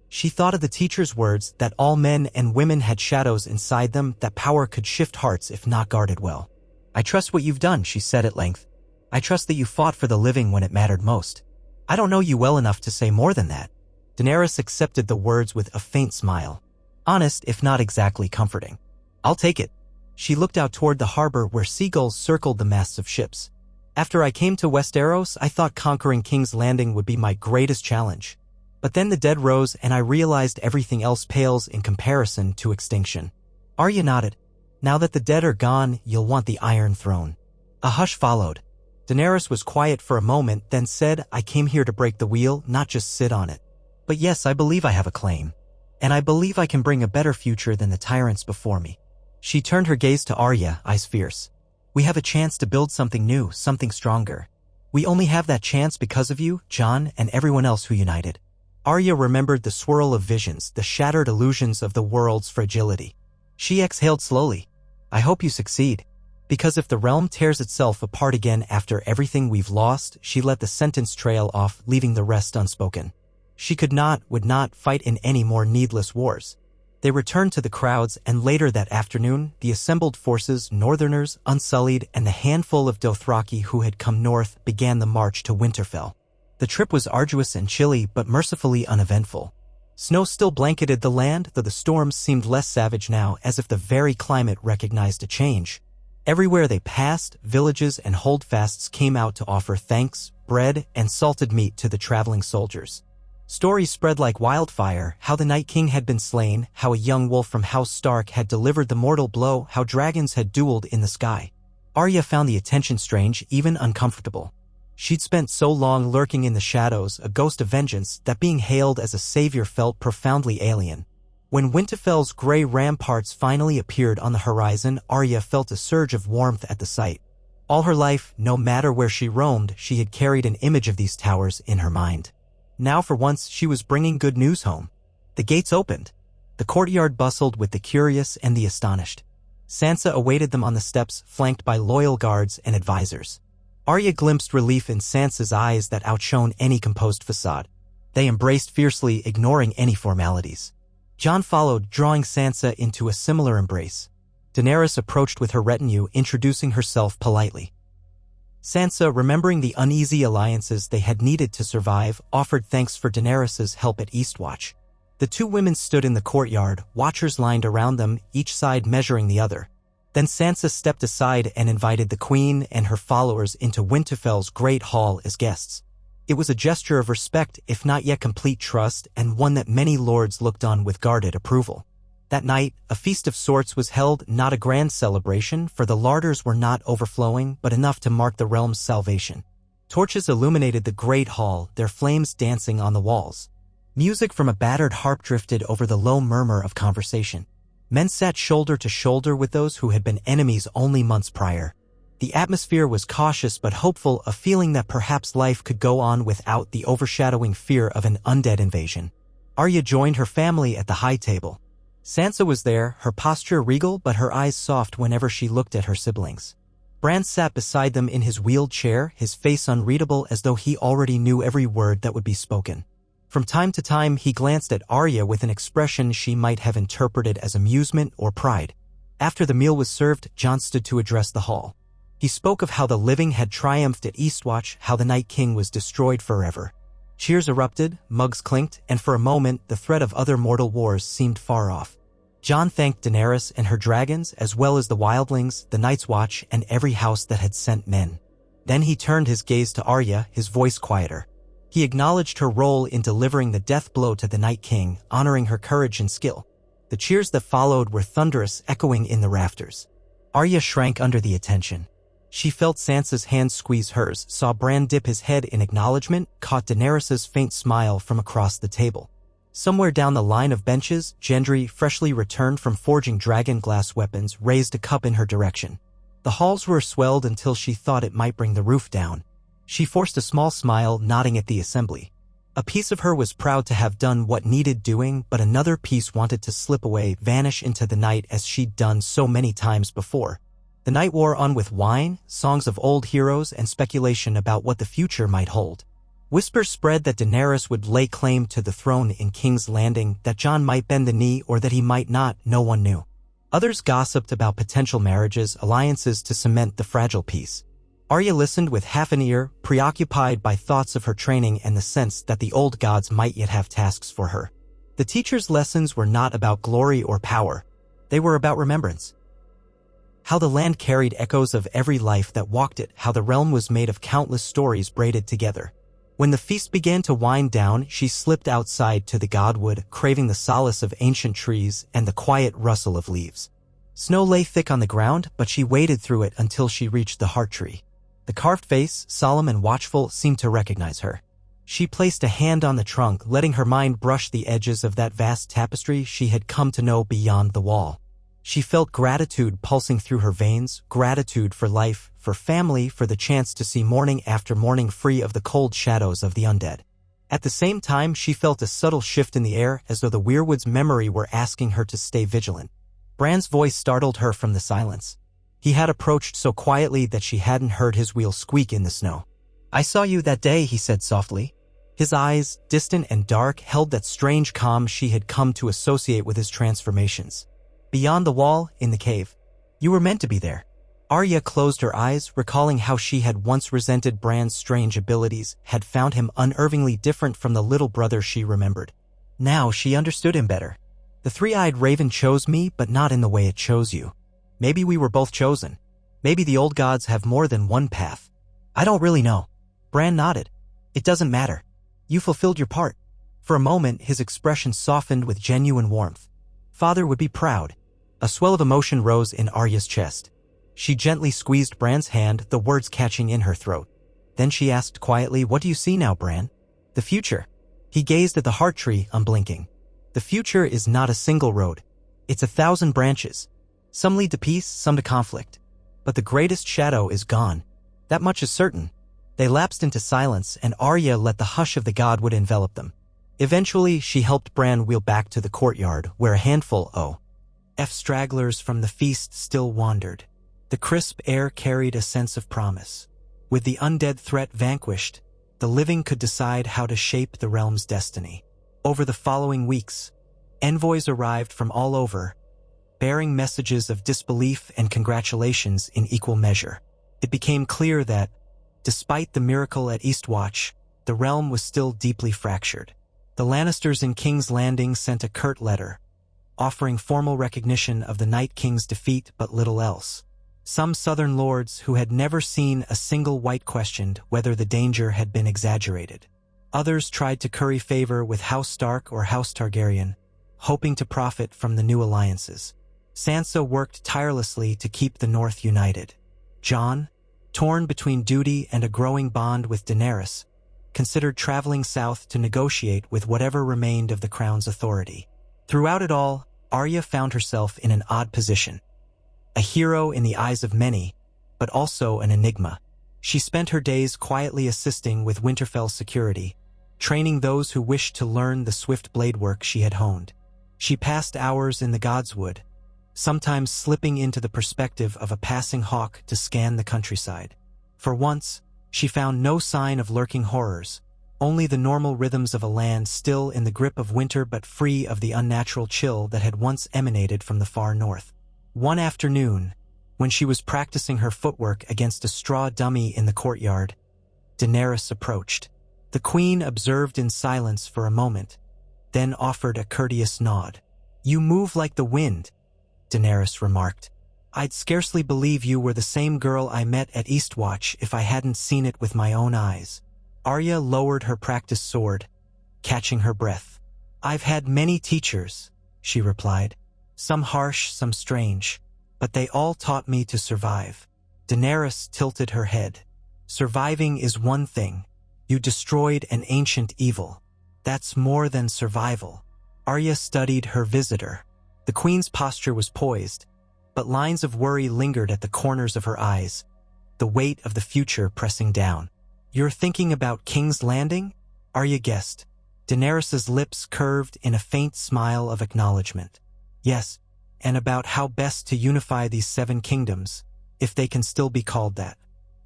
She thought of the teacher's words that all men and women had shadows inside them, that power could shift hearts if not guarded well. "I trust what you've done," she said at length. "I trust that you fought for the living when it mattered most. I don't know you well enough to say more than that." Daenerys accepted the words with a faint smile. Honest, if not exactly comforting. "I'll take it." She looked out toward the harbor where seagulls circled the masts of ships. "After I came to Westeros, I thought conquering King's Landing would be my greatest challenge. But then the dead rose and I realized everything else pales in comparison to extinction." Arya nodded. "Now that the dead are gone, you'll want the Iron Throne." A hush followed. Daenerys was quiet for a moment, then said, "I came here to break the wheel, not just sit on it. But yes, I believe I have a claim. And I believe I can bring a better future than the tyrants before me." She turned her gaze to Arya, eyes fierce. "We have a chance to build something new, something stronger. We only have that chance because of you, Jon, and everyone else who united." Arya remembered the swirl of visions, the shattered illusions of the world's fragility. She exhaled slowly. "I hope you succeed. Because if the realm tears itself apart again after everything we've lost," she let the sentence trail off, leaving the rest unspoken. She would not fight in any more needless wars. They returned to the crowds, and later that afternoon, the assembled forces, Northerners, Unsullied, and the handful of Dothraki who had come north, began the march to Winterfell. The trip was arduous and chilly, but mercifully uneventful. Snow still blanketed the land, though the storms seemed less savage now, as if the very climate recognized a change. Everywhere they passed, villages and holdfasts came out to offer thanks, bread, and salted meat to the traveling soldiers. Stories spread like wildfire, how the Night King had been slain, how a young wolf from House Stark had delivered the mortal blow, how dragons had dueled in the sky. Arya found the attention strange, even uncomfortable. She'd spent so long lurking in the shadows, a ghost of vengeance, that being hailed as a savior felt profoundly alien. When Winterfell's gray ramparts finally appeared on the horizon, Arya felt a surge of warmth at the sight. All her life, no matter where she roamed, she had carried an image of these towers in her mind. Now for once she was bringing good news home. The gates opened. The courtyard bustled with the curious and the astonished. Sansa awaited them on the steps, flanked by loyal guards and advisors. Arya glimpsed relief in Sansa's eyes that outshone any composed facade. They embraced fiercely, ignoring any formalities. Jon followed, drawing Sansa into a similar embrace. Daenerys approached with her retinue, introducing herself politely. Sansa, remembering the uneasy alliances they had needed to survive, offered thanks for Daenerys's help at Eastwatch. The two women stood in the courtyard, watchers lined around them, each side measuring the other. Then Sansa stepped aside and invited the queen and her followers into Winterfell's great hall as guests. It was a gesture of respect, if not yet complete trust, and one that many lords looked on with guarded approval. That night, a feast of sorts was held, not a grand celebration, for the larders were not overflowing, but enough to mark the realm's salvation. Torches illuminated the great hall, their flames dancing on the walls. Music from a battered harp drifted over the low murmur of conversation. Men sat shoulder to shoulder with those who had been enemies only months prior. The atmosphere was cautious but hopeful, a feeling that perhaps life could go on without the overshadowing fear of an undead invasion. Arya joined her family at the high table. Sansa was there, her posture regal but her eyes soft whenever she looked at her siblings. Bran sat beside them in his wheeled chair, his face unreadable as though he already knew every word that would be spoken. From time to time he glanced at Arya with an expression she might have interpreted as amusement or pride. After the meal was served, Jon stood to address the hall. He spoke of how the living had triumphed at Eastwatch, how the Night King was destroyed forever. Cheers erupted, mugs clinked, and for a moment the threat of other mortal wars seemed far off. Jon thanked Daenerys and her dragons, as well as the wildlings, the Night's Watch, and every house that had sent men. Then he turned his gaze to Arya, his voice quieter. He acknowledged her role in delivering the death blow to the Night King, honoring her courage and skill. The cheers that followed were thunderous, echoing in the rafters. Arya shrank under the attention. She felt Sansa's hand squeeze hers, saw Bran dip his head in acknowledgement, caught Daenerys's faint smile from across the table. Somewhere down the line of benches, Gendry, freshly returned from forging dragon glass weapons, raised a cup in her direction. The halls were swelled until she thought it might bring the roof down. She forced a small smile, nodding at the assembly. A piece of her was proud to have done what needed doing, but another piece wanted to slip away, vanish into the night as she'd done so many times before. The night wore on with wine, songs of old heroes, and speculation about what the future might hold. Whispers spread that Daenerys would lay claim to the throne in King's Landing, that Jon might bend the knee or that he might not, no one knew. Others gossiped about potential marriages, alliances to cement the fragile peace. Arya listened with half an ear, preoccupied by thoughts of her training and the sense that the old gods might yet have tasks for her. The teacher's lessons were not about glory or power. They were about remembrance. How the land carried echoes of every life that walked it, how the realm was made of countless stories braided together. When the feast began to wind down, she slipped outside to the godwood, craving the solace of ancient trees and the quiet rustle of leaves. Snow lay thick on the ground, but she waded through it until she reached the heart tree. The carved face, solemn and watchful, seemed to recognize her. She placed a hand on the trunk, letting her mind brush the edges of that vast tapestry she had come to know beyond the wall. She felt gratitude pulsing through her veins, gratitude for life, for family, for the chance to see morning after morning free of the cold shadows of the undead. At the same time, she felt a subtle shift in the air, as though the weirwood's memory were asking her to stay vigilant. Bran's voice startled her from the silence. He had approached so quietly that she hadn't heard his wheel squeak in the snow. "I saw you that day," he said softly. His eyes, distant and dark, held that strange calm she had come to associate with his transformations. "Beyond the wall, in the cave. You were meant to be there." Arya closed her eyes, recalling how she had once resented Bran's strange abilities, had found him unnervingly different from the little brother she remembered. Now she understood him better. "The three-eyed raven chose me, but not in the way it chose you. Maybe we were both chosen. Maybe the old gods have more than one path. I don't really know." Bran nodded. "It doesn't matter. You fulfilled your part." For a moment, his expression softened with genuine warmth. "Father would be proud." A swell of emotion rose in Arya's chest. She gently squeezed Bran's hand, the words catching in her throat. Then she asked quietly, "What do you see now, Bran?" "The future." He gazed at the heart tree, unblinking. "The future is not a single road. It's 1,000 branches. Some lead to peace, some to conflict. But the greatest shadow is gone. That much is certain." They lapsed into silence, and Arya let the hush of the godwood envelop them. Eventually, she helped Bran wheel back to the courtyard, where a handful of stragglers from the feast still wandered. The crisp air carried a sense of promise. With the undead threat vanquished, the living could decide how to shape the realm's destiny. Over the following weeks, envoys arrived from all over, bearing messages of disbelief and congratulations in equal measure. It became clear that, despite the miracle at Eastwatch, the realm was still deeply fractured. The Lannisters in King's Landing sent a curt letter, offering formal recognition of the Night King's defeat but little else. Some southern lords who had never seen a single white questioned whether the danger had been exaggerated. Others tried to curry favor with House Stark or House Targaryen, hoping to profit from the new alliances. Sansa worked tirelessly to keep the North united. Jon, torn between duty and a growing bond with Daenerys, considered traveling south to negotiate with whatever remained of the crown's authority. Throughout it all, Arya found herself in an odd position. A hero in the eyes of many, but also an enigma. She spent her days quietly assisting with Winterfell's security, training those who wished to learn the swift blade work she had honed. She passed hours in the godswood, sometimes slipping into the perspective of a passing hawk to scan the countryside. For once, she found no sign of lurking horrors, only the normal rhythms of a land still in the grip of winter but free of the unnatural chill that had once emanated from the far north. One afternoon, when she was practicing her footwork against a straw dummy in the courtyard, Daenerys approached. The queen observed in silence for a moment, then offered a courteous nod. "You move like the wind," Daenerys remarked. "I'd scarcely believe you were the same girl I met at Eastwatch if I hadn't seen it with my own eyes." Arya lowered her practice sword, catching her breath. "I've had many teachers," she replied. "Some harsh, some strange, but they all taught me to survive." Daenerys tilted her head. "Surviving is one thing. You destroyed an ancient evil. That's more than survival." Arya studied her visitor. The queen's posture was poised, but lines of worry lingered at the corners of her eyes, the weight of the future pressing down. "You're thinking about King's Landing?" Arya guessed. Daenerys's lips curved in a faint smile of acknowledgement. "Yes, and about how best to unify these 7 kingdoms, if they can still be called that.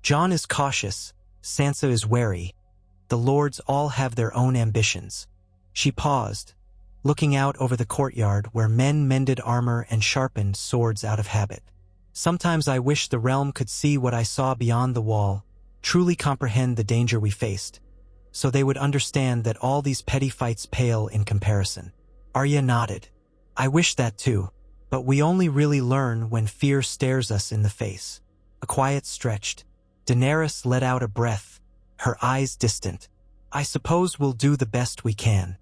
Jon is cautious, Sansa is wary. The lords all have their own ambitions." She paused, looking out over the courtyard where men mended armor and sharpened swords out of habit. "Sometimes I wish the realm could see what I saw beyond the wall, truly comprehend the danger we faced, so they would understand that all these petty fights pale in comparison." Arya nodded. "I wish that too, but we only really learn when fear stares us in the face." A quiet stretched. Daenerys let out a breath, her eyes distant. "I suppose we'll do the best we can.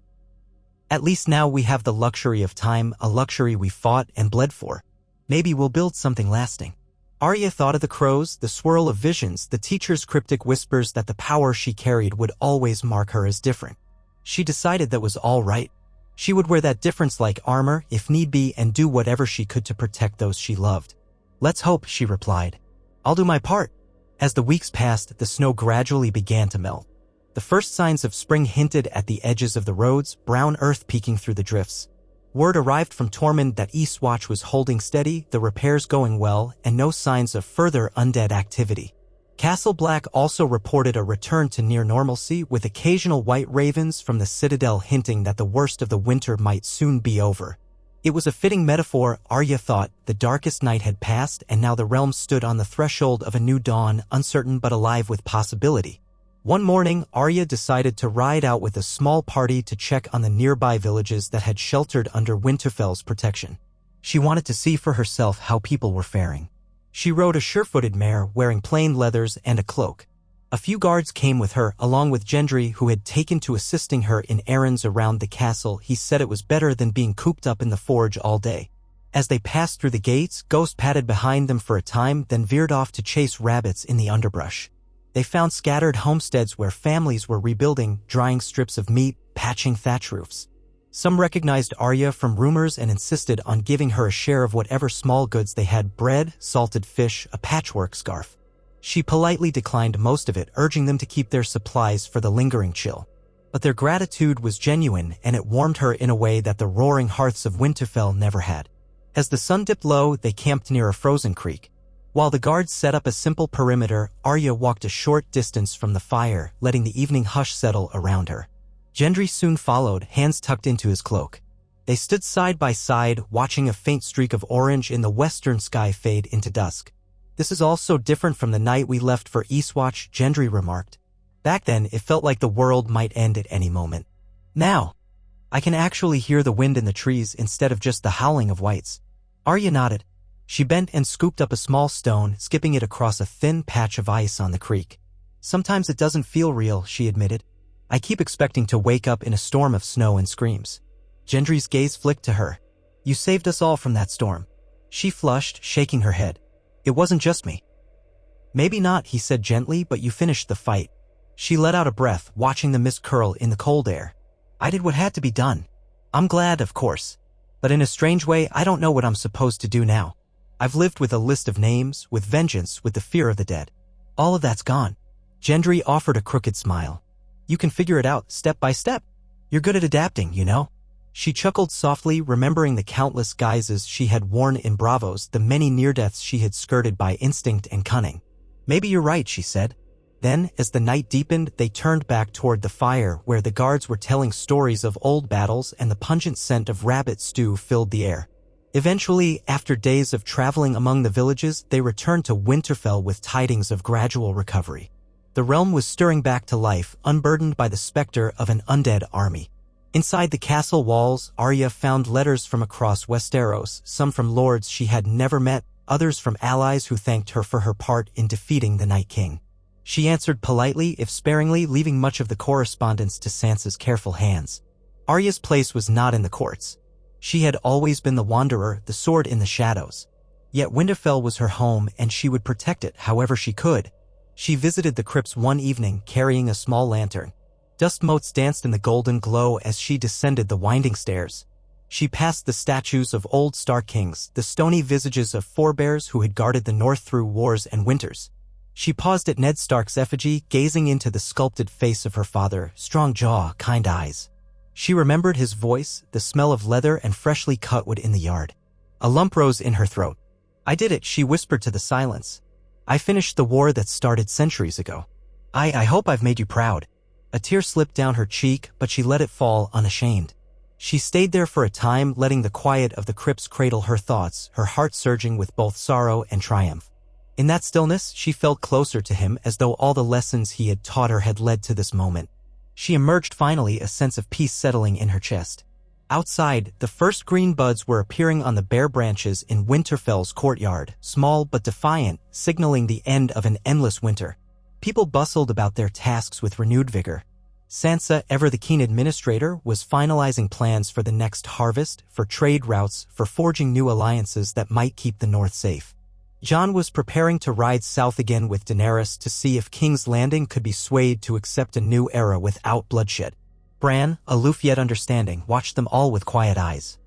At least now we have the luxury of time, a luxury we fought and bled for. Maybe we'll build something lasting." Arya thought of the crows, the swirl of visions, the teacher's cryptic whispers that the power she carried would always mark her as different. She decided that was all right. She would wear that difference like armor, if need be, and do whatever she could to protect those she loved. "Let's hope," she replied. "I'll do my part." As the weeks passed, the snow gradually began to melt. The first signs of spring hinted at the edges of the roads, brown earth peeking through the drifts. Word arrived from Tormund that Eastwatch was holding steady, the repairs going well, and no signs of further undead activity. Castle Black also reported a return to near normalcy, with occasional white ravens from the citadel hinting that the worst of the winter might soon be over. It was a fitting metaphor, Arya thought. The darkest night had passed, and now the realm stood on the threshold of a new dawn, uncertain but alive with possibility. One morning, Arya decided to ride out with a small party to check on the nearby villages that had sheltered under Winterfell's protection. She wanted to see for herself how people were faring. She rode a sure-footed mare, wearing plain leathers and a cloak. A few guards came with her, along with Gendry, who had taken to assisting her in errands around the castle. He said it was better than being cooped up in the forge all day. As they passed through the gates, Ghost padded behind them for a time, then veered off to chase rabbits in the underbrush. They found scattered homesteads where families were rebuilding, drying strips of meat, patching thatch roofs. Some recognized Arya from rumors and insisted on giving her a share of whatever small goods they had: bread, salted fish, a patchwork scarf. She politely declined most of it, urging them to keep their supplies for the lingering chill. But their gratitude was genuine, and it warmed her in a way that the roaring hearths of Winterfell never had. As the sun dipped low, they camped near a frozen creek. While the guards set up a simple perimeter, Arya walked a short distance from the fire, letting the evening hush settle around her. Gendry soon followed, hands tucked into his cloak. They stood side by side, watching a faint streak of orange in the western sky fade into dusk. "This is all so different from the night we left for Eastwatch," Gendry remarked. "Back then, it felt like the world might end at any moment. Now, I can actually hear the wind in the trees instead of just the howling of wights." Arya nodded. She bent and scooped up a small stone, skipping it across a thin patch of ice on the creek. "Sometimes it doesn't feel real," she admitted. "I keep expecting to wake up in a storm of snow and screams." Gendry's gaze flicked to her. "You saved us all from that storm." She flushed, shaking her head. "It wasn't just me." "Maybe not," he said gently, "but you finished the fight." She let out a breath, watching the mist curl in the cold air. "I did what had to be done. I'm glad, of course. But in a strange way, I don't know what I'm supposed to do now. I've lived with a list of names, with vengeance, with the fear of the dead. All of that's gone." Gendry offered a crooked smile. You can figure it out step by step. You're good at adapting, you know? She chuckled softly, remembering the countless guises she had worn in Bravos, the many near-deaths she had skirted by instinct and cunning. Maybe you're right, she said. Then, as the night deepened, they turned back toward the fire, where the guards were telling stories of old battles and the pungent scent of rabbit stew filled the air. Eventually, after days of traveling among the villages, they returned to Winterfell with tidings of gradual recovery. The realm was stirring back to life, unburdened by the specter of an undead army. Inside the castle walls, Arya found letters from across Westeros, some from lords she had never met, others from allies who thanked her for her part in defeating the Night King. She answered politely, if sparingly, leaving much of the correspondence to Sansa's careful hands. Arya's place was not in the courts. She had always been the wanderer, the sword in the shadows. Yet Winterfell was her home, and she would protect it however she could. She visited the crypts one evening, carrying a small lantern. Dust motes danced in the golden glow as she descended the winding stairs. She passed the statues of old Stark kings, the stony visages of forebears who had guarded the north through wars and winters. She paused at Ned Stark's effigy, gazing into the sculpted face of her father, strong jaw, kind eyes. She remembered his voice, the smell of leather and freshly cut wood in the yard. A lump rose in her throat. I did it, she whispered to the silence. I finished the war that started centuries ago. I hope I've made you proud. A tear slipped down her cheek, but she let it fall unashamed. She stayed there for a time, letting the quiet of the crypts cradle her thoughts, her heart surging with both sorrow and triumph. In that stillness, she felt closer to him, as though all the lessons he had taught her had led to this moment. She emerged finally, a sense of peace settling in her chest. Outside, the first green buds were appearing on the bare branches in Winterfell's courtyard, small but defiant, signaling the end of an endless winter. People bustled about their tasks with renewed vigor. Sansa, ever the keen administrator, was finalizing plans for the next harvest, for trade routes, for forging new alliances that might keep the North safe. Jon was preparing to ride south again with Daenerys to see if King's Landing could be swayed to accept a new era without bloodshed. Bran, aloof yet understanding, watched them all with quiet eyes.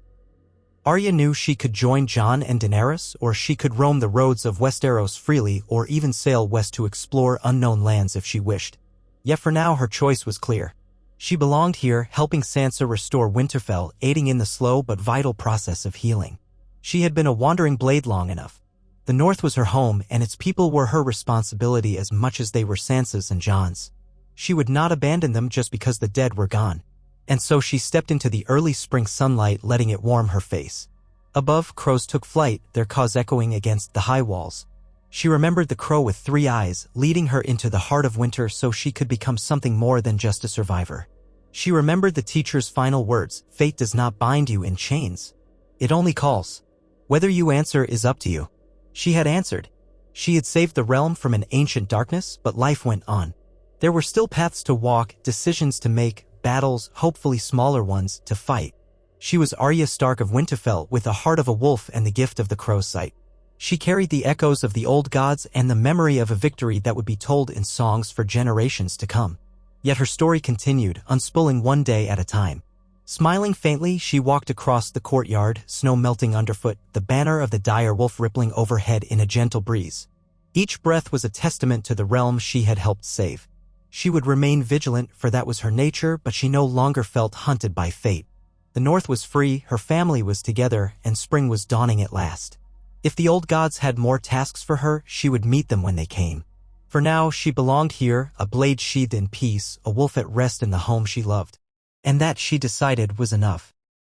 Arya knew she could join Jon and Daenerys, or she could roam the roads of Westeros freely, or even sail west to explore unknown lands if she wished. Yet for now her choice was clear. She belonged here, helping Sansa restore Winterfell, aiding in the slow but vital process of healing. She had been a wandering blade long enough. The North was her home, and its people were her responsibility as much as they were Sansa's and Jon's. She would not abandon them just because the dead were gone. And so she stepped into the early spring sunlight, letting it warm her face. Above, crows took flight, their caws echoing against the high walls. She remembered the crow with 3 eyes, leading her into the heart of winter so she could become something more than just a survivor. She remembered the teacher's final words, fate does not bind you in chains. It only calls. Whether you answer is up to you. She had answered. She had saved the realm from an ancient darkness, but life went on. There were still paths to walk, decisions to make, battles, hopefully smaller ones, to fight. She was Arya Stark of Winterfell, with the heart of a wolf and the gift of the crow's sight. She carried the echoes of the old gods and the memory of a victory that would be told in songs for generations to come. Yet her story continued, unspooling one day at a time. Smiling faintly, she walked across the courtyard, snow melting underfoot, the banner of the dire wolf rippling overhead in a gentle breeze. Each breath was a testament to the realm she had helped save. She would remain vigilant, for that was her nature, but she no longer felt hunted by fate. The North was free, her family was together, and spring was dawning at last. If the old gods had more tasks for her, she would meet them when they came. For now, she belonged here, a blade sheathed in peace, a wolf at rest in the home she loved. And that, she decided, was enough.